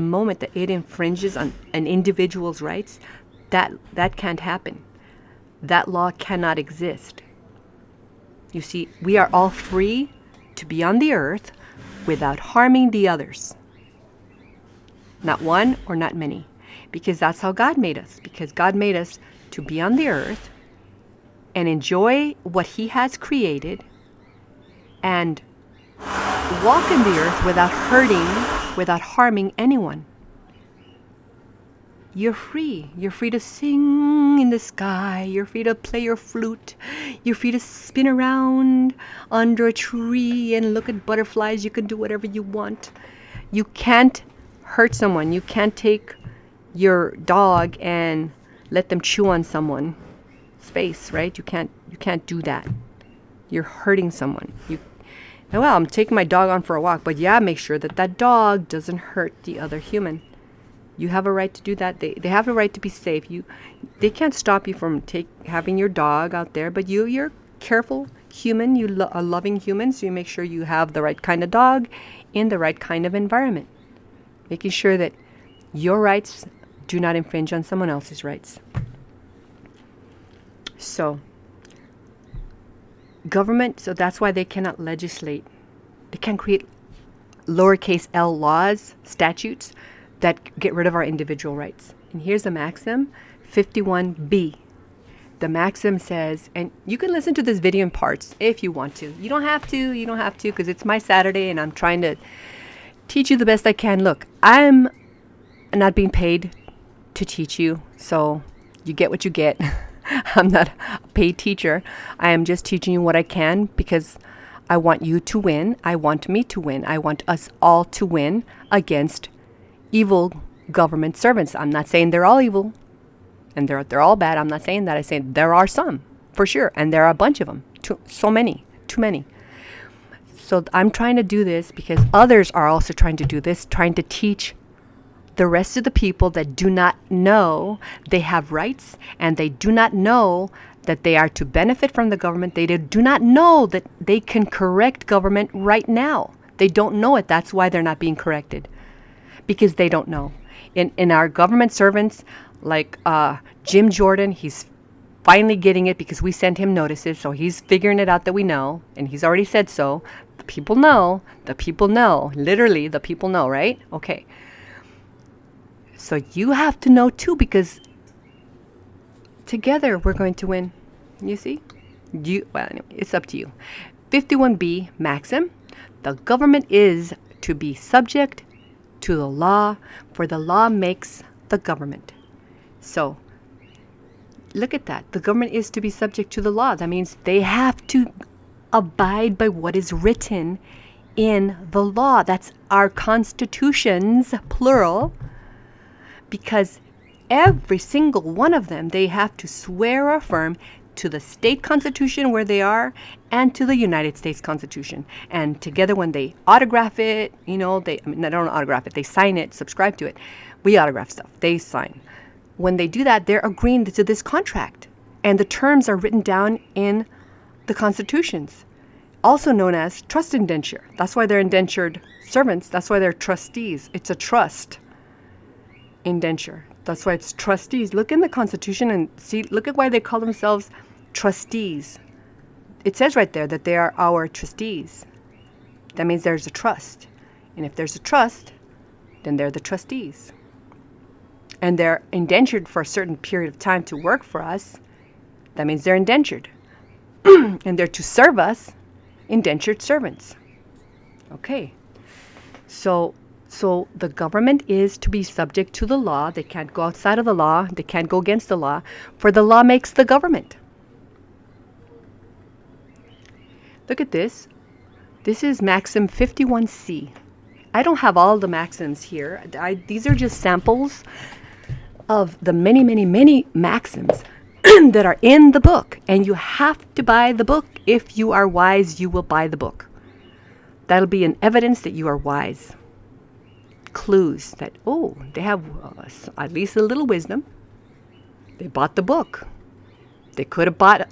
moment that it infringes on an individual's rights, that can't happen. That law cannot exist. You see, we are all free to be on the earth without harming the others. Not one or not many. Because that's how God made us. Because God made us to be on the earth and enjoy what He has created and walk in the earth without hurting, without harming anyone. You're free. You're free to sing in the sky. You're free to play your flute. You're free to spin around under a tree and look at butterflies. You can do whatever you want. You can't hurt someone. You can't take your dog and let them chew on someone's face, right? You can't do that. You're hurting someone. Well, I'm taking my dog on for a walk, but yeah, make sure that dog doesn't hurt the other human. You have a right to do that. They have a right to be safe. They can't stop you from having your dog out there, but you're careful human. You a loving human, so you make sure you have the right kind of dog in the right kind of environment, making sure that your rights do not infringe on someone else's rights. So government, so that's why they cannot legislate. They can't create lowercase l laws, statutes that get rid of our individual rights. And here's a maxim, 51b. The maxim says, and you can listen to this video in parts if you want to. You don't have to, because it's my Saturday and I'm trying to teach you the best I can. Look, I'm not being paid to teach you, so you get what you get. I'm not a paid teacher. I am just teaching you what I can because I want you to win. I want me to win. I want us all to win against evil government servants. I'm not saying they're all evil and they're all bad. I'm not saying that. I say there are some for sure, and there are a bunch of them. Too many. So I'm trying to do this because others are also trying to do this, trying to teach the rest of the people that do not know they have rights, and they do not know that they are to benefit from the government. They do not know that they can correct government right now. They don't know it. That's why they're not being corrected, because they don't know. In our government servants, like Jim Jordan, he's finally getting it because we sent him notices, so he's figuring it out that we know, and he's already said so. The people know. Literally, the people know, right? Okay. So you have to know too, because together we're going to win. You see? Well, anyway, it's up to you. 51b maxim. The government is to be subject to the law, for the law makes the government. So look at that. The government is to be subject to the law. That means they have to abide by what is written in the law. That's our constitutions, plural. Because every single one of them, they have to swear or affirm to the state constitution where they are and to the United States Constitution. And together when they autograph it, they don't autograph it, they sign it, subscribe to it. We autograph stuff, they sign. When they do that, they're agreeing to this contract. And the terms are written down in the constitutions. also known as trust indenture. That's why they're indentured servants. That's why they're trustees. It's a trust indenture. That's why it's trustees. Look in the Constitution and see, look at why they call themselves trustees. It says right there that they are our trustees. That means there's a trust. And if there's a trust, then they're the trustees. And they're indentured for a certain period of time to work for us. That means they're indentured. And they're to serve us, indentured servants. Okay. So the government is to be subject to the law. They can't go outside of the law. They can't go against the law. For the law makes the government. Look at this. This is Maxim 51C. I don't have all the maxims here. These are just samples of the many, many, many maxims that are in the book. And you have to buy the book. If you are wise, you will buy the book. That'll be an evidence that you are wise. Clues that, oh, they have at least a little wisdom. They bought the book. They could have bought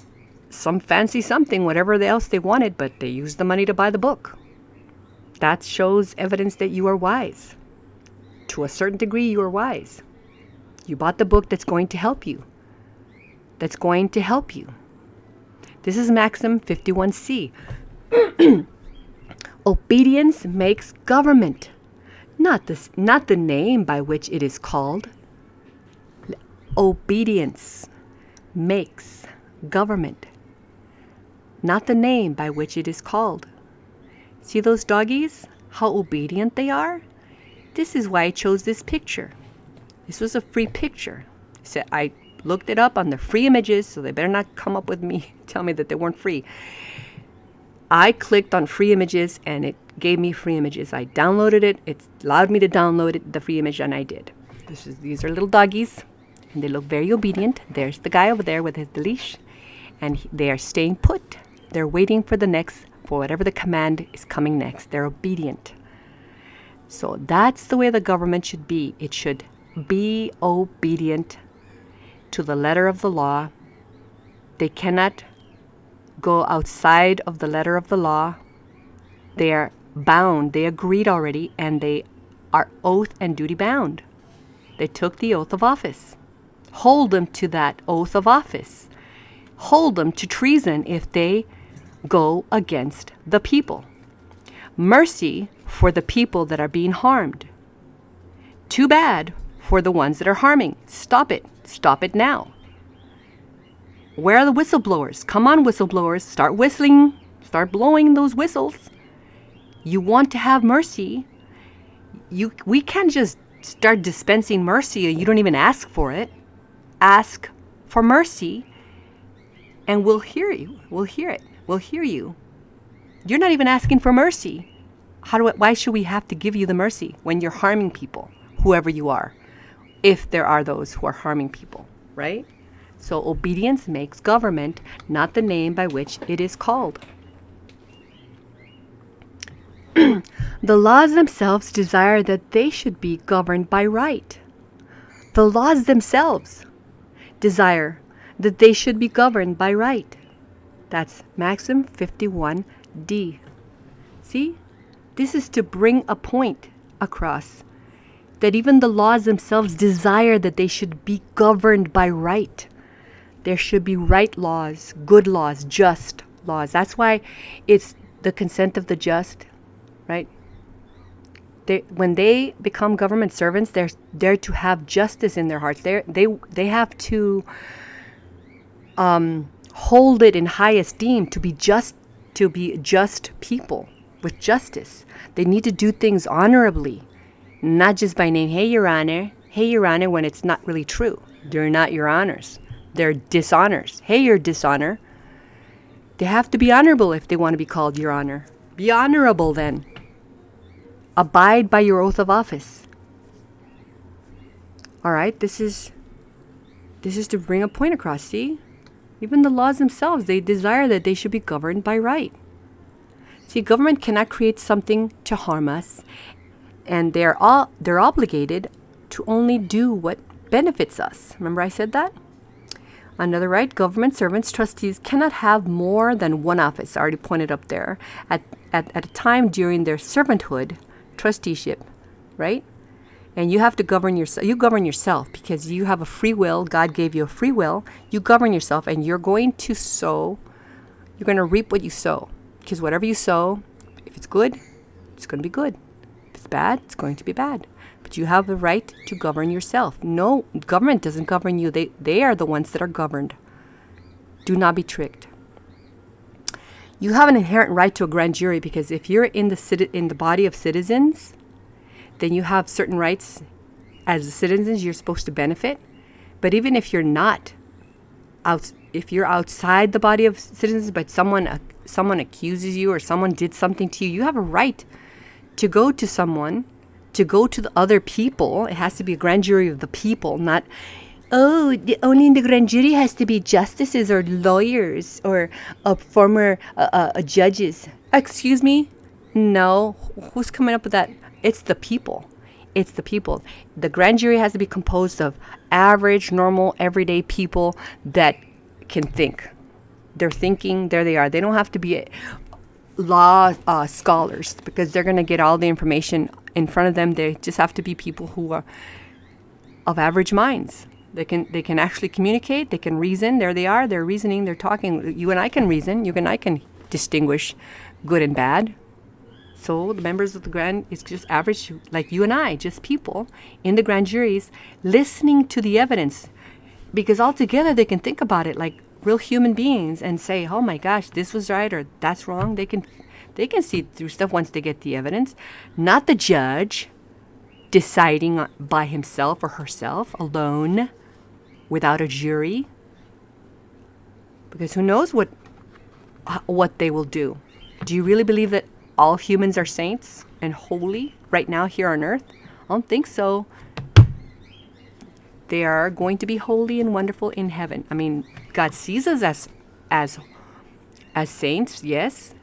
some fancy something, whatever else they wanted, but they used the money to buy the book. That shows evidence that you are wise. To a certain degree, you are wise. You bought the book that's going to help you. That's going to help you. This is Maxim 51C. Obedience makes government, not the name by which it is called. Obedience makes government, not the name by which it is called. See those doggies? How obedient they are? This is why I chose this picture. This was a free picture. So I looked it up on the free images, so they better not come up with me, tell me that they weren't free. I clicked on free images and it gave me free images. I downloaded it. It allowed me to download it, the free image, and I did. These are little doggies and they look very obedient. There's the guy over there with his leash and they are staying put. They're waiting for for whatever the command is coming next. They're obedient. So that's the way the government should be. It should be obedient to the letter of the law. They cannot go outside of the letter of the law. They are bound. They agreed already, and they are oath and duty bound. They took the oath of office. Hold them to that oath of office. Hold them to treason if they go against the people. Mercy for the people that are being harmed. Too bad for the ones that are harming. Stop it. Stop it now. Where are the whistleblowers? Come on, whistleblowers. Start whistling. Start blowing those whistles. You want to have mercy. We can't just start dispensing mercy. You don't even ask for it. Ask for mercy and we'll hear you. We'll hear it. We'll hear you. You're not even asking for mercy. Why should we have to give you the mercy when you're harming people, whoever you are, if there are those who are harming people, right? So obedience makes government, not the name by which it is called. The laws themselves desire that they should be governed by right. The laws themselves desire that they should be governed by right. That's Maxim 51D. See? This is to bring a point across, that even the laws themselves desire that they should be governed by right. There should be right laws, good laws, just laws. That's why it's the consent of the just, right? When they become government servants, they're to have justice in their hearts. They have to hold it in high esteem, to be just people with justice. They need to do things honorably, not just by name. Hey, Your Honor, when it's not really true. They're not your honors. They're dishonors. Hey, Your Dishonor. They have to be honorable if they want to be called Your Honor. Be honorable then. Abide by your oath of office. All right, this is to bring a point across, see? Even the laws themselves, they desire that they should be governed by right. See, government cannot create something to harm us, and they're obligated to only do what benefits us. Remember I said that? Another right, government servants, trustees cannot have more than one office, already pointed up there, at a time during their servanthood, trusteeship, right? And you have to govern yourself. You govern yourself because you have a free will. God gave you a free will. You govern yourself, and you're going to sow. You're going to reap what you sow. Because whatever you sow, if it's good, it's going to be good. If it's bad, it's going to be bad. But you have the right to govern yourself. No, government doesn't govern you. They are the ones that are governed. Do not be tricked. You have an inherent right to a grand jury because if you're in the body of citizens, then you have certain rights as citizens you're supposed to benefit. But even if you're not if you're outside the body of citizens, but someone accuses you or someone did something to you, you have a right to go to someone, to go to the other people. It has to be a grand jury of the people, not, only in the grand jury has to be justices or lawyers or former judges. Excuse me? No. Who's coming up with that? It's the people. It's the people. The grand jury has to be composed of average, normal, everyday people that can think. They're thinking, there they are. They don't have to be law scholars because they're going to get all the information in front of them. They just have to be people who are of average minds. They can actually communicate. They can reason. There they are. They're reasoning. They're talking. You and I can reason. You and I can distinguish good and bad. So the members of the grand is just average, like you and I, just people in the grand juries listening to the evidence, because altogether they can think about it like real human beings and say, oh my gosh, this was right or that's wrong. They can see through stuff once they get the evidence. Not the judge deciding by himself or herself alone without a jury, because who knows what they will do. Do you really believe that all humans are saints and holy right now here on earth? I don't think so. They are going to be holy and wonderful in heaven. I mean, God sees us as saints, yes,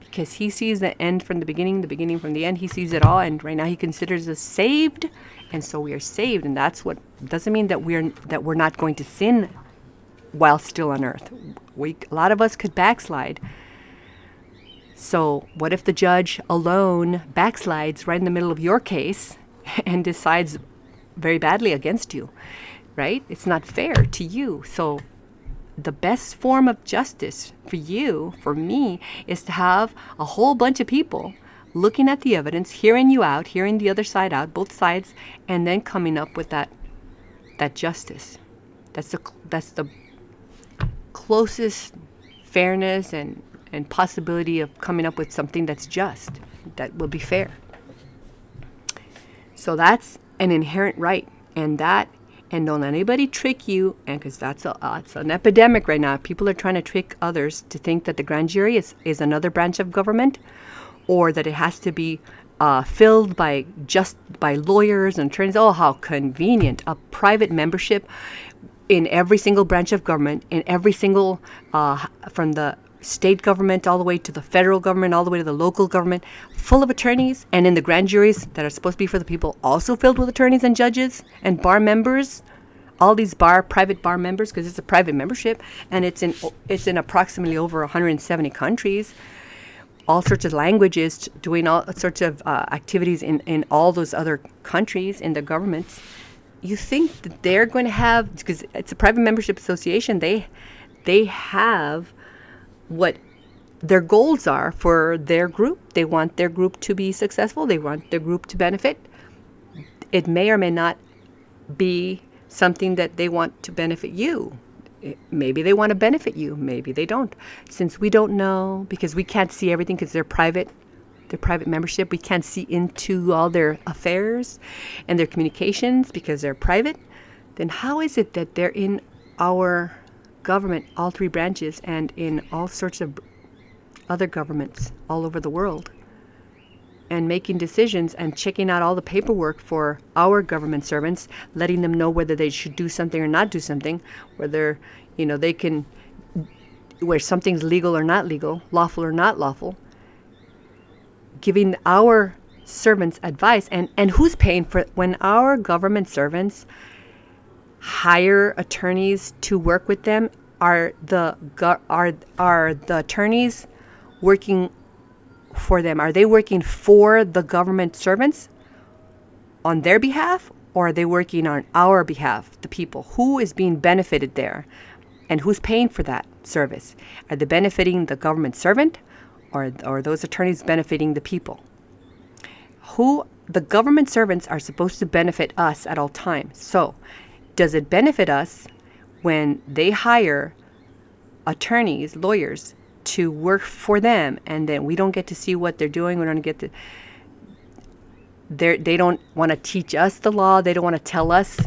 because he sees the end from the beginning from the end. He sees it all, and right now he considers us saved, and so we are saved. And that's what doesn't mean that we're not going to sin while still on earth. A lot of us could backslide. So what if the judge alone backslides right in the middle of your case and decides very badly against you, right? It's not fair to you. So the best form of justice for you, for me, is to have a whole bunch of people looking at the evidence, hearing you out, hearing the other side out, both sides, and then coming up with that justice. That's the closest fairness and possibility of coming up with something that's just, that will be fair. So that's an inherent right, and don't let anybody trick you, and because it's an epidemic right now. People are trying to trick others to think that the grand jury is another branch of government, or that it has to be filled by lawyers and attorneys. Oh, how convenient! A private membership in every single branch of government, in every single from the state government all the way to the federal government, all the way to the local government, full of attorneys, and in the grand juries that are supposed to be for the people, also filled with attorneys and judges and bar members, all these private bar members, because it's a private membership, and it's in approximately over 170 countries, all sorts of languages, doing all sorts of activities in all those other countries in the governments. You think that they're going to have, because it's a private membership association, they have what their goals are for their group. They want their group to be successful. They want their group to benefit. It may or may not be something that they want to benefit you. Maybe they want to benefit you. Maybe they don't. Since we don't know, because we can't see everything because they're private membership, we can't see into all their affairs and their communications because they're private, then how is it that they're in our government, all three branches, and in all sorts of other governments all over the world, and making decisions and checking out all the paperwork for our government servants, letting them know whether they should do something or not do something, whether they can, where something's legal or not legal, lawful or not lawful, giving our servants advice. And who's paying for when our government servants hire attorneys to work with them, are the attorneys working for them? Are they working for the government servants on their behalf, or are they working on our behalf, the people? Who is being benefited there, and who's paying for that service? Are they benefiting the government servant, or those attorneys benefiting the people? The government servants are supposed to benefit us at all times. So does it benefit us when they hire attorneys, lawyers, to work for them, and then we don't get to see what they're doing? We don't get to. They don't want to teach us the law. They don't want to tell us.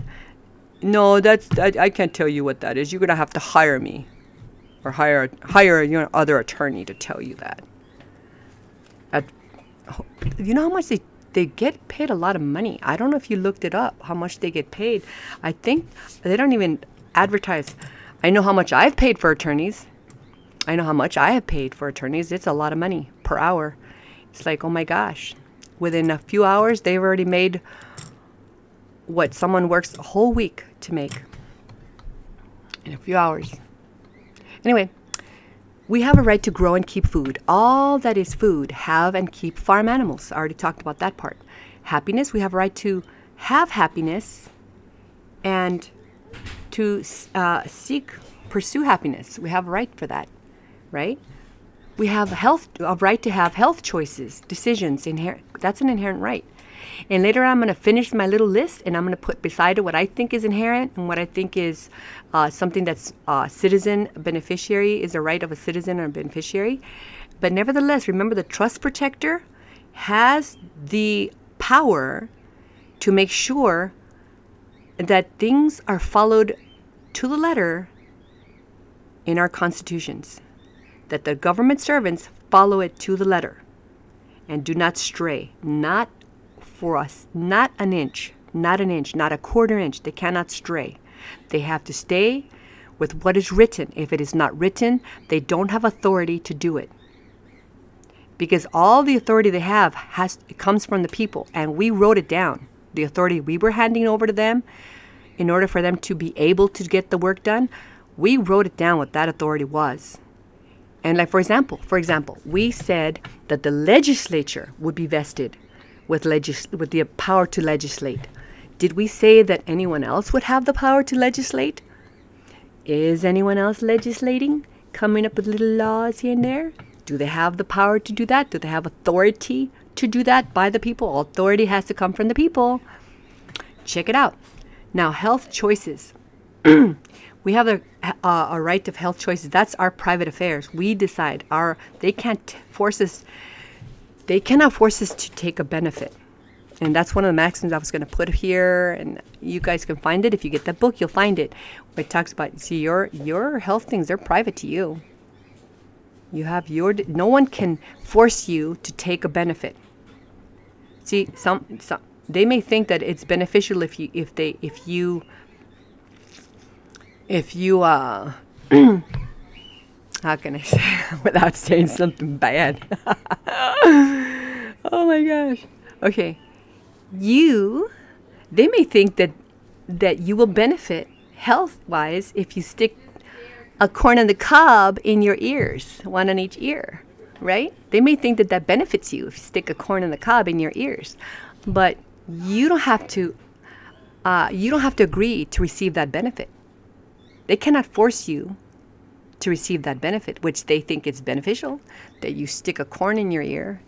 No, I can't tell you what that is. You're gonna have to hire me, or hire other attorney to tell you that. You know how much they get paid? A lot of money. I don't know if you looked it up, how much they get paid. I think they don't even advertise. I know how much I've paid for attorneys. I know how much I have paid for attorneys. It's a lot of money per hour. It's like, oh my gosh. Within a few hours, they've already made what someone works a whole week to make in a few hours. Anyway, we have a right to grow and keep food. All that is food, have and keep farm animals. I already talked about that part. Happiness, we have a right to have happiness and to pursue happiness. We have a right for that, right? We have a right to have health choices, decisions. That's an inherent right. And later on, I'm going to finish my little list, and I'm going to put beside it what I think is inherent and what I think is something that's citizen beneficiary, is a right of a citizen or a beneficiary. But nevertheless, remember, the trust protector has the power to make sure that things are followed to the letter in our constitutions, that the government servants follow it to the letter and do not stray, not for us, not an inch, not a quarter inch. They cannot stray. They have to stay with what is written. If it is not written, they don't have authority to do it. Because all the authority they have it comes from the people, and we wrote it down. The authority we were handing over to them, in order for them to be able to get the work done, we wrote it down what that authority was. And like, for example, we said that the legislature would be vested with the power to legislate. Did we say that anyone else would have the power to legislate? Is anyone else legislating, coming up with little laws here and there? Do they have the power to do that? Do they have authority to do that by the people? All authority has to come from the people. Check it out. Now, health choices. We have a right of health choices. That's our private affairs. We decide. They cannot force us to take a benefit. And that's one of the maxims I was going to put here, and you guys can find it. If you get that book, you'll find it. Where it talks about, see, your health things, they're private to you. You have no one can force you to take a benefit. See, some they may think that it's beneficial if you how can I say without saying something bad? Oh my gosh. Okay. They may think that you will benefit health-wise if you stick a corn on the cob in your ears, one on each ear, right? They may think that benefits you if you stick a corn on the cob in your ears, but you don't have to agree to receive that benefit. They cannot force you to receive that benefit, which they think is beneficial, that you stick a corn in your ear,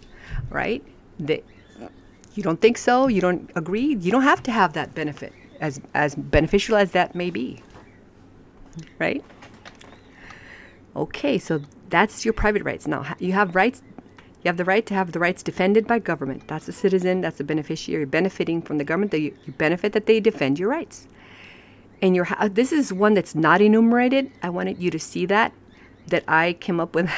right? You don't think so? You don't agree? You don't have to have that benefit, as beneficial as that may be, right? Okay, so that's your private rights. Now, you have rights. You have the right to have the rights defended by government. That's a citizen. That's a beneficiary benefiting from the government. You benefit that they defend your rights. And this is one that's not enumerated. I wanted you to see that I came up with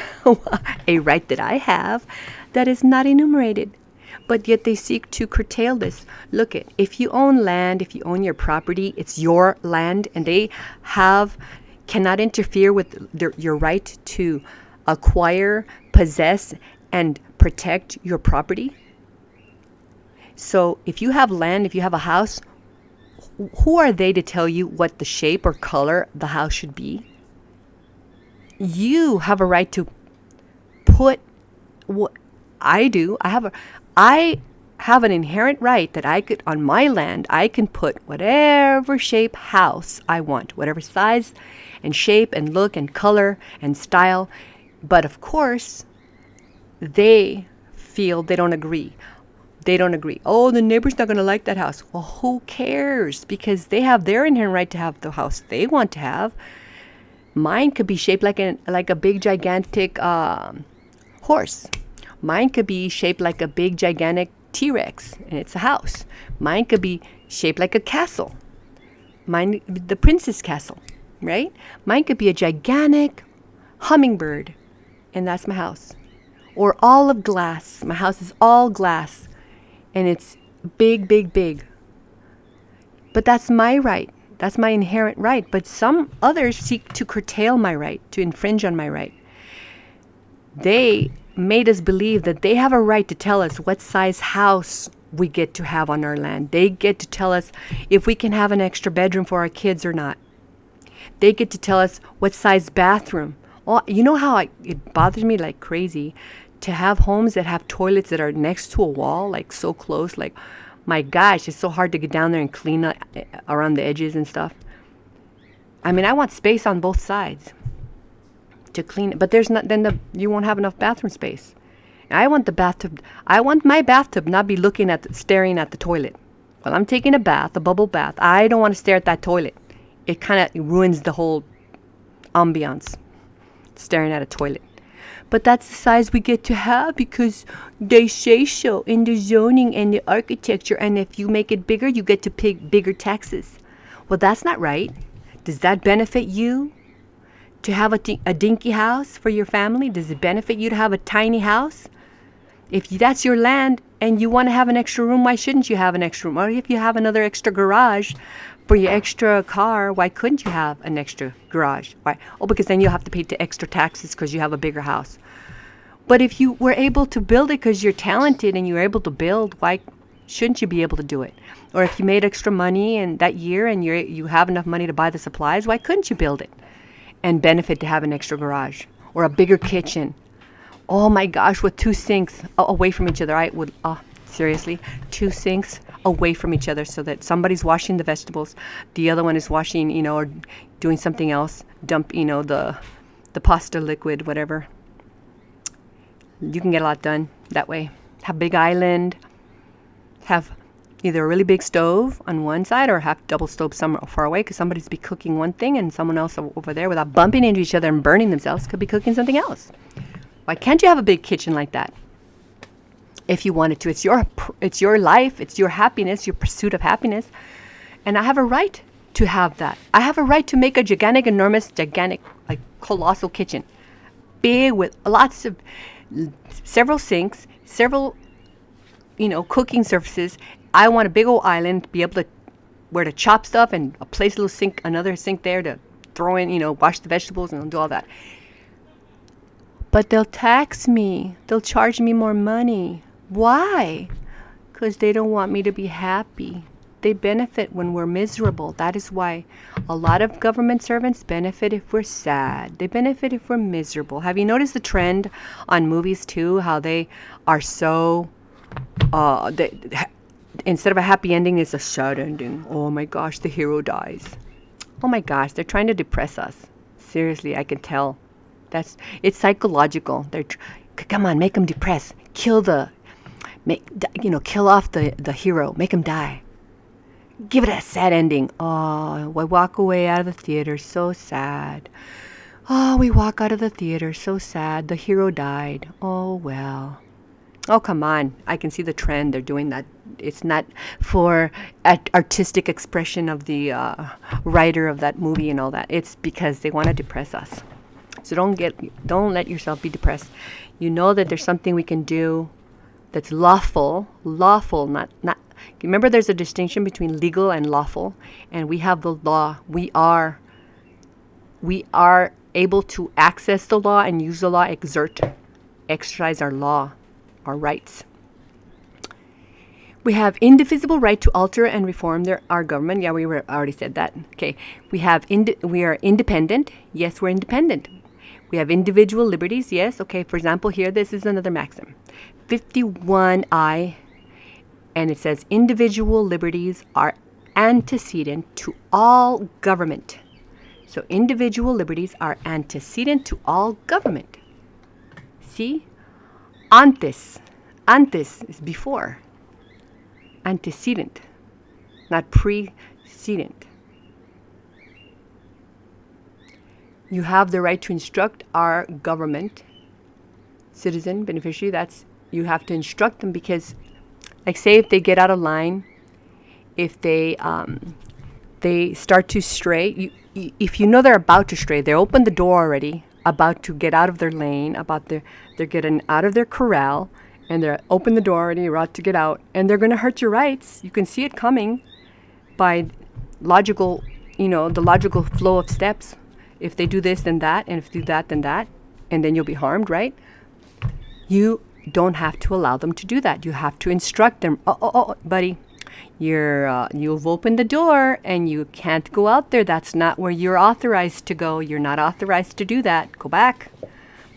a right that I have that is not enumerated. But yet they seek to curtail this. Look, if you own land, if you own your property, it's your land, and they cannot interfere with your right to acquire, possess, and protect your property. So if you have land, if you have a house, who are they to tell you what the shape or color the house should be? You have a right to put what I do. I have an inherent right that I could, on my land, I can put whatever shape house I want, whatever size and shape and look and color and style. But of course, they feel they don't agree. They don't agree. Oh, the neighbor's not going to like that house. Well, who cares? Because they have their inherent right to have the house they want to have. Mine could be shaped like a big gigantic horse. Mine could be shaped like a big gigantic T-Rex, and it's a house. Mine could be shaped like a castle. Mine, the princess castle, right? Mine could be a gigantic hummingbird, and that's my house. Or all of glass. My house is all glass, and it's big, big, big. But that's my right. That's my inherent right. But some others seek to curtail my right, to infringe on my right. They made us believe that they have a right to tell us what size house we get to have on our land. They get to tell us if we can have an extra bedroom for our kids or not. They get to tell us what size bathroom. Oh, you know how it bothers me like crazy to have homes that have toilets that are next to a wall, like so close. Like, my gosh, it's so hard to get down there and clean up around the edges and stuff. I mean, I want space on both sides to clean it, but there's not. You won't have enough bathroom space. And I want the bathtub. I want my bathtub not be staring at the toilet. While I'm taking a bath, a bubble bath, I don't want to stare at that toilet. It kind of ruins the whole ambiance, staring at a toilet. But that's the size we get to have because they say so in the zoning and the architecture. And if you make it bigger, you get to pay bigger taxes. Well, that's not right. Does that benefit you to have a dinky house for your family? Does it benefit you to have a tiny house? If that's your land and you want to have an extra room, why shouldn't you have an extra room? Or if you have another extra garage for your extra car, why couldn't you have an extra garage? Why? Oh, because then you'll have to pay the extra taxes because you have a bigger house. But if you were able to build it because you're talented and you're able to build, why shouldn't you be able to do it? Or if you made extra money in that year and you have enough money to buy the supplies, why couldn't you build it and benefit to have an extra garage or a bigger kitchen? Oh my gosh, with 2 sinks away from each other. I would, seriously, 2 sinks away from each other so that somebody's washing the vegetables, the other one is washing, or doing something else, dump, the pasta liquid, whatever. You can get a lot done that way. Have a big island, have either a really big stove on one side or have double stove somewhere far away because somebody's be cooking one thing and someone else over there without bumping into each other and burning themselves could be cooking something else. Why can't you have a big kitchen like that? If you wanted to, it's your life, it's your happiness, your pursuit of happiness, and I have a right to have that. I have a right to make a gigantic, like colossal kitchen, big with lots of several sinks, several, cooking surfaces. I want a big old island to be able to where to chop stuff and a place little sink, another sink there to throw in, wash the vegetables and do all that. But they'll tax me. They'll charge me more money. Why? Because they don't want me to be happy. They benefit when we're miserable. That is why a lot of government servants benefit if we're sad. They benefit if we're miserable. Have you noticed the trend on movies too? How they are so, instead of a happy ending, it's a sad ending. Oh my gosh, the hero dies. Oh my gosh, they're trying to depress us. Seriously, I can tell. It's psychological. Come on, make them depressed. Kill off the hero. Make him die. Give it a sad ending. Oh, we walk away out of the theater so sad. Oh, we walk out of the theater so sad. The hero died. Oh, well. Oh, come on. I can see the trend. They're doing that. It's not for artistic expression of the writer of that movie and all that. It's because they want to depress us. So don't let yourself be depressed. You know that there's something we can do that's lawful, not. Remember, there's a distinction between legal and lawful, and we have the law. We are able to access the law and use the law, exercise our law, our rights. We have indivisible right to alter and reform our government. Yeah, already said that. Okay. We are independent. Yes, we're independent. We have individual liberties. Yes. Okay. For example, here, this is another maxim. 51I, and it says individual liberties are antecedent to all government. So individual liberties are antecedent to all government. See? Antes is before. Antecedent, not precedent. You have the right to instruct our government, citizen, beneficiary. You have to instruct them because, like, say if they get out of line, if they start to stray, if you know they're about to stray, they open the door already, about to get out of their lane, they're getting out of their corral, and they're open the door already, about to get out, and they're going to hurt your rights. You can see it coming by logical, the logical flow of steps. If they do this, then that, and if they do that, then that, and then you'll be harmed, right? You don't have to allow them to do that. You have to instruct them. Oh, buddy, you've opened the door and you can't go out there. That's not where you're authorized to go. You're not authorized to do that. Go back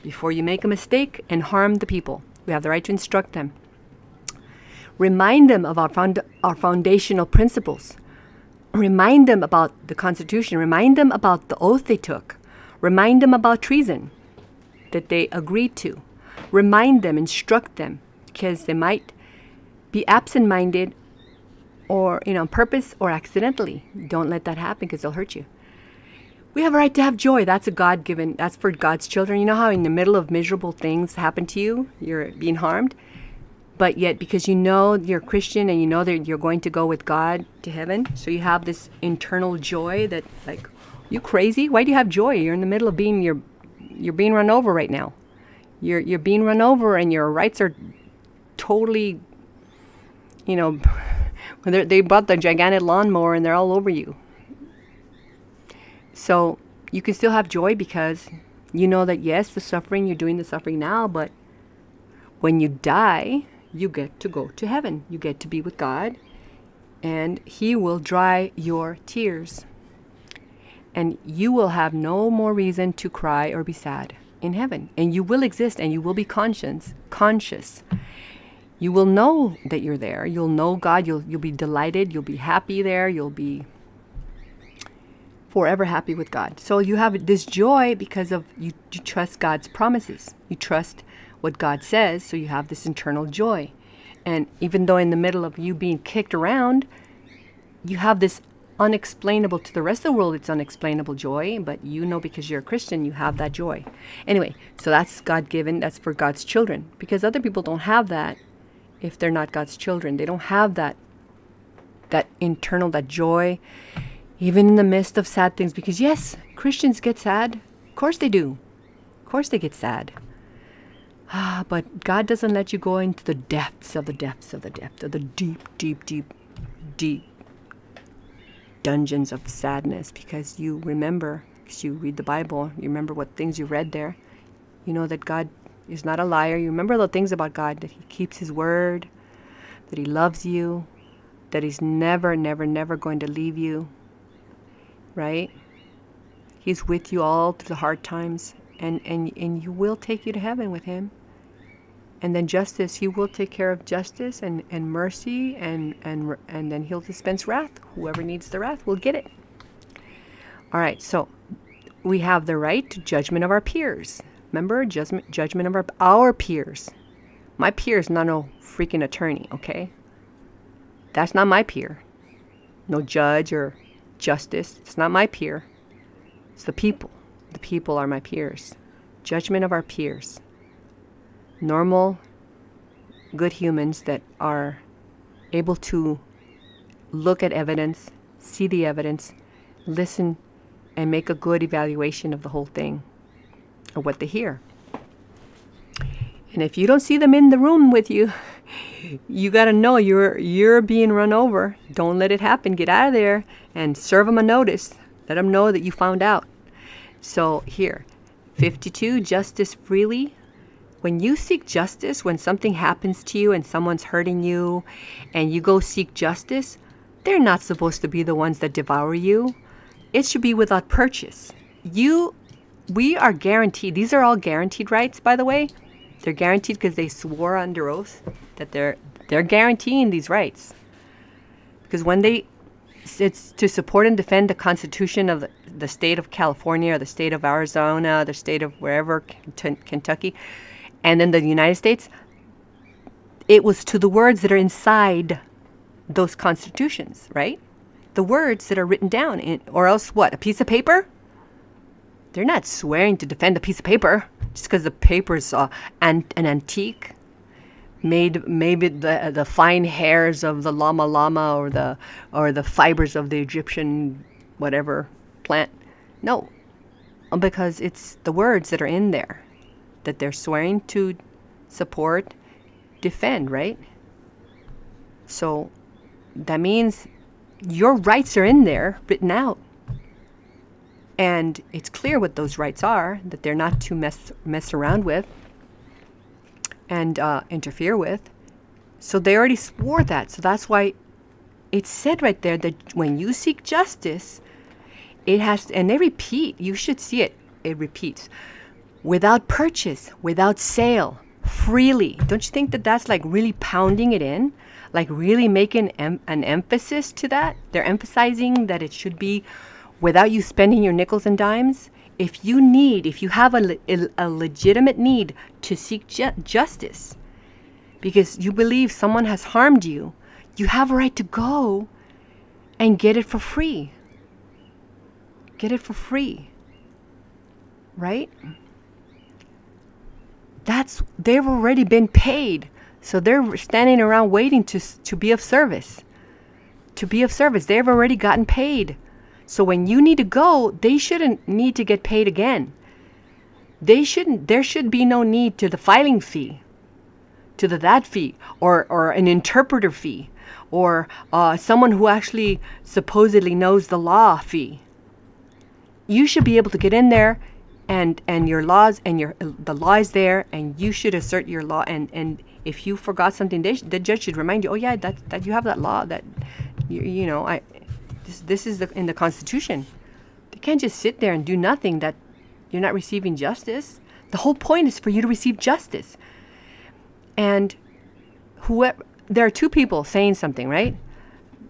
before you make a mistake and harm the people. We have the right to instruct them. Remind them of our foundational principles. Remind them about the Constitution. Remind them about the oath they took. Remind them about treason that they agreed to. Remind them, instruct them, because they might be absent-minded or, on purpose or accidentally. Don't let that happen because they'll hurt you. We have a right to have joy. That's that's for God's children. You know how in the middle of miserable things happen to you, you're being harmed? But yet, because you know you're a Christian and you know that you're going to go with God to heaven, so you have this internal joy that, like, you crazy? Why do you have joy? You're in the middle of you're being run over right now. You're being run over and your rights are totally, they bought the gigantic lawnmower and they're all over you. So you can still have joy because you know that, yes, you're doing the suffering now, but when you die, you get to go to heaven. You get to be with God, and He will dry your tears. And you will have no more reason to cry or be sad in heaven. And you will exist, and you will be conscious. You will know that you're there. You'll know God. You'll be delighted. You'll be happy there. You'll be forever happy with God. So you have this joy because of you trust God's promises. You trust what God says, so you have this internal joy. And even though in the middle of you being kicked around, you have this unexplainable, to the rest of the world it's unexplainable joy, but because you're a Christian, you have that joy. Anyway, so that's God-given, that's for God's children, because other people don't have that if they're not God's children. They don't have that internal, that joy, even in the midst of sad things, because yes, Christians get sad. Of course they do. Of course they get sad. But God doesn't let you go into the depths of the deep, deep, deep, deep dungeons of sadness, because you remember, because you read the Bible, you remember what things you read there. You know that God is not a liar. You remember the things about God, that He keeps His word, that He loves you, that He's never, never, never going to leave you, right? He's with you all through the hard times, and He will take you to heaven with Him. And then justice, He will take care of justice and mercy, and then He'll dispense wrath. Whoever needs the wrath will get it. All right, so we have the right to judgment of our peers. Remember, judgment of our peers. My peer is not no freaking attorney, okay? That's not my peer. No judge or justice. It's not my peer. It's the people. The people are my peers. Judgment of our peers. Normal, good humans that are able to look at evidence, see the evidence, listen, and make a good evaluation of the whole thing, or what they hear. And if you don't see them in the room with you, you got to know you're being run over. Don't let it happen. Get out of there and serve them a notice. Let them know that you found out. So here, 52, justice freely when you seek justice, when something happens to you and someone's hurting you and you go seek justice, they're not supposed to be the ones that devour you. It should be without purchase. We are guaranteed, these are all guaranteed rights, by the way. They're guaranteed because they swore under oath that they're guaranteeing these rights. Because when it's to support and defend the Constitution of the state of California or the state of Arizona, the state of wherever, Kentucky, and then the United States, it was to the words that are inside those constitutions, right? The words that are written down, or else what, a piece of paper? They're not swearing to defend a piece of paper just because the paper's an antique, made maybe the fine hairs of the llama or the fibers of the Egyptian whatever plant. No, because it's the words that are in there that they're swearing to support, defend, right? So that means your rights are in there, written out. And it's clear what those rights are, that they're not to mess around with and interfere with. So they already swore that. So that's why it's said right there that when you seek justice, it has to, and they repeat, you should see it, it repeats, without purchase, without sale, freely. Don't you think that that's like really pounding it in? Like really making an emphasis to that? They're emphasizing that it should be without you spending your nickels and dimes. If you have a legitimate need to seek justice because you believe someone has harmed you, you have a right to go and get it for free. Get it for free. Right? They've already been paid. So they're standing around waiting to be of service. To be of service. They've already gotten paid. So when you need to go, they shouldn't need to get paid again. There should be no need to the filing fee, to that fee, or an interpreter fee, or someone who actually supposedly knows the law fee. You should be able to get in there and your laws and the law is there, and you should assert your law. And if you forgot something, the judge should remind you, oh yeah, that you have that law, that this is in the Constitution. They can't just sit there and do nothing, that you're not receiving justice. The whole point is for you to receive justice. And there are two people saying something, right?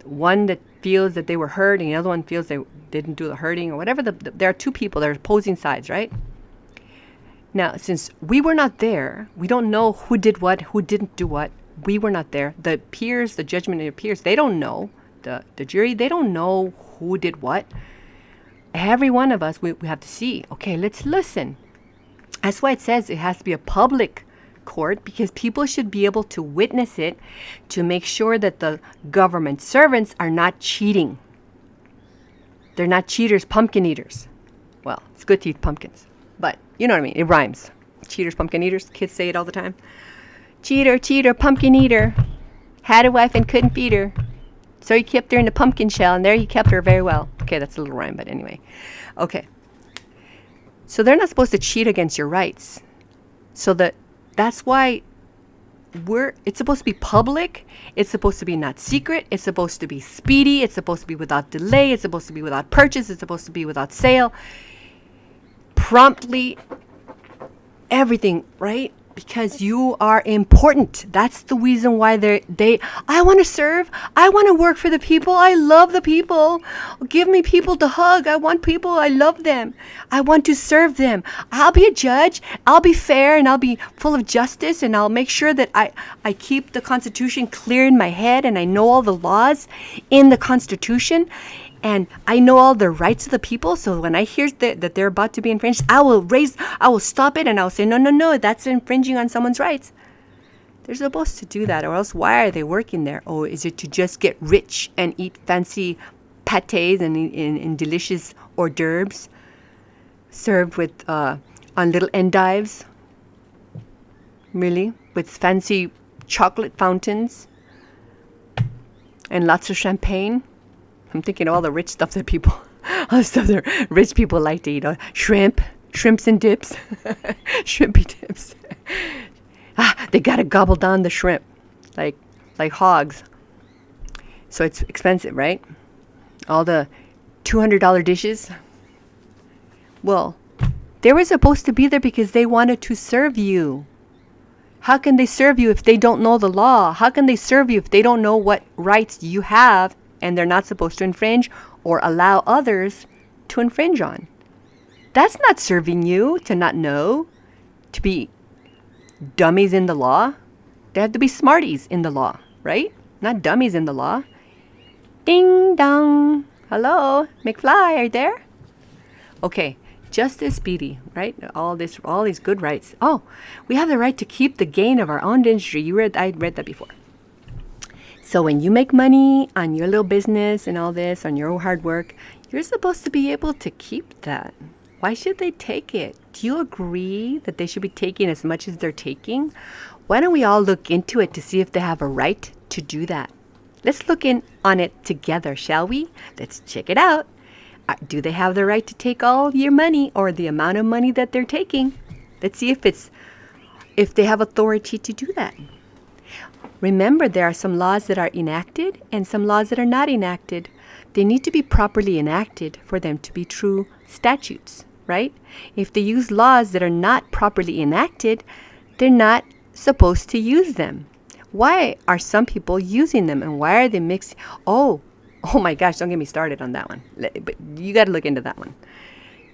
One that feels that they were hurt and the other one feels they didn't do the hurting or whatever. There are two people that are opposing sides, right? Now, since we were not there, we don't know who did what, who didn't do what. We were not there. The peers, the judgment of your peers, they don't know. The jury, they don't know who did what. Every one of us, we have to see, okay, let's listen. That's why it says it has to be a public court, because people should be able to witness it to make sure that the government servants are not cheating. They're not cheaters, pumpkin eaters. Well, it's good to eat pumpkins, but you know what I mean. It rhymes. Cheaters, pumpkin eaters. Kids say it all the time. Cheater, cheater, pumpkin eater. Had a wife and couldn't beat her. So he kept her in the pumpkin shell, and there he kept her very well. Okay, that's a little rhyme, but anyway. Okay. So they're not supposed to cheat against your rights. So that's why it's supposed to be public. It's supposed to be not secret. It's supposed to be speedy. It's supposed to be without delay. It's supposed to be without purchase. It's supposed to be without sale. Promptly, everything, right? Because you are important. That's the reason why I want to serve. I want to work for the people. I love the people. Give me people to hug. I want people. I love them. I want to serve them. I'll be a judge. I'll be fair, and I'll be full of justice, and I'll make sure that I keep the Constitution clear in my head, and I know all the laws in the Constitution. And I know all the rights of the people, so when I hear that they're about to be infringed, I will stop it, and I'll say, no, that's infringing on someone's rights. They're supposed to do that, or else why are they working there? Oh, is it to just get rich and eat fancy pâtés and delicious hors d'oeuvres served with on little endives? Really? With fancy chocolate fountains and lots of champagne? I'm thinking of all the rich stuff that rich people like to eat. Shrimps and dips. Shrimpy dips. They gotta gobble down the shrimp, like hogs. So it's expensive, right? All the $200 dishes. Well, they were supposed to be there because they wanted to serve you. How can they serve you if they don't know the law? How can they serve you if they don't know what rights you have and they're not supposed to infringe or allow others to infringe on? That's not serving you to not know, to be dummies in the law. They have to be smarties in the law, right? Not dummies in the law. Ding dong. Hello, McFly, are you there? Okay, justice, speedy, right? All these good rights. Oh, we have the right to keep the gain of our own industry. I read that before. So when you make money on your little business and all this, on your hard work, you're supposed to be able to keep that. Why should they take it? Do you agree that they should be taking as much as they're taking? Why don't we all look into it to see if they have a right to do that? Let's look in on it together, shall we? Let's check it out. Do they have the right to take all your money or the amount of money that they're taking? Let's see if they have authority to do that. Remember, there are some laws that are enacted and some laws that are not enacted. They need to be properly enacted for them to be true statutes, right? If they use laws that are not properly enacted, they're not supposed to use them. Why are some people using them and why are they mixing? Oh my gosh, don't get me started on that one. But you got to look into that one.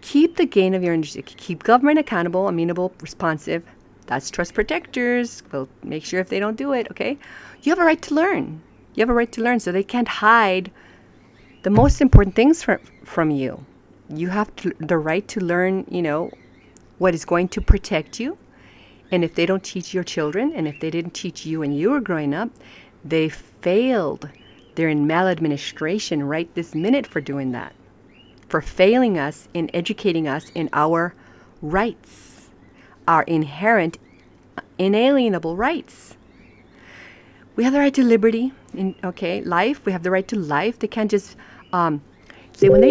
Keep the gain of your industry. Keep government accountable, amenable, responsive. That's trust protectors. We'll make sure if they don't do it, okay? You have a right to learn. You have a right to learn, so they can't hide the most important things from you. You have the right to learn, what is going to protect you. And if they don't teach your children, and if they didn't teach you when you were growing up, they failed. They're in maladministration right this minute for doing that, for failing us in educating us in our rights, our inherent, inalienable rights. We have the right to liberty, life. We have the right to life. They can't just say when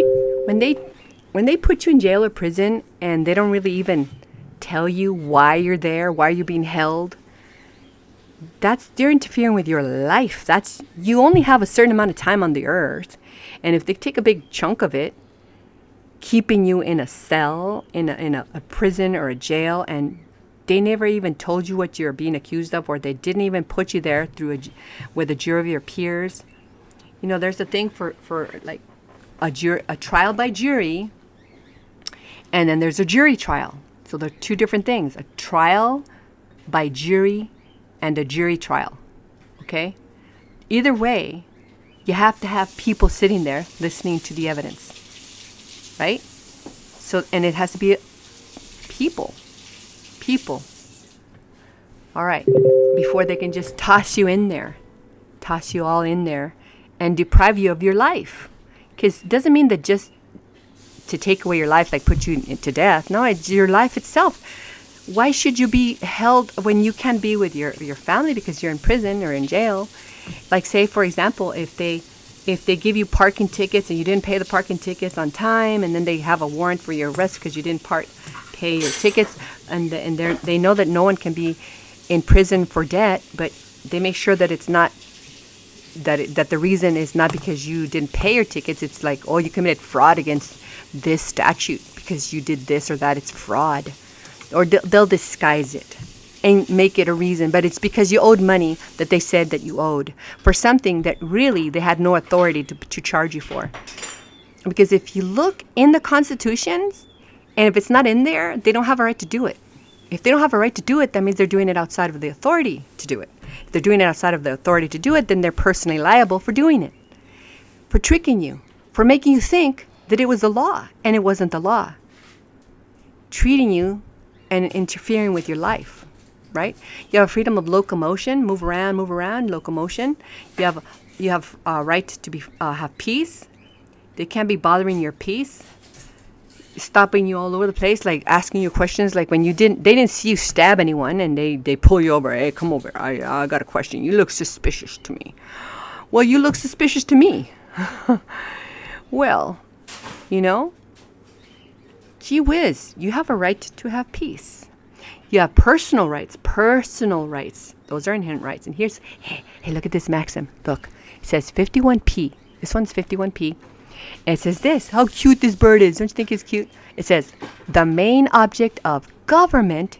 they put you in jail or prison and they don't really even tell you why you're there, why you're being held. They're interfering with your life. You only have a certain amount of time on the earth. And if they take a big chunk of it, keeping you in a cell, in a prison or a jail, and they never even told you what you're being accused of, or they didn't even put you there with a jury of your peers. There's a thing for like a trial by jury, and then there's a jury trial. So they're two different things, a trial by jury and a jury trial, okay? Either way, you have to have people sitting there listening to the evidence, right? So, and it has to be people. All right, before they can just toss you all in there and deprive you of your life. Because it doesn't mean that just to take away your life, like put you to death. No, it's your life itself. Why should you be held when you can't be with your family because you're in prison or in jail? Like, say, for example, if they give you parking tickets and you didn't pay the parking tickets on time, and then they have a warrant for your arrest because you didn't pay your tickets, and they know that no one can be in prison for debt, but they make sure that it's not that the reason is not because you didn't pay your tickets. It's like, oh, you committed fraud against this statute because you did this or that. It's fraud. Or they'll disguise it and make it a reason, but it's because you owed money that they said that you owed for something that really they had no authority to charge you for. Because if you look in the constitutions, and if it's not in there, they don't have a right to do it. If they don't have a right to do it, that means they're doing it outside of the authority to do it. If they're doing it outside of the authority to do it, then they're personally liable for doing it, for tricking you, for making you think that it was the law, and it wasn't the law. Treating you and interfering with your life, right? You have freedom of locomotion, move around, locomotion. You have right to have peace. They can't be bothering your peace, stopping you all over the place, like asking you questions, like when they didn't see you stab anyone, and they pull you over. Hey, come over. I got a question. You look suspicious to me. Well, you look suspicious to me. Well, gee whiz, you have a right to have peace. You have personal rights. Personal rights. Those are inherent rights. And here's, hey, look at this maxim. Look. It says 51p. This one's 51p. And it says this. How cute this bird is. Don't you think it's cute? It says, the main object of government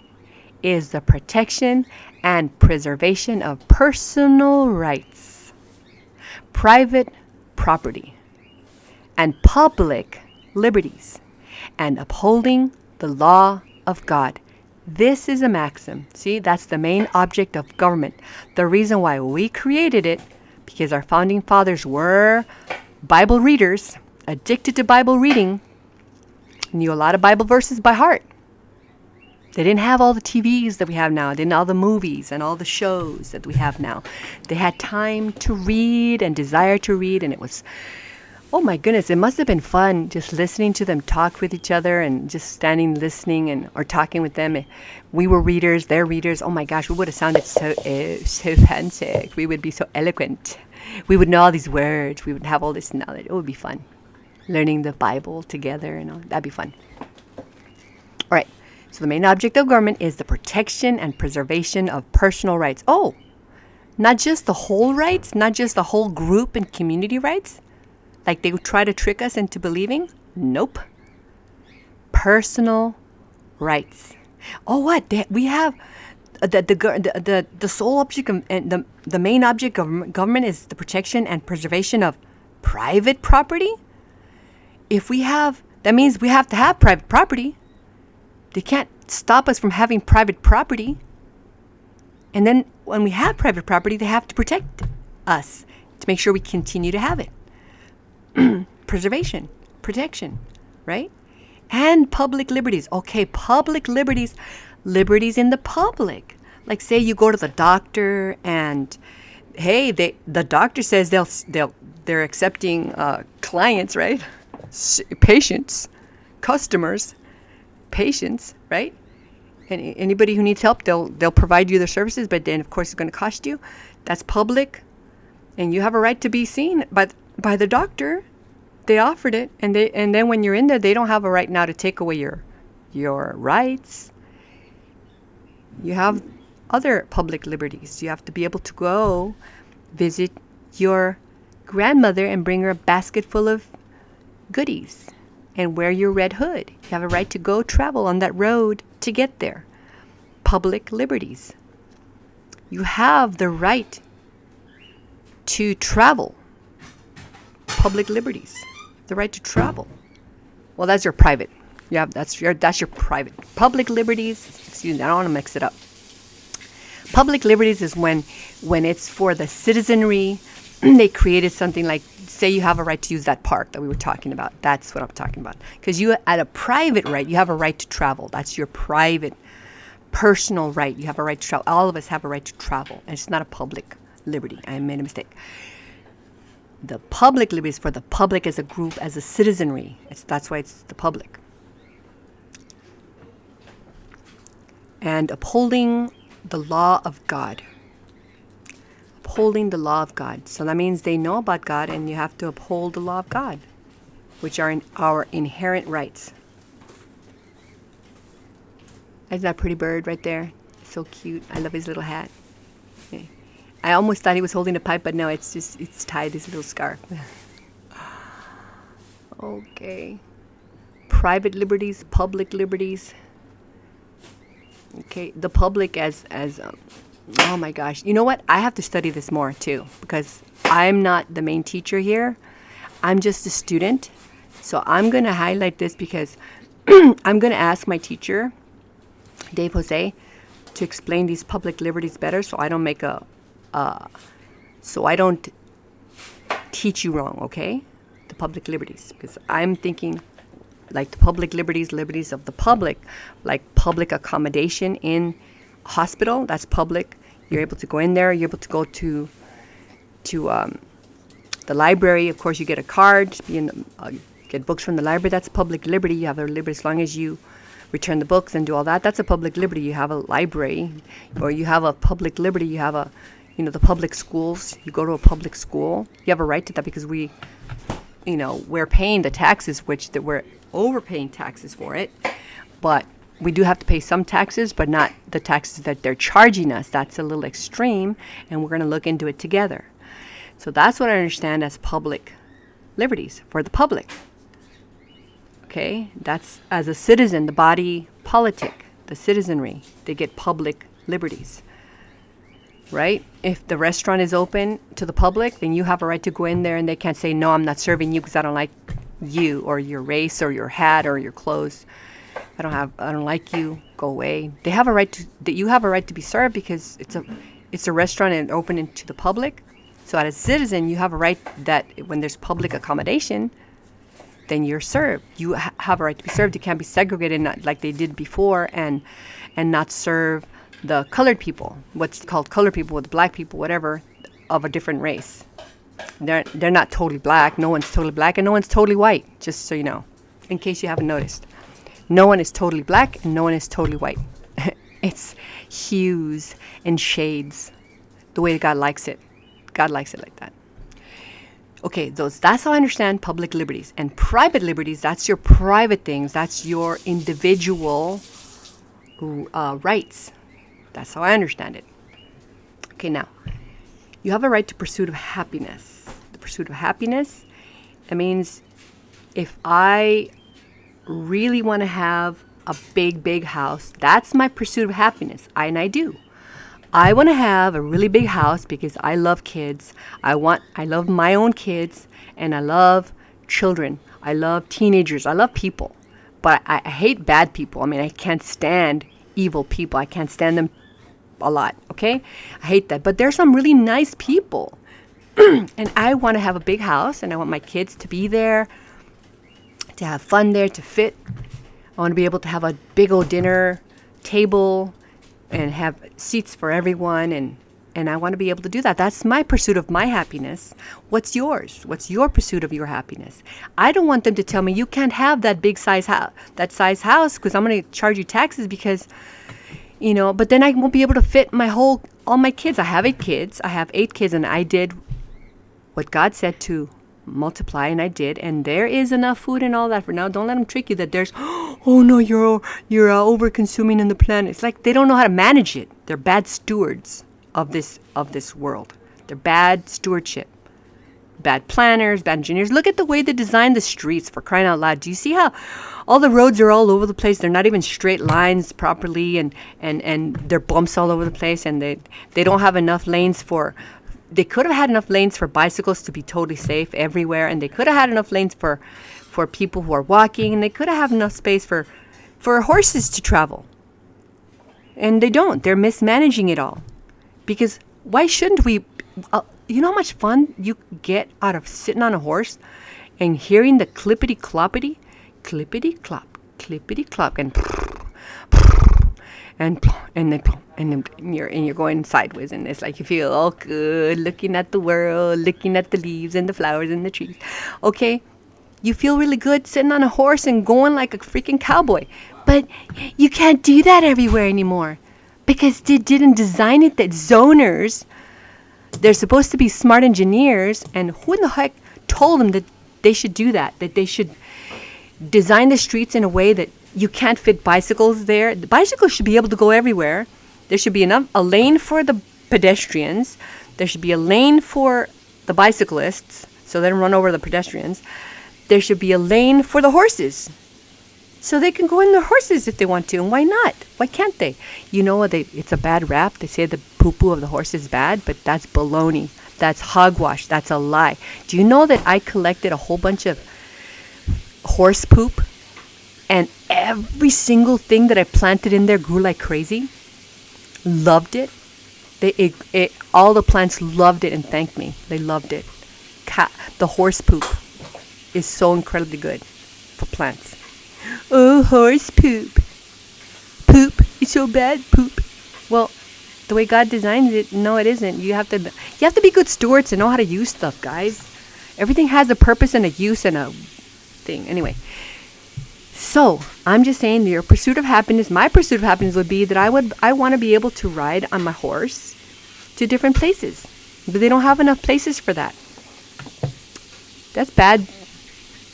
is the protection and preservation of personal rights, private property, and public liberties, and upholding the law of God. This is a maxim. See, that's the main object of government. The reason why we created it, because our founding fathers were Bible readers, addicted to Bible reading, knew a lot of Bible verses by heart. They didn't have all the TVs that we have now. They didn't all the movies and all the shows that we have now. They had time to read and desire to read, and it was, oh my goodness, it must have been fun just listening to them talk with each other and just standing listening and or talking with them. We were readers, they're readers. Oh my gosh, we would have sounded so fancy. We would be so eloquent. We would know all these words. We would have all this knowledge. It would be fun. Learning the Bible together and all. That'd be fun. All right. So the main object of government is the protection and preservation of personal rights. Oh, not just the whole rights, not just the whole group and community rights, like they would try to trick us into believing. Nope. Personal rights. Oh, what? We have the sole object and the main object of government is the protection and preservation of private property. If we have, that means we have to have private property. They can't stop us from having private property. And then when we have private property, they have to protect us to make sure we continue to have it. Preservation, protection, right? And public liberties. Okay, public liberties, liberties in the public. Like say you go to the doctor and hey, the doctor says they're accepting clients, right? Patients, customers, patients, right? And anybody who needs help, they'll provide you their services, but then of course it's going to cost you. That's public, and you have a right to be seen by the doctor. They offered it, and then when you're in there, they don't have a right now to take away your rights. You have other public liberties. You have to be able to go visit your grandmother and bring her a basket full of goodies and wear your red hood. You have a right to go travel on that road to get there. Public liberties. You have the right to travel. Public liberties. The right to travel. Well, that's your private. That's your private. Public liberties, excuse me, I don't want to mix it up. Public liberties is when it's for the citizenry. They created something like, say you have a right to use that park that we were talking about. That's what I'm talking about. Because you, at a private right, you have a right to travel. That's your private, personal right. You have a right to travel. All of us have a right to travel. And it's not a public liberty. I made a mistake. The public liberty is for the public as a group, as a citizenry. That's why it's the public. And upholding the law of God. Upholding the law of God. So that means they know about God, and you have to uphold the law of God, which are in our inherent rights. Isn't that a pretty bird right there? So cute. I love his little hat. Okay. I almost thought he was holding a pipe, but no, it's tied, his little scarf. Okay. Private liberties, public liberties. Okay, the public as oh my gosh. You know what? I have to study this more too, because I'm not the main teacher here. I'm just a student. So I'm going to highlight this because I'm going to ask my teacher, Dave Jose, to explain these public liberties better, so I don't make so I don't teach you wrong, okay? The public liberties, because I'm thinking like the public liberties of the public, like public accommodation in a hospital, that's public. You're able to go in there. You're able to go to the library. Of course, you get a card to be in get books from the library. That's a public liberty. You have a liberty as long as you return the books and do all that. That's a public liberty. You have a library, or you have a public liberty. You have a, the public schools. You go to a public school. You have a right to that because we're paying the taxes, which that we're overpaying taxes for it. But we do have to pay some taxes, but not the taxes that they're charging us. That's a little extreme, and we're going to look into it together. So that's what I understand as public liberties for the public. Okay, that's as a citizen, the body politic, the citizenry, they get public liberties. Right? If the restaurant is open to the public, then you have a right to go in there, and they can't say, no, I'm not serving you because I don't like you or your race or your hat or your clothes. I don't like you. Go away. They have a right to. You have a right to be served because it's a restaurant and open to the public. So as a citizen, you have a right that when there's public accommodation, then you're served. You have a right to be served. You can't be segregated like they did before and not serve the colored people, what's called colored people, with black people, whatever, of a different race. They're not totally black. No one's totally black and no one's totally white, just so you know, in case you haven't noticed. No one is totally black and no one is totally white. It's hues and shades, the way God likes it. God likes it like that. Okay, that's how I understand public liberties. And private liberties, that's your private things. That's your individual rights. That's how I understand it. Okay, now, you have a right to pursuit of happiness. The pursuit of happiness, it means if I really want to have a big, big house, that's my pursuit of happiness. I do. I want to have a really big house because I love kids. I love my own kids, and I love children. I love teenagers. I love people. But I hate bad people. I mean, I can't stand evil people. I can't stand them a lot, okay? I hate that. But there's some really nice people. And I want to have a big house, and I want my kids to be there, to have fun there, to fit. I want to be able to have a big old dinner table and have seats for everyone, and I want to be able to do that. That's my pursuit of my happiness. What's yours? What's your pursuit of your happiness? I don't want them to tell me you can't have that big size house, because I'm going to charge you taxes because, but then I won't be able to fit all my kids. I have 8 kids. And I did what God said to multiply, and I did, and there is enough food and all that for now. Don't let them trick you that there's, oh no, you're over consuming in the planet. It's like they don't know how to manage it. They're bad stewards of this world. They're bad stewardship, bad planners, bad engineers. Look at the way they design the streets, for crying out loud. Do you see how all the roads are all over the place? They're not even straight lines properly, and there are bumps all over the place, and they don't have enough lanes for. They could have had enough lanes for bicycles to be totally safe everywhere, and they could have had enough lanes for people who are walking, and they could have had enough space for horses to travel. And they don't. They're mismanaging it all. Because why shouldn't we? You know how much fun you get out of sitting on a horse and hearing the clippity-cloppity, clippity-clop, clippity-clop, and you're going sideways, and it's like you feel all good looking at the world, looking at the leaves and the flowers and the trees. Okay, you feel really good sitting on a horse and going like a freaking cowboy, but you can't do that everywhere anymore because they didn't design it. That zoners, they're supposed to be smart engineers, and who in the heck told them that they should do that they should design the streets in a way that you can't fit bicycles there. The bicycles should be able to go everywhere. There should be a lane for the pedestrians. There should be a lane for the bicyclists so they don't run over the pedestrians. There should be a lane for the horses so they can go in their horses if they want to. And why not? Why can't they? You know what? It's a bad rap. They say the poo-poo of the horse is bad, but that's baloney. That's hogwash. That's a lie. Do you know that I collected a whole bunch of horse poop? And every single thing that I planted in there grew like crazy. Loved it. All the plants loved it and thanked me. They loved it. The horse poop is so incredibly good for plants. Oh, horse poop. Poop is so bad, poop. Well, the way God designs it, no, it isn't. You have to be good stewards and know how to use stuff, guys. Everything has a purpose and a use and a thing. Anyway. So, I'm just saying your pursuit of happiness, my pursuit of happiness would be that I want to be able to ride on my horse to different places. But they don't have enough places for that. That's bad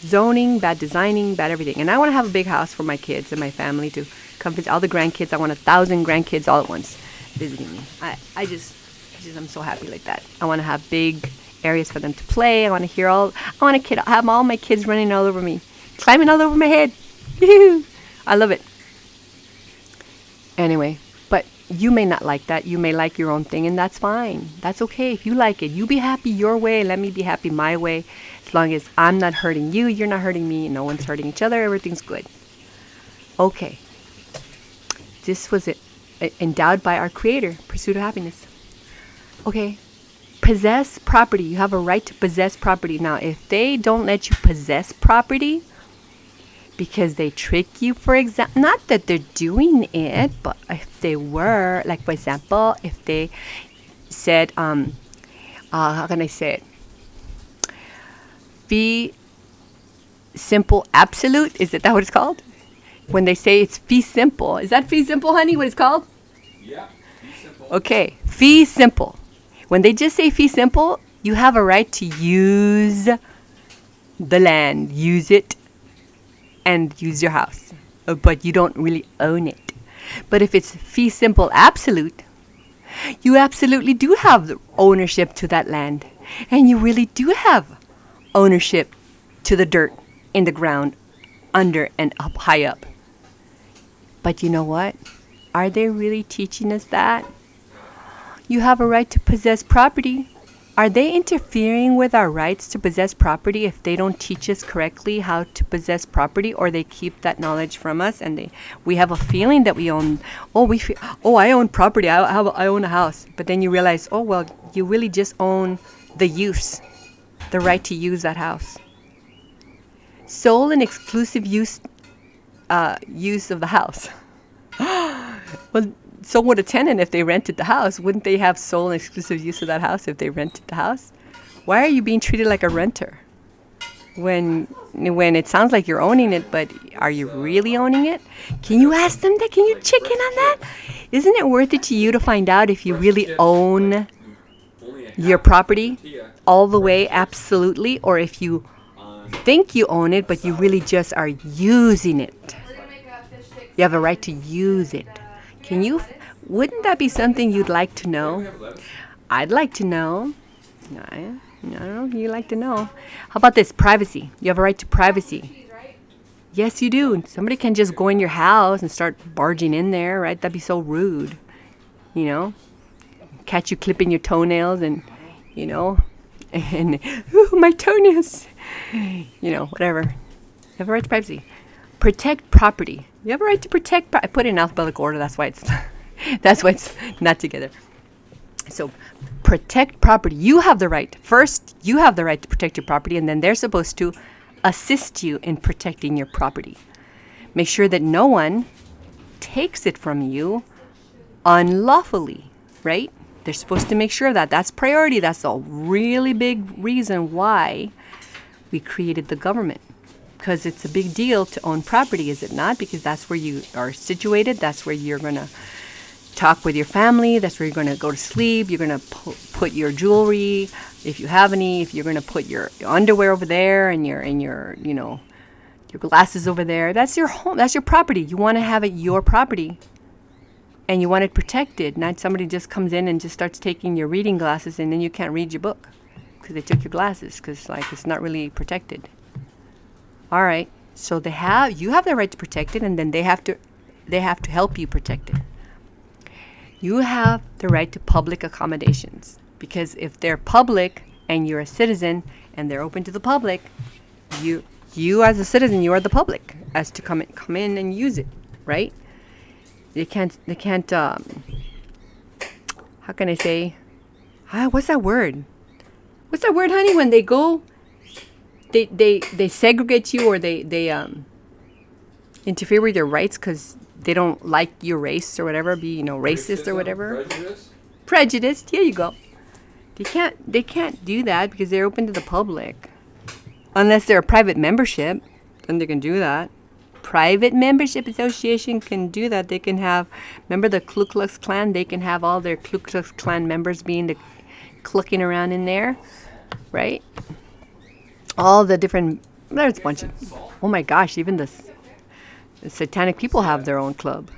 zoning, bad designing, bad everything. And I want to have a big house for my kids and my family to come visit all the grandkids. I want 1,000 grandkids all at once visiting me. I'm so happy like that. I want to have big areas for them to play. I want to have all my kids running all over me, climbing all over my head. I love it. Anyway, but you may not like that. You may like your own thing, and that's fine. That's okay if you like it. You be happy your way. Let me be happy my way. As long as I'm not hurting you, you're not hurting me, no one's hurting each other, everything's good. Okay. This was it. Endowed by our Creator. Pursuit of happiness. Okay. Possess property. You have a right to possess property. Now, if they don't let you possess property because they trick you, for example, not that they're doing it, but if they were, like, for example, if they said, how can I say it? Fee simple absolute. Is that what it's called? When they say it's fee simple. Is that fee simple, honey? What it's called? Yeah, fee simple. Okay, fee simple. When they just say fee simple, you have a right to use the land, use it, and use your house. But you don't really own it. But if it's fee simple absolute, you absolutely do have the ownership to that land. And you really do have ownership to the dirt in the ground, under and up, high up. But you know what? Are they really teaching us that? You have a right to possess property. Are they interfering with our rights to possess property if they don't teach us correctly how to possess property, or they keep that knowledge from us and we have a feeling that we own, I own property, I own a house. But then you realize, you really just own the use, the right to use that house. Sole and exclusive use of the house. Well, so would a tenant if they rented the house. Wouldn't they have sole and exclusive use of that house if they rented the house? Why are you being treated like a renter when it sounds like you're owning it, but are you really owning it? Can you ask them that? Can you check in on that? Isn't it worth it to you to find out if you really own your property all the way, absolutely, or if you think you own it, but you really just are using it? You have a right to use it. Wouldn't that be something you'd like to know? I'd like to know. I don't know if you'd like to know. How about this? Privacy. You have a right to privacy. Yes, you do. Somebody can just go in your house and start barging in there, right? That'd be so rude. Catch you clipping your toenails and my toenails. Whatever. You have a right to privacy. Protect property. You have a right to protect. I put it in alphabetical order. That's why it's not together. So, protect property. You have the right. First, you have the right to protect your property, and then they're supposed to assist you in protecting your property. Make sure that no one takes it from you unlawfully, right? They're supposed to make sure of that. That's priority. That's a really big reason why we created the government. Because it's a big deal to own property, is it not? Because that's where you are situated. That's where you're going to talk with your family. That's where you're going to go to sleep. You're going to put your jewelry, if you have any. If you're going to put your underwear over there and your glasses over there. That's your home. That's your property. You want to have it your property. And you want it protected. Not somebody just comes in and just starts taking your reading glasses, and then you can't read your book because they took your glasses because it's not really protected. All right, so you have the right to protect it, and then they have to help you protect it. You have the right to public accommodations, because if they're public and you're a citizen and they're open to the public, you as a citizen, you are the public as to come in and use it, right? They can't. How can I say? What's that word? What's that word, honey? When they go. They segregate you, or they interfere with your rights because they don't like your race or whatever, racist or whatever. Prejudice. Here you go. They can't do that because they're open to the public. Unless they're a private membership, then they can do that. Private membership association can do that. They can have, remember the Ku Klux Klan? They can have all their Ku Klux Klan members clucking around in there, right? All the different There's a bunch of, oh my gosh, even the satanic people have their own club.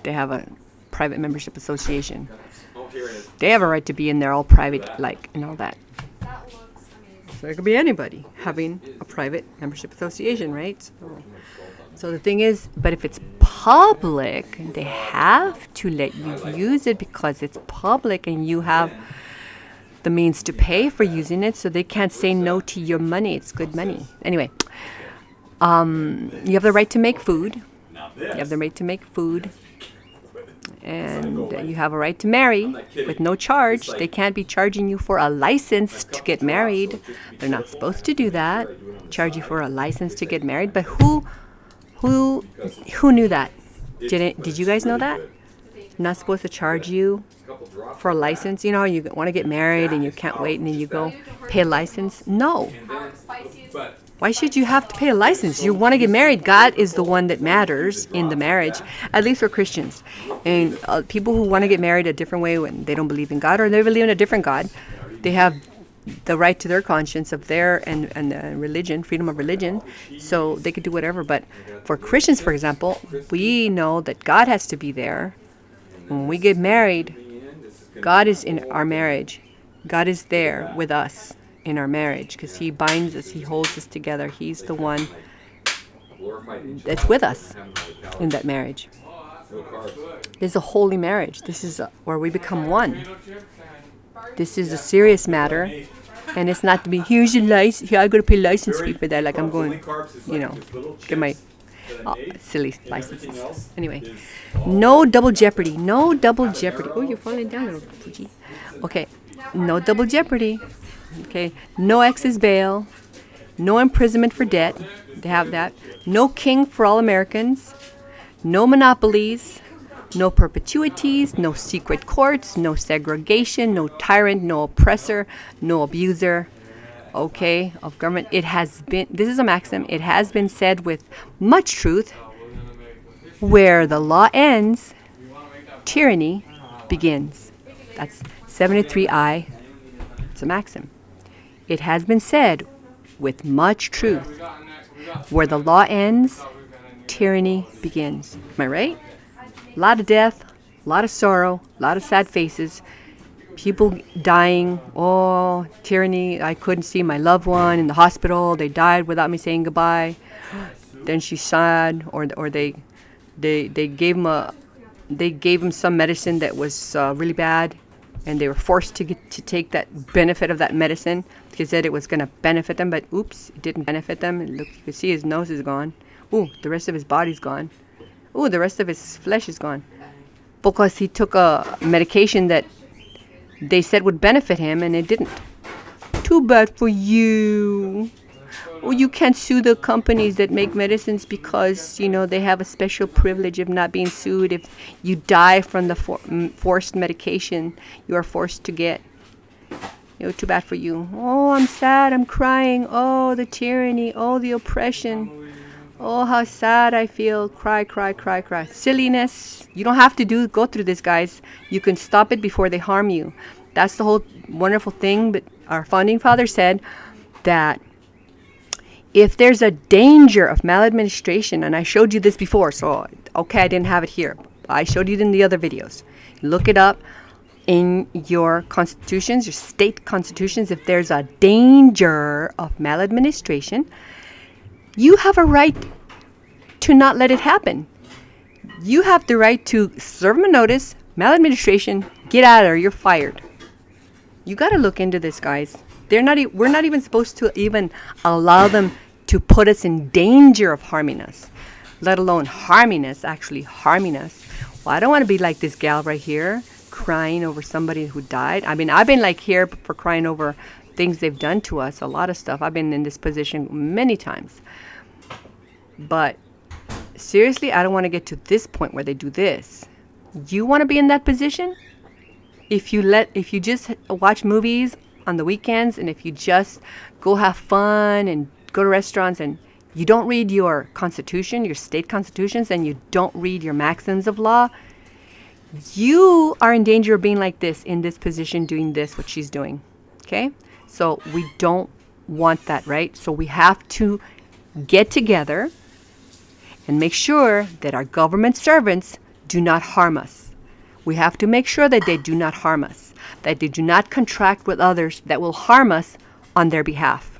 They have a private membership association. Oh, here it is. They have a right to be in there all private, like, and all that. So it could be anybody having a private membership association, right? So the thing is, but if it's public, they have to let you use it because it's public and you have the means to pay for using it, so they can't say no to your money. It's good money. Anyway, you have the right to make food. You have the right to make food. And you have a right to marry with no charge. They can't be charging you for a license to get married. They're not supposed to do that. Charge you for a license to get married. But who knew that? Did you guys know that? They're not supposed to charge you for a license. You know, you want to get married and you can't wait, and then you go pay a license. No. Why should you have to pay a license? You want to get married. God is the one that matters in the marriage, at least for Christians. And people who want to get married a different way when they don't believe in God or they believe in a different God, they have the right to their conscience of their and religion, freedom of religion, so they could do whatever. But for Christians, for example, we know that God has to be there. When we get married, God is in our marriage. God is there with us in our marriage because he binds us, he holds us together. He's the one that's with us in that marriage. This is a holy marriage. This is where we become one. This is a serious matter, and it's not to be, here's your license, here I got to pay license fee for that, like I'm going, get my silly licenses. Anyway, no double jeopardy. No double jeopardy. Oh, you're falling down, little Fuji. Okay, no double jeopardy. Okay, no excess bail, no imprisonment for debt. They have that. No king for all Americans, no monopolies, no perpetuities, no secret courts, no segregation, no tyrant, no oppressor, no abuser, okay, of government. It has been, this is a maxim, it has been said with much truth, where the law ends, tyranny begins. That's 73I. It's a maxim. It has been said with much truth, where the law ends, tyranny begins. Am I right? A lot of death, a lot of sorrow, a lot of sad faces, people dying. Oh, tyranny, I couldn't see my loved one in the hospital. They died without me saying goodbye. Then she's sad, or they gave him some medicine that was really bad, and they were forced to take that benefit of that medicine because they said it was going to benefit them, but oops, it didn't benefit them. Look, you can see his nose is gone. Ooh, the rest of his body's gone. Ooh, the rest of his flesh is gone. Because he took a medication that they said would benefit him, and it didn't. Too bad for you. Oh, you can't sue the companies that make medicines because, they have a special privilege of not being sued if you die from the forced medication you are forced to get. Too bad for you. Oh, I'm sad. I'm crying. Oh, the tyranny. Oh, the oppression. Oh, how sad I feel. Cry, cry, cry, cry. Silliness. You don't have to go through this, guys. You can stop it before they harm you. That's the whole wonderful thing. But our founding father said that if there's a danger of maladministration, and I showed you this before, so okay, I didn't have it here. I showed you it in the other videos. Look it up in your constitutions, your state constitutions. If there's a danger of maladministration, you have a right to not let it happen. You have the right to serve them a notice, maladministration, get out of there, you're fired. You got to look into this, guys. We're not even supposed to even allow them to put us in danger of harming us, let alone actually harming us. Well, I don't want to be like this gal right here, crying over somebody who died. I mean, I've been like here for crying over things they've done to us, a lot of stuff. I've been in this position many times. But seriously, I don't want to get to this point where they do this. You want to be in that position? If you just watch movies on the weekends, and if you just go have fun and go to restaurants, and you don't read your constitution, your state constitutions, and you don't read your maxims of law, you are in danger of being like this, in this position, doing this, what she's doing. Okay? So we don't want that, right? So we have to get together and make sure that our government servants do not harm us. We have to make sure that they do not harm us, that they do not contract with others that will harm us on their behalf,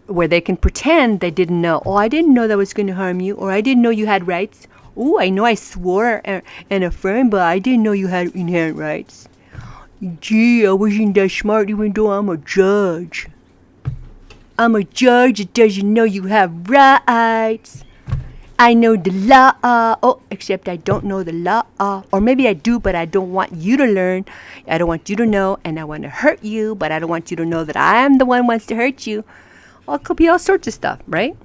where they can pretend they didn't know. Oh, I didn't know that was going to harm you, or I didn't know you had rights. Oh, I know I swore and affirmed, but I didn't know you had inherent rights. Gee, I wasn't that smart even though I'm a judge. I'm a judge that doesn't know you have rights. I know the law. Oh, except I don't know the law. Or maybe I do, but I don't want you to learn. I don't want you to know, and I want to hurt you, but I don't want you to know that I'm the one who wants to hurt you. Well, it could be all sorts of stuff, right?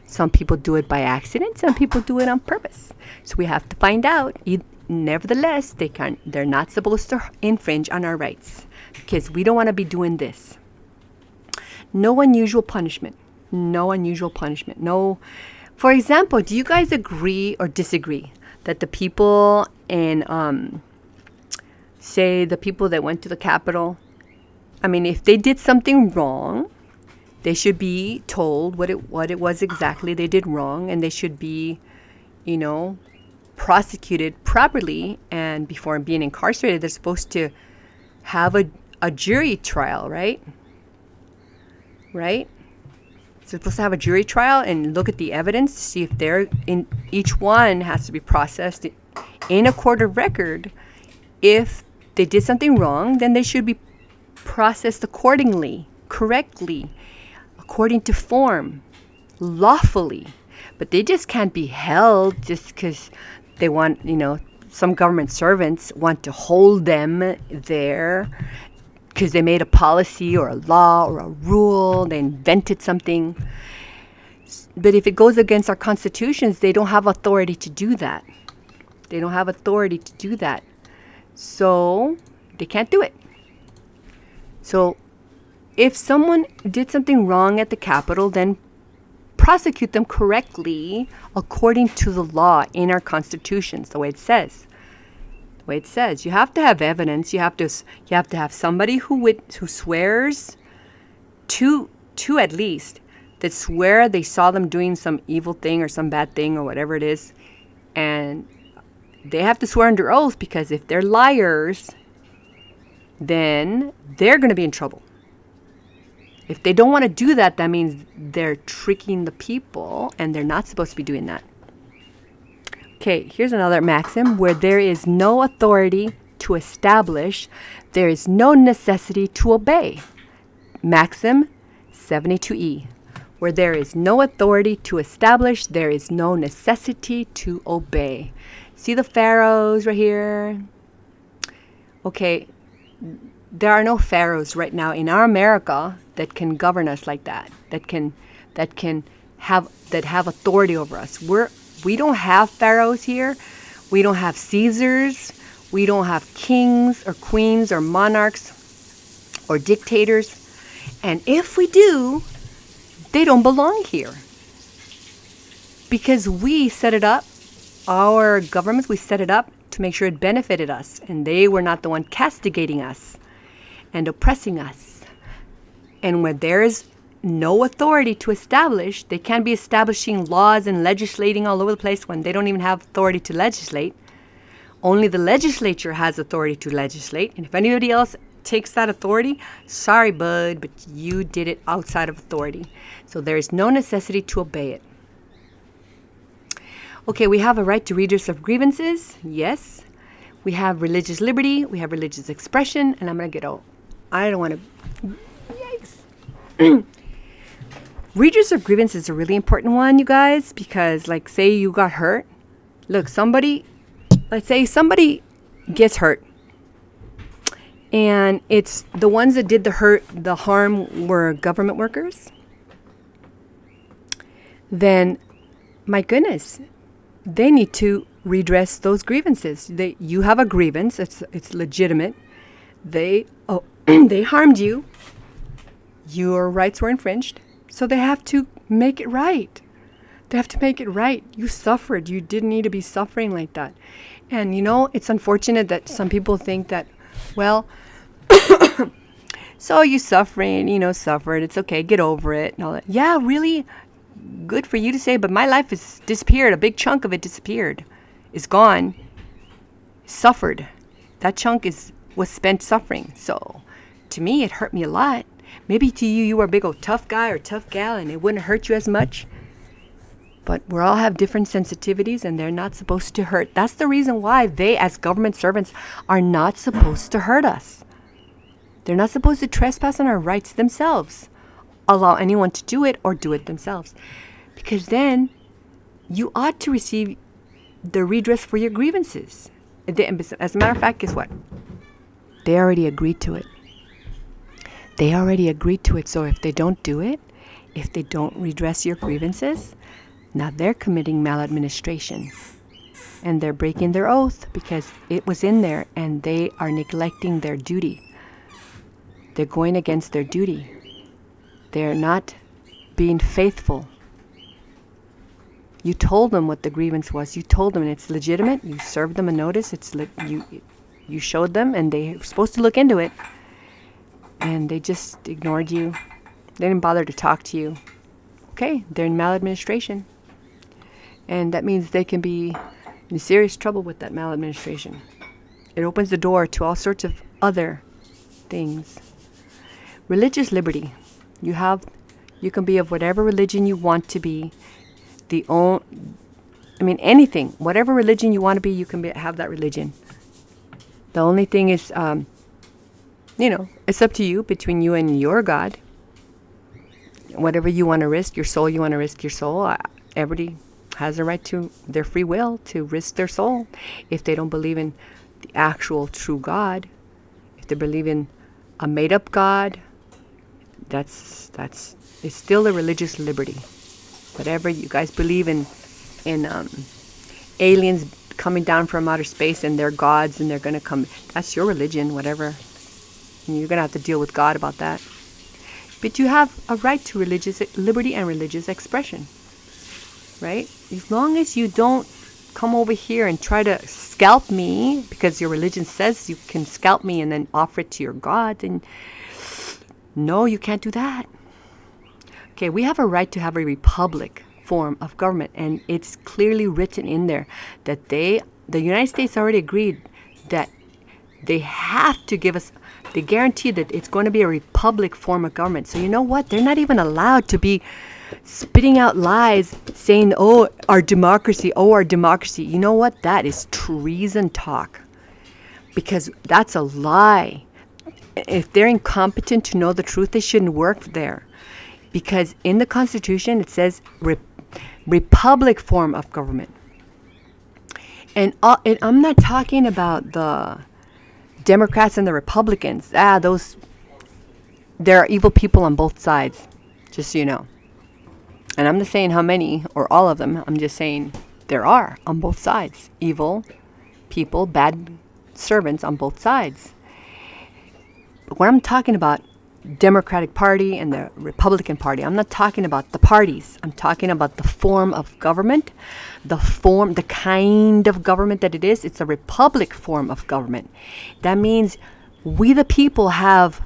Some people do it by accident. Some people do it on purpose. So we have to find out. Nevertheless, they're not supposed to infringe on our rights, because we don't want to be doing this. No unusual punishment. No unusual punishment. No. For example, do you guys agree or disagree that the people in, say, the people that went to the Capitol, I mean, if they did something wrong, they should be told what it was exactly they did wrong, and they should be, prosecuted properly, and before being incarcerated, they're supposed to have a jury trial, right? Right? So they're supposed to have a jury trial and look at the evidence to see if each one has to be processed in a court of record. If they did something wrong, then they should be processed accordingly, correctly, according to form, lawfully. But they just can't be held just because they want, some government servants want to hold them there because they made a policy or a law or a rule, they invented something. But if it goes against our constitutions, they don't have authority to do that. They don't have authority to do that. So they can't do it. So if someone did something wrong at the Capitol, then prosecute them correctly according to the law in our constitutions, the way it says. The way it says, you have to have evidence. You have to have somebody who swears, two at least, that swear they saw them doing some evil thing or some bad thing or whatever it is, and they have to swear under oath, because if they're liars, then they're going to be in trouble. If they don't want to do that, that means they're tricking the people, and they're not supposed to be doing that. Okay, here's another maxim. Where there is no authority to establish, there is no necessity to obey. Maxim 72E. Where there is no authority to establish, there is no necessity to obey. See the pharaohs right here? Okay, there are no pharaohs right now in our America that can govern us like that. That have authority over us. We don't have pharaohs here. We don't have Caesars. We don't have kings or queens or monarchs or dictators. And if we do, they don't belong here. Because we set it up, our governments, we set it up to make sure it benefited us. And they were not the one castigating us and oppressing us. And where there is no authority to establish, they can't be establishing laws and legislating all over the place when they don't even have authority to legislate. Only the legislature has authority to legislate. And if anybody else takes that authority, sorry, bud, but you did it outside of authority. So there is no necessity to obey it. Okay, we have a right to redress of grievances. Yes. We have religious liberty. We have religious expression. And I'm going to get out. I don't want to... Yikes. Redress of grievance is a really important one, you guys, because, like, say you got hurt. Look, let's say somebody gets hurt, and it's the ones that did the harm were government workers. Then, my goodness, they need to redress those grievances. You have a grievance. It's legitimate. They harmed you. Your rights were infringed. So they have to make it right. They have to make it right. You suffered. You didn't need to be suffering like that. And, it's unfortunate that some people think that, well, so you suffering, suffered. It's okay. Get over it and all that. Yeah, really? good for you to say, but my life has disappeared. A big chunk of it disappeared. It's gone. Suffered. That chunk was spent suffering. So to me, it hurt me a lot. Maybe to you, you were a big old tough guy or tough gal and it wouldn't hurt you as much. But we all have different sensitivities and they're not supposed to hurt. That's the reason why they, as government servants, are not supposed to hurt us. They're not supposed to trespass on our rights themselves, allow anyone to do it or do it themselves. Because then you ought to receive the redress for your grievances. As a matter of fact, guess what? They already agreed to it. They already agreed to it. So if they don't do it, if they don't redress your grievances, now they're committing maladministration. And they're breaking their oath because it was in there and they are neglecting their duty. They're going against their duty. They're not being faithful. You told them what the grievance was. You told them, and it's legitimate. You served them a notice. You showed them, and they were supposed to look into it. And they just ignored you. They didn't bother to talk to you. Okay, they're in maladministration. And that means they can be in serious trouble with that maladministration. It opens the door to all sorts of other things. Religious liberty. You can be of whatever religion you want to be. Anything. Whatever religion you want to be, you can have that religion. The only thing is, it's up to you, between you and your God. Whatever you want to risk, your soul, you want to risk your soul. Everybody has a right to their free will to risk their soul. If they don't believe in the actual true God, if they believe in a made-up God, it's still a religious liberty. Whatever you guys believe in aliens coming down from outer space and they're gods and they're going to come, that's your religion, whatever. And you're going to have to deal with God about that. But you have a right to religious liberty and religious expression, right? As long as you don't come over here and try to scalp me because your religion says you can scalp me and then offer it to your God, and no, you can't do that. Okay, we have a right to have a republic form of government, and it's clearly written in there that the United States already agreed that they have to give us, they guarantee that it's going to be a republic form of government. So you know what? They're not even allowed to be spitting out lies saying, oh, our democracy. You know what? That is treason talk, because that's a lie. If they're incompetent to know the truth, they shouldn't work there. Because in the Constitution, it says republic form of government. And I'm not talking about the Democrats and the Republicans. There are evil people on both sides, just so you know. And I'm not saying how many or all of them. I'm just saying there are on both sides. Evil people, bad servants on both sides. But when I'm talking about Democratic Party and the Republican Party, I'm not talking about the parties. I'm talking about the form of government, the kind of government that it is. It's a republic form of government. That means we the people have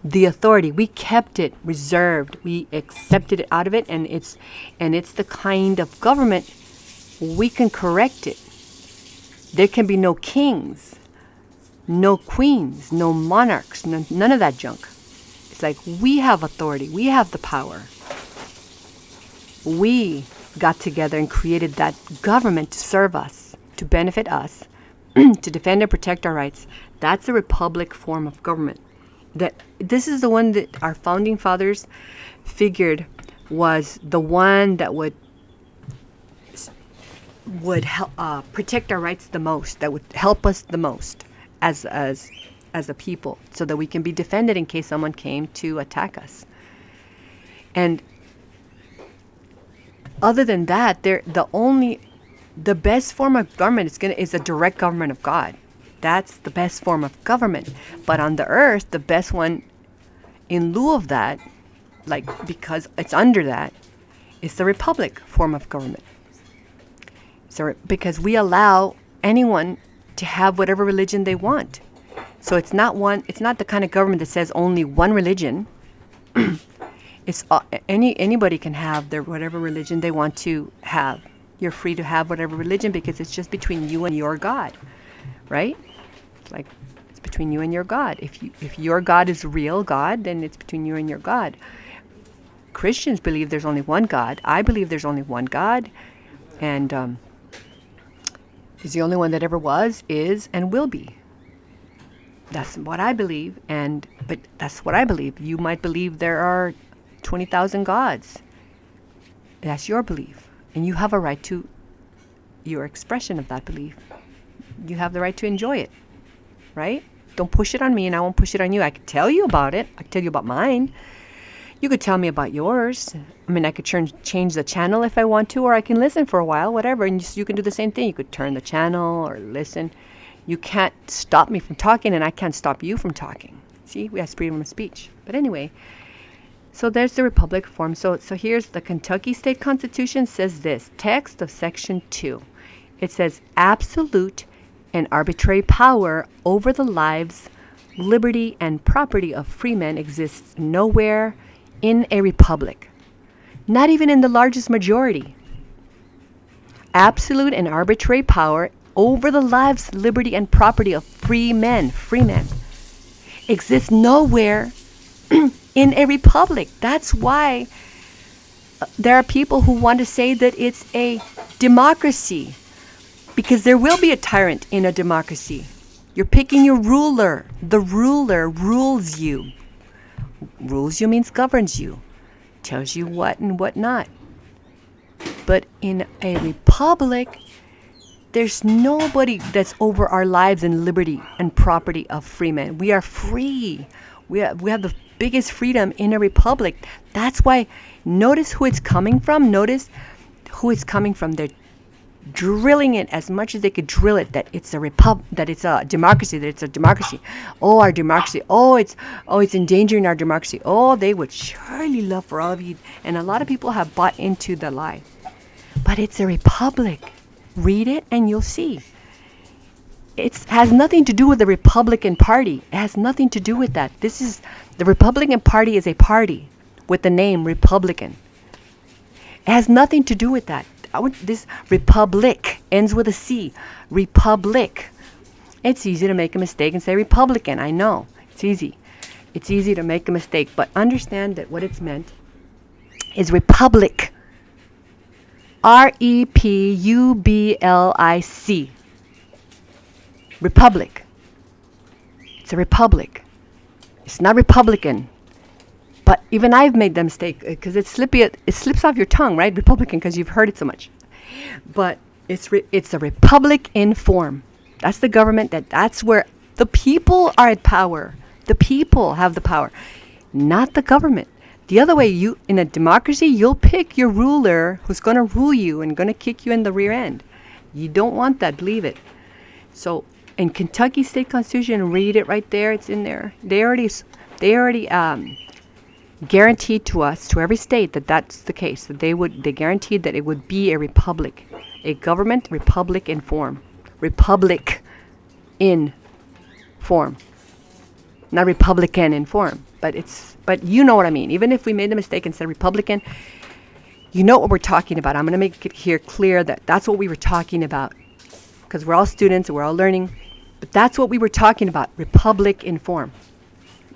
the authority. We kept it reserved. We accepted it out of it, and it's the kind of government we can correct it. There can be no kings, no queens, no monarchs, none of that junk. It's like we have authority. We have the power. We got together and created that government to serve us, to benefit us, to defend and protect our rights. That's a republic form of government. This is the one that our founding fathers figured was the one that would help protect our rights the most, that would help us the most as a people, so that we can be defended in case someone came to attack us. And other than that, the best form of government is a direct government of God. That's the best form of government. But on the earth, the best one in lieu of that, because it's under that, is the republic form of government. So because we allow anyone to have whatever religion they want. So it's not the kind of government that says only one religion. It's anybody can have their whatever religion they want to have. You're free to have whatever religion because it's just between you and your God, right? It's like it's between you and your God. If your God is real God, then it's between you and your God. Christians believe there's only one God. I believe there's only one God, and He's the only one that ever was, is, and will be. That's what I believe, but that's what I believe. You might believe there are 20,000 gods. That's your belief, and you have a right to your expression of that belief. You have the right to enjoy it, right? Don't push it on me, and I won't push it on you. I can tell you about it. I can tell you about mine. You could tell me about yours. I mean, I could change the channel if I want to, or I can listen for a while, whatever. And you can do the same thing. You could turn the channel or listen. You can't stop me from talking, and I can't stop you from talking. See, we have freedom of speech. But anyway, so there's the Republic form. So here's the Kentucky State Constitution says this. Text of Section 2. It says absolute and arbitrary power over the lives, liberty, and property of free men exists nowhere in a republic, not even in the largest majority. Absolute and arbitrary power over the lives, liberty, and property of free men exists nowhere in a republic. That's why there are people who want to say that it's a democracy, because there will be a tyrant in a democracy. You're picking your ruler. The ruler rules you. Rules you means governs you, tells you what and what not. But in a republic, there's nobody that's over our lives and liberty and property of free men. We are free. We have the biggest freedom in a republic. That's why, notice who it's coming from. Notice who it's coming from. They're drilling it as much as they could drill it that it's a that it's a democracy, Oh, our democracy. Oh, it's endangering our democracy. Oh, they would surely love for all of you. And a lot of people have bought into the lie. But it's a republic. Read it and you'll see. It has nothing to do with the Republican Party. It has nothing to do with that. The Republican Party is a party with the name Republican. It has nothing to do with that. This republic ends with a C. Republic. It's easy to make a mistake and say Republican. I know. It's easy. It's easy to make a mistake. But understand that what it's meant is republic. REPUBLIC. Republic. It's a republic. It's not Republican. But even I've made that mistake because it slips off your tongue, right? Republican, because you've heard it so much. But it's a republic in form. That's the government. That's where the people are at power. The people have the power, not the government. The other way, in a democracy, you'll pick your ruler who's going to rule you and going to kick you in the rear end. You don't want that. Believe it. So in Kentucky State Constitution, read it right there. It's in there. They already guaranteed to us, to every state, that that's the case. That they guaranteed that it would be a republic, a government republic in form, republic in form, not Republican in form. But you know what I mean. Even if we made the mistake and said Republican, you know what we're talking about. I'm going to make it here clear that that's what we were talking about, because we're all students and we're all learning. But that's what we were talking about, republic in form.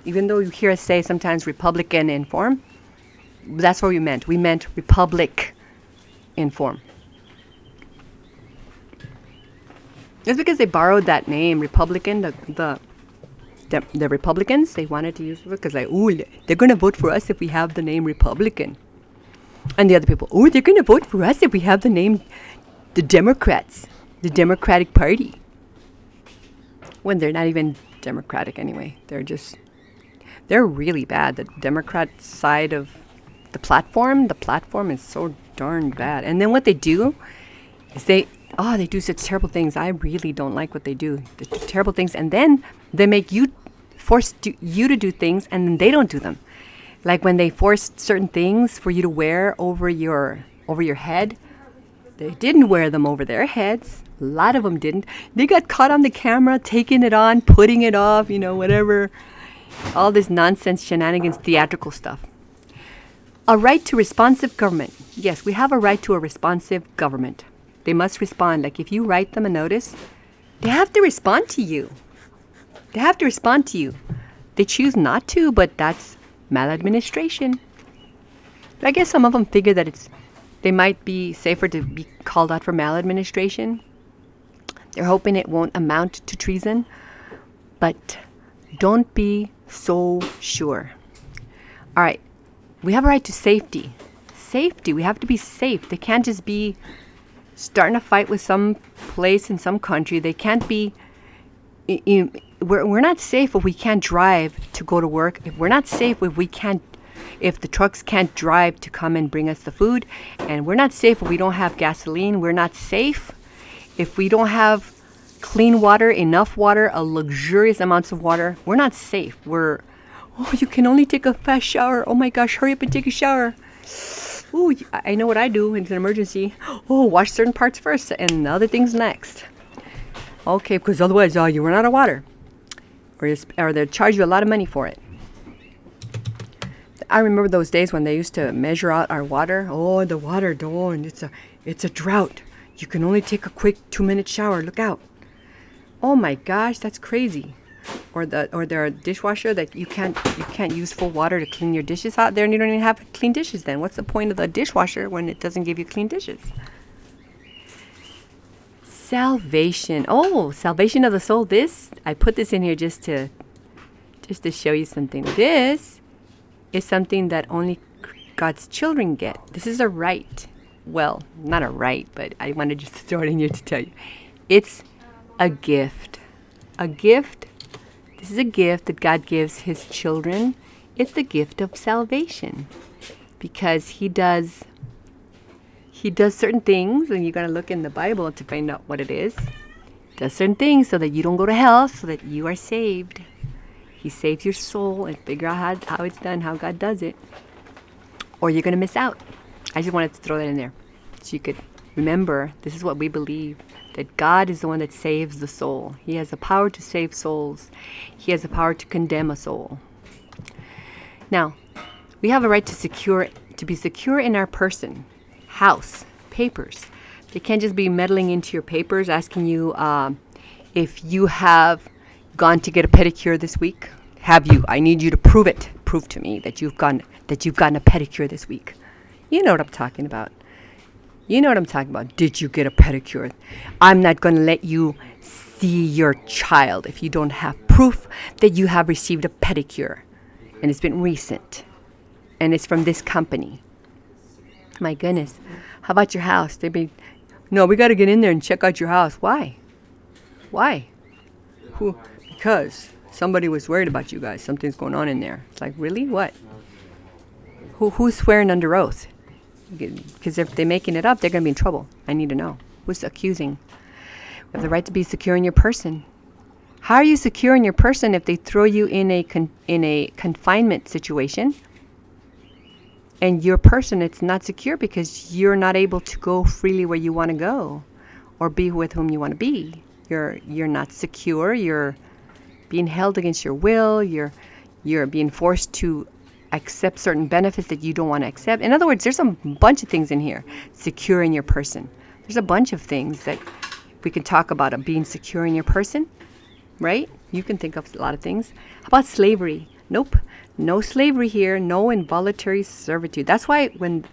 Even though you hear us say sometimes Republican in form, that's what we meant. We meant republic in form. Just because they borrowed that name, Republican, the Republicans, they wanted to use it because they're going to vote for us if we have the name Republican. And the other people, they're going to vote for us if we have the name the Democrats, the Democratic Party. When they're not even Democratic anyway. They're really bad. The Democrat side of the platform is so darn bad. And then what they do is they do such terrible things. I really don't like what they do. They do terrible things, and then they make you you to do things, and then they don't do them. Like when they forced certain things for you to wear over your head, they didn't wear them over their heads. A lot of them didn't. They got caught on the camera, taking it on, putting it off, whatever. All this nonsense, shenanigans, theatrical stuff. A right to responsive government. Yes, we have a right to a responsive government. They must respond. Like if you write them a notice, they have to respond to you. They have to respond to you. They choose not to, but that's maladministration. I guess some of them figure that they might be safer to be called out for maladministration. They're hoping it won't amount to treason, but don't be so sure. All right, we have a right to safety. Safety, we have to be safe. They can't just be starting a fight with some place in some country. They can't be, we're not safe if we can't drive to go to work. If we're not safe if the trucks can't drive to come and bring us the food. And we're not safe if we don't have gasoline. We're not safe if we don't have clean water, enough water, a luxurious amounts of water. We're not safe. You can only take a fast shower. Oh my gosh, hurry up and take a shower. Ooh, I know what I do. It's an emergency. Oh, wash certain parts first and other things next. Okay, because otherwise you run out of water. Or they'll charge you a lot of money for it. I remember those days when they used to measure out our water. Oh, the water, and it's a drought. You can only take a quick 2-minute shower. Look out. Oh my gosh, that's crazy. Or their dishwasher that you can't use full water to clean your dishes out there, and you don't even have clean dishes then. What's the point of the dishwasher when it doesn't give you clean dishes? Salvation. Oh, salvation of the soul. I put this in here just to show you something. This is something that only God's children get. This is a right. Well, not a right, but I wanted just to throw it in here to tell you. It's a gift. A gift. This is a gift that God gives his children. It's the gift of salvation. Because he does certain things, and you got to look in the Bible to find out what it is. Does certain things so that you don't go to hell, so that you are saved. He saves your soul, and figure out how it's done, how God does it. Or you're going to miss out. I just wanted to throw that in there so you could remember this is what we believe, that God is the one that saves the soul. He has the power to save souls. He has the power to condemn a soul. Now, we have a right to be secure in our person, house, papers. They can't just be meddling into your papers, asking you if you have gone to get a pedicure this week. Have you? I need you to prove it. Prove to me that you've gotten a pedicure this week. You know what I'm talking about. Did you get a pedicure? I'm not going to let you see your child if you don't have proof that you have received a pedicure. And it's been recent. And it's from this company. My goodness. How about your house? No, we got to get in there and check out your house. Why? Because somebody was worried about you guys. Something's going on in there. It's like, really? What? Who's swearing under oath? Because if they're making it up, they're going to be in trouble. I need to know. Who's accusing? You have the right to be secure in your person. How are you secure in your person if they throw you in a confinement situation? And your person, it's not secure because you're not able to go freely where you want to go or be with whom you want to be. You're not secure. You're being held against your will. You're being forced to accept certain benefits that you don't want to accept. In other words, there's a bunch of things in here. Secure in your person. There's a bunch of things that we can talk about of being secure in your person, right? You can think of a lot of things. How about slavery? Nope. No slavery here. No involuntary servitude. That's why when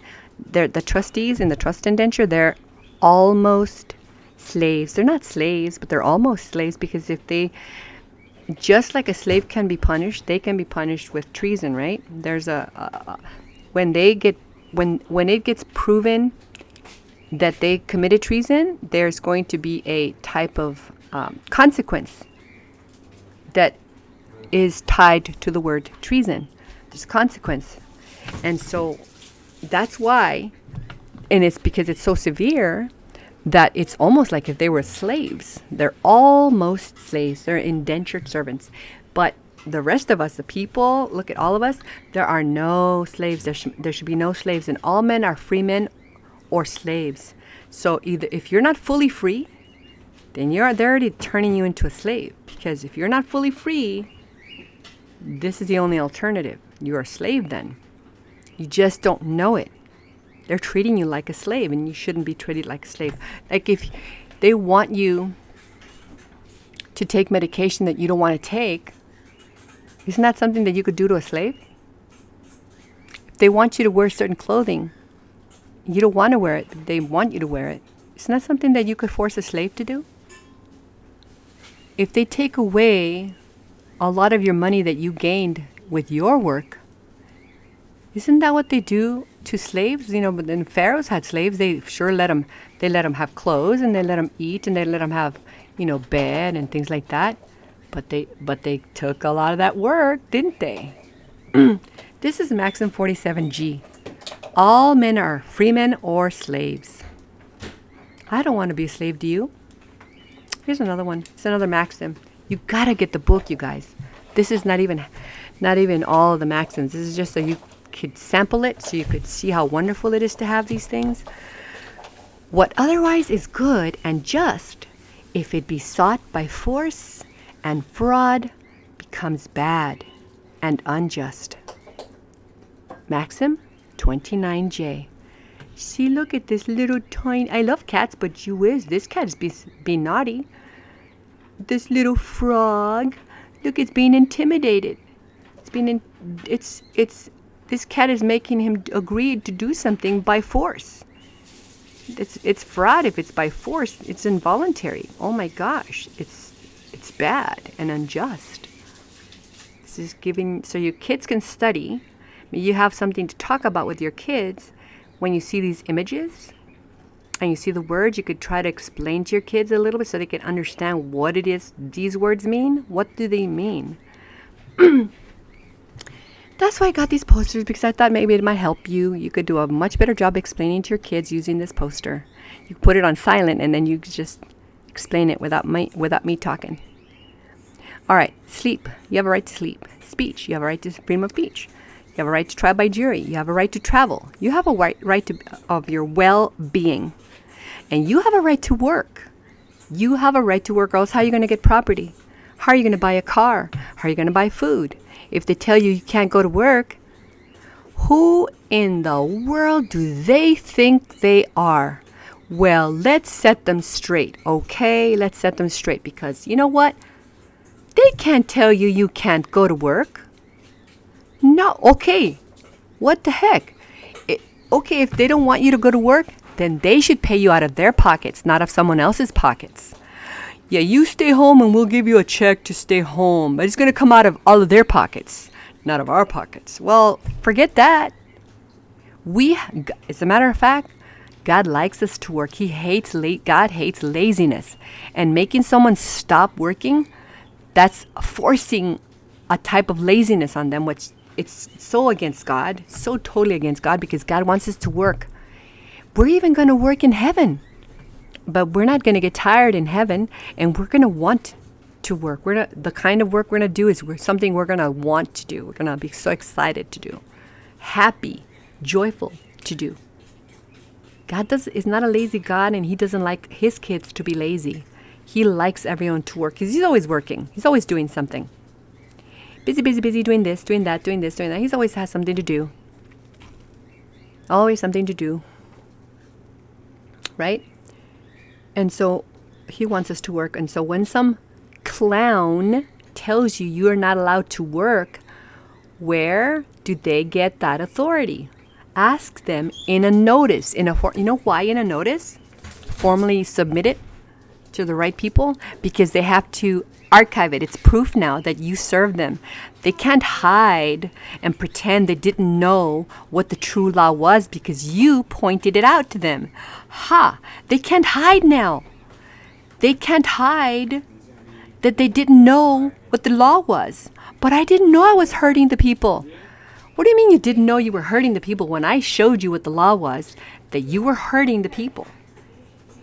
the trustees in the trust indenture, they're almost slaves. They're not slaves, but they're almost slaves because if they... Just like a slave can be punished, they can be punished with treason, right? There's when it gets proven that they committed treason, there's going to be a type of consequence that is tied to the word treason. There's consequence. And so that's why, and it's because it's so severe that it's almost like if they were slaves. They're almost slaves. They're indentured servants. But the rest of us, the people, look at all of us, there are no slaves. There should be no slaves. And all men are free men or slaves. So either if you're not fully free, then they're already turning you into a slave. Because if you're not fully free, this is the only alternative. You're a slave then. You just don't know it. They're treating you like a slave, and you shouldn't be treated like a slave. Like if they want you to take medication that you don't want to take, isn't that something that you could do to a slave? If they want you to wear certain clothing, you don't want to wear it, but they want you to wear it. Isn't that something that you could force a slave to do? If they take away a lot of your money that you gained with your work, isn't that what they do to slaves? You know, but then pharaohs had slaves. They sure let them have clothes, and they let them eat, and they let them have, bed and things like that. But they took a lot of that work, didn't they? This is Maxim 47G. All men are freemen or slaves. I don't want to be a slave, do you? Here's another one. It's another maxim. You gotta get the book, you guys. This is not even all of the maxims. This is just so you could sample it, so you could see how wonderful it is to have these things. What otherwise is good and just, if it be sought by force and fraud, becomes bad and unjust. Maxim 29J. See, look at this little tiny... I love cats, but you is. This cat is being naughty. This little frog. Look, it's being intimidated. This cat is making him agree to do something by force. It's fraud if it's by force. It's involuntary. Oh my gosh. It's bad and unjust. This is giving... So your kids can study. You have something to talk about with your kids. When you see these images and you see the words, you could try to explain to your kids a little bit so they can understand what it is these words mean. What do they mean? That's why I got these posters, because I thought maybe it might help you. You could do a much better job explaining to your kids using this poster. You put it on silent, and then you just explain it without me talking. All right, sleep. You have a right to sleep. Speech. You have a right to freedom of speech. You have a right to trial by jury. You have a right to travel. You have a right of your well-being. And you have a right to work. You have a right to work, or else how are you going to get property? How are you going to buy a car? How are you going to buy food? If they tell you can't go to work, who in the world do they think they are? Well, let's set them straight, okay? Let's set them straight, because you know what? They can't tell you you can't go to work. No, okay. What the heck? Okay, if they don't want you to go to work, then they should pay you out of their pockets, not of someone else's pockets. Yeah, you stay home and we'll give you a check to stay home. But it's going to come out of all of their pockets, not of our pockets. Well, forget that. As a matter of fact, God likes us to work. God hates laziness. And making someone stop working, that's forcing a type of laziness on them, which it's so against God, so totally against God, because God wants us to work. We're even going to work in heaven, but we're not going to get tired in heaven, and we're going to want to work. The kind of work we're going to do is something we're going to want to do. We're going to be so excited to do, happy, joyful to do. God is not a lazy God, and He doesn't like His kids to be lazy. He likes everyone to work, because He's always working. He's always doing something. Busy, busy, busy, doing this, doing that, doing this, doing that. He always has something to do. Always something to do. Right? And so He wants us to work. And so when some clown tells you you are not allowed to work, where do they get that authority? Ask them in a notice. You know why in a notice? Formally submit it to the right people, because they have to archive it. It's proof now that you served them. They can't hide and pretend they didn't know what the true law was, because you pointed it out to them. They can't hide now. They can't hide that they didn't know what the law was. But I didn't know I was hurting the people. What do you mean you didn't know you were hurting the people when I showed you what the law was, that you were hurting the people?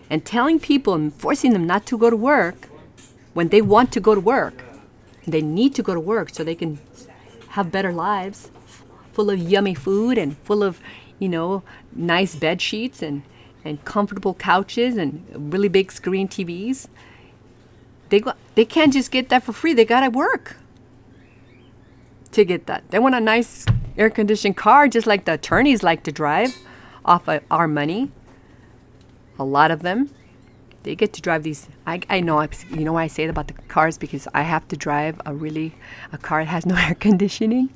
And telling people and forcing them not to go to work when they want to go to work. They need to go to work so they can have better lives, full of yummy food and full of, nice bed sheets and comfortable couches and really big screen TVs. They can't just get that for free. They gotta work to get that. They want a nice air-conditioned car, just like the attorneys like to drive off of our money. A lot of them, they get to drive these. I know, you know why I say it about the cars? Because I have to drive a car that has no air conditioning,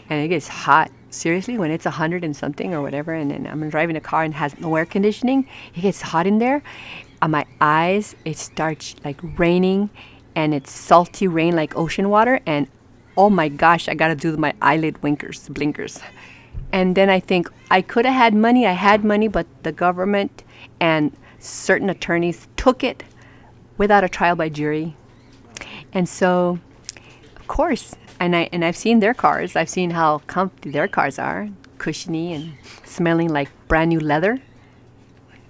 and it gets hot. Seriously, when it's 100 and something or whatever, and then I'm driving a car and has no air conditioning, it gets hot in there. On my eyes, it starts like raining, and it's salty rain like ocean water, and oh my gosh, I gotta do my eyelid blinkers. And then I think I could have had money. I had money, but the government and certain attorneys took it without a trial by jury. And so, of course, and I've seen their cars. I've seen how comfy their cars are, cushiony and smelling like brand new leather,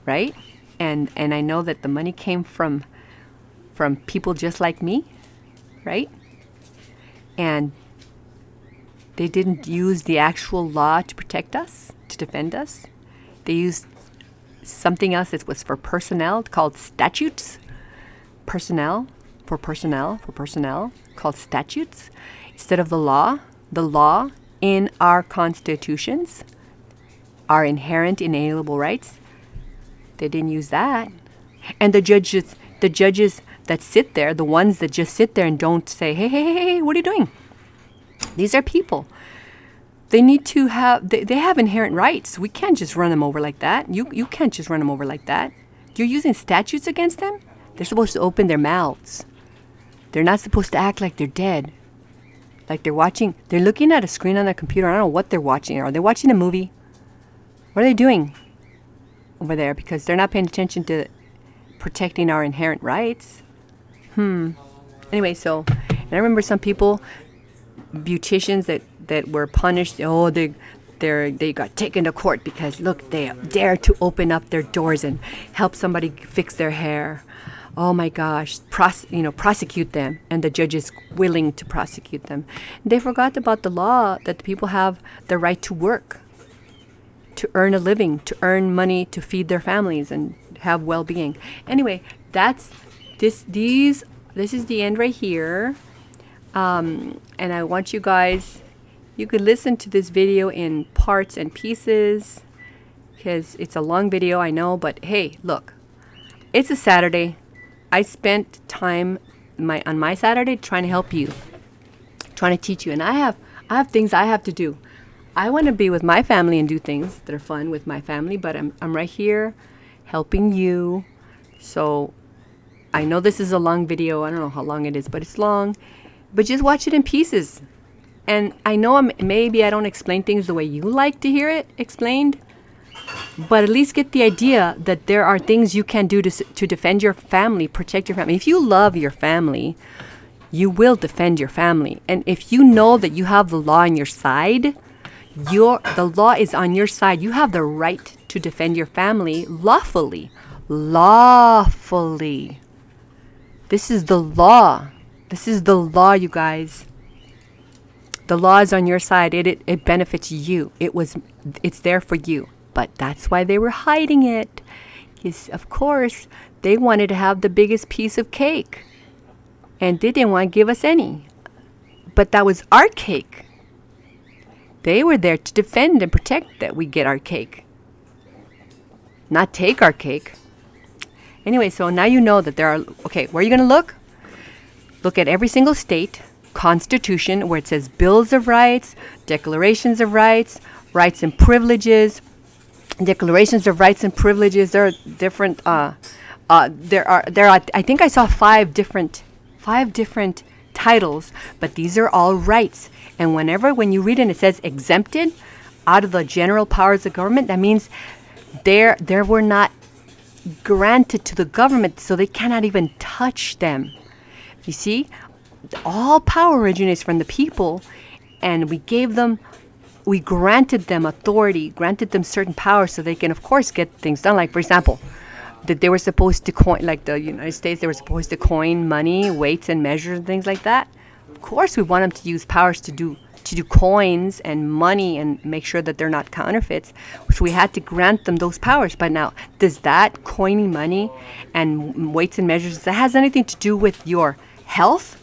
right? And I know that the money came from people just like me, right? And they didn't use the actual law to protect us, to defend us. They used something else that was for personnel called statutes. Personnel, called statutes. Instead of the law in our constitutions, our inherent inalienable rights, they didn't use that. And the judges that sit there, the ones that just sit there and don't say, hey, what are you doing? These are people. They need to have, they have inherent rights. We can't just run them over like that. You can't just run them over like that. You're using statutes against them? They're supposed to open their mouths. They're not supposed to act like they're dead. Like they're looking at a screen on their computer. I don't know what they're watching. Are they watching a movie? What are they doing over there? Because they're not paying attention to protecting our inherent rights. Anyway, and I remember some people, beauticians that were punished. Oh, they got taken to court because look, they dared to open up their doors and help somebody fix their hair. Oh my gosh, prosecute them, and the judge is willing to prosecute them. They forgot about the law that the people have the right to work, to earn a living, to earn money to feed their families and have well-being. Anyway, this is the end right here. And I want you guys, you could listen to this video in parts and pieces because it's a long video, I know, but hey, look, it's a Saturday. I spent time on my Saturday trying to help you, trying to teach you, and I have things I have to do. I want to be with my family and do things that are fun with my family, but I'm right here helping you. So I know this is a long video. I don't know how long it is, but it's long. But just watch it in pieces. And I know maybe I don't explain things the way you like to hear it explained, but at least get the idea that there are things you can do to defend your family, protect your family. If you love your family, you will defend your family. And if you know that you have the law on your side, the law is on your side. You have the right to defend your family lawfully. Lawfully. This is the law. This is the law, you guys. The law is on your side. It benefits you. It's there for you. But that's why they were hiding it. Because, of course, they wanted to have the biggest piece of cake. And they didn't want to give us any. But that was our cake. They were there to defend and protect that we get our cake. Not take our cake. Anyway, so now you know that there are... Okay, where are you going to look? Look at every single state constitution where it says Bills of Rights, Declarations of Rights, Rights and Privileges. Declarations of Rights and Privileges. There are different. There are. I think I saw five different titles, but these are all rights. And when you read it, it says exempted out of the general powers of government. That means there were not granted to the government, so they cannot even touch them. You see, all power originates from the people, and we granted them authority, granted them certain powers so they can, of course, get things done. Like, for example, that they were supposed to coin, like the United States, they were supposed to coin money, weights and measures and things like that. Of course, we want them to use powers to do coins and money and make sure that they're not counterfeits, which we had to grant them those powers. But now, does that coining money and weights and measures, that has anything to do with your health?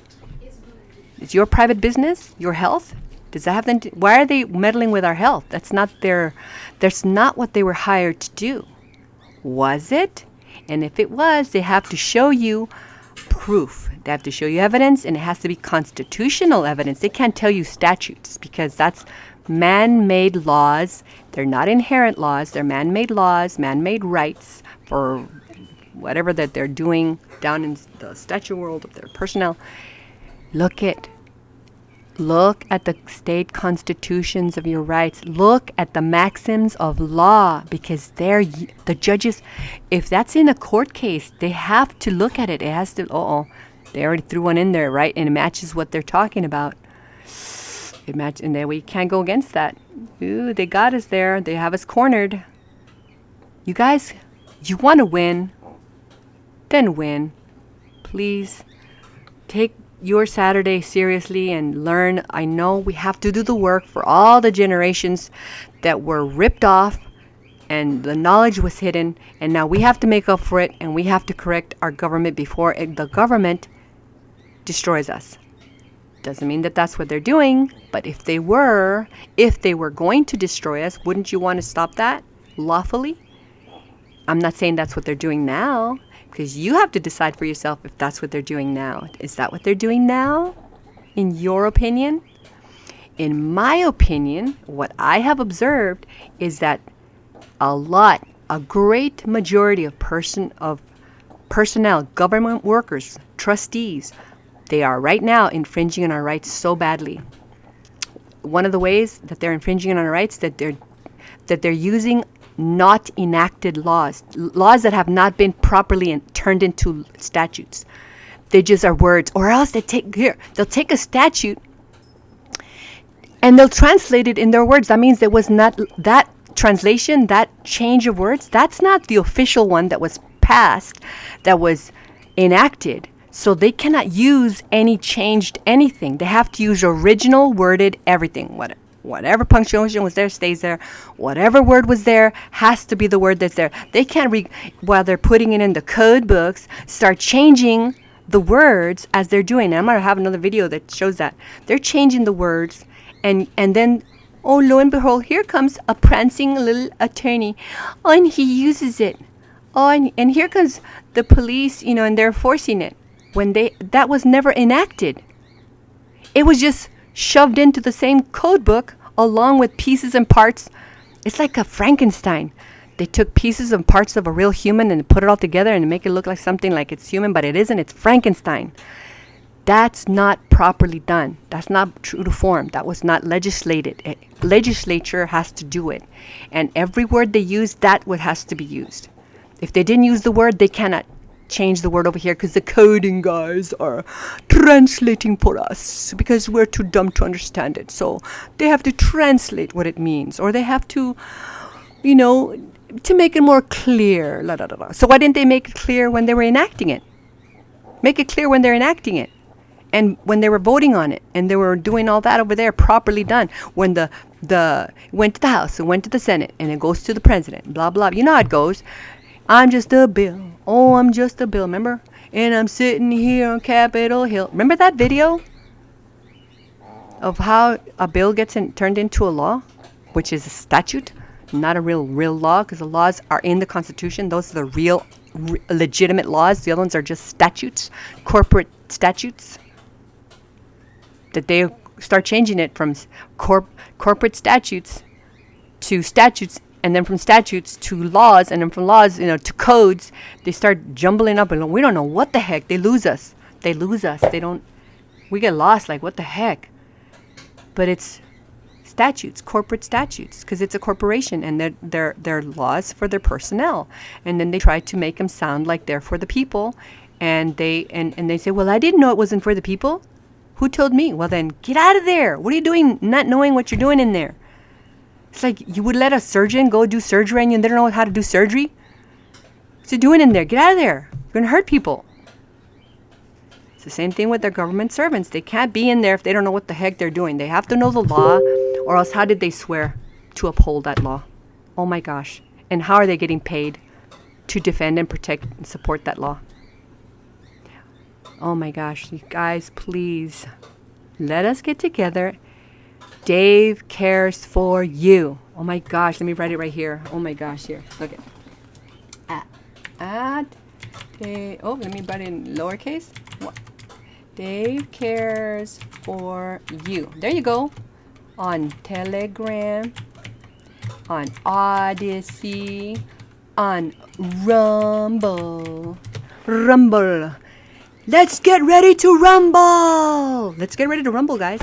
It's your private business, your health? Does that have them? Why are they meddling with our health? That's not what they were hired to do. Was it? And if it was, they have to show you proof. They have to show you evidence, and it has to be constitutional evidence. They can't tell you statutes because that's man-made laws. They're not inherent laws. They're man-made laws, man-made rights for whatever that they're doing down in the statute world of their personnel. Look at the state constitutions of your rights. Look at the maxims of law, because they're the judges. If that's in a court case, they have to look at it. It has to. They already threw one in there, right? And it matches what they're talking about. And then we can't go against that. Ooh, they got us there. They have us cornered. You guys, you want to win, then win. Please take your Saturday seriously and learn. I know we have to do the work for all the generations that were ripped off and the knowledge was hidden, and now we have to make up for it, and we have to correct our government before the government destroys us. Doesn't mean that that's what they're doing, but if they were going to destroy us, wouldn't you want to stop that lawfully? I'm not saying that's what they're doing now, because you have to decide for yourself if that's what they're doing now. Is that what they're doing now, in your opinion? In my opinion, what I have observed is that a great majority of personnel, government workers, trustees, they are right now infringing on our rights so badly. One of the ways that they're infringing on our rights that they're using not enacted laws that have not been properly turned into statutes. They just are words, or else they'll take a statute and they'll translate it in their words. That means there was not that translation, that change of words. That's not the official one that was passed, that was enacted. So they cannot use any changed anything. They have to use original worded everything. Whatever punctuation was there stays there. Whatever word was there has to be the word that's there. They can't, while they're putting it in the code books, start changing the words as they're doing. I'm going to have another video that shows that. They're changing the words, and then, oh, lo and behold, here comes a prancing little attorney. Oh, and he uses it. Oh, and here comes the police, and they're forcing it. When that was never enacted. It was just shoved into the same code book along with pieces and parts. It's like a Frankenstein. They took pieces and parts of a real human and put it all together and make it look like something like it's human, but it isn't. It's Frankenstein. That's not properly done. That's not true to form. That was not legislated. Legislature has to do it. And every word they use, that word has to be used. If they didn't use the word, they cannot change the word over here because the coding guys are translating for us because we're too dumb to understand it. So they have to translate what it means, or they have to, to make it more clear. La, la, la, la. So why didn't they make it clear when they were enacting it? Make it clear when they're enacting it, and when they were voting on it, and they were doing all that over there properly done. When the went to the House and went to the Senate, and it goes to the president. Blah blah. You know how it goes. I'm just a bill. Oh, I'm just a bill. Remember? And I'm sitting here on Capitol Hill. Remember that video of how a bill gets turned into a law, which is a statute, not a real law, because the laws are in the Constitution. Those are the real, legitimate laws. The other ones are just statutes, corporate statutes. That they start changing it from corporate statutes to statutes. And then from statutes to laws, and then from laws, to codes, they start jumbling up, and we don't know what the heck. They lose us. We get lost, like, what the heck? But it's statutes, corporate statutes, because it's a corporation, and they're laws for their personnel. And then they try to make them sound like they're for the people, and they say, well, I didn't know it wasn't for the people. Who told me? Well, then get out of there. What are you doing not knowing what you're doing in there? It's like you would let a surgeon go do surgery and you don't know how to do surgery. What's he doing in there? Get out of there. You're going to hurt people. It's the same thing with their government servants. They can't be in there if they don't know what the heck they're doing. They have to know the law, or else how did they swear to uphold that law? Oh my gosh. And how are they getting paid to defend and protect and support that law? Oh my gosh. You guys, please, let us get together. Dave cares for you. Oh my gosh, let me write it right here. Oh my gosh, here. Look at let me write it in lowercase. What? Dave cares for you. There you go. On Telegram, on Odyssey, on Rumble. Rumble. Let's get ready to rumble. Let's get ready to rumble, guys.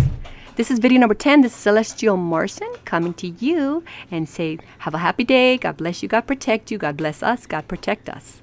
This is video number 10. This is Celestial Morrison coming to you and say, have a happy day. God bless you. God protect you. God bless us. God protect us.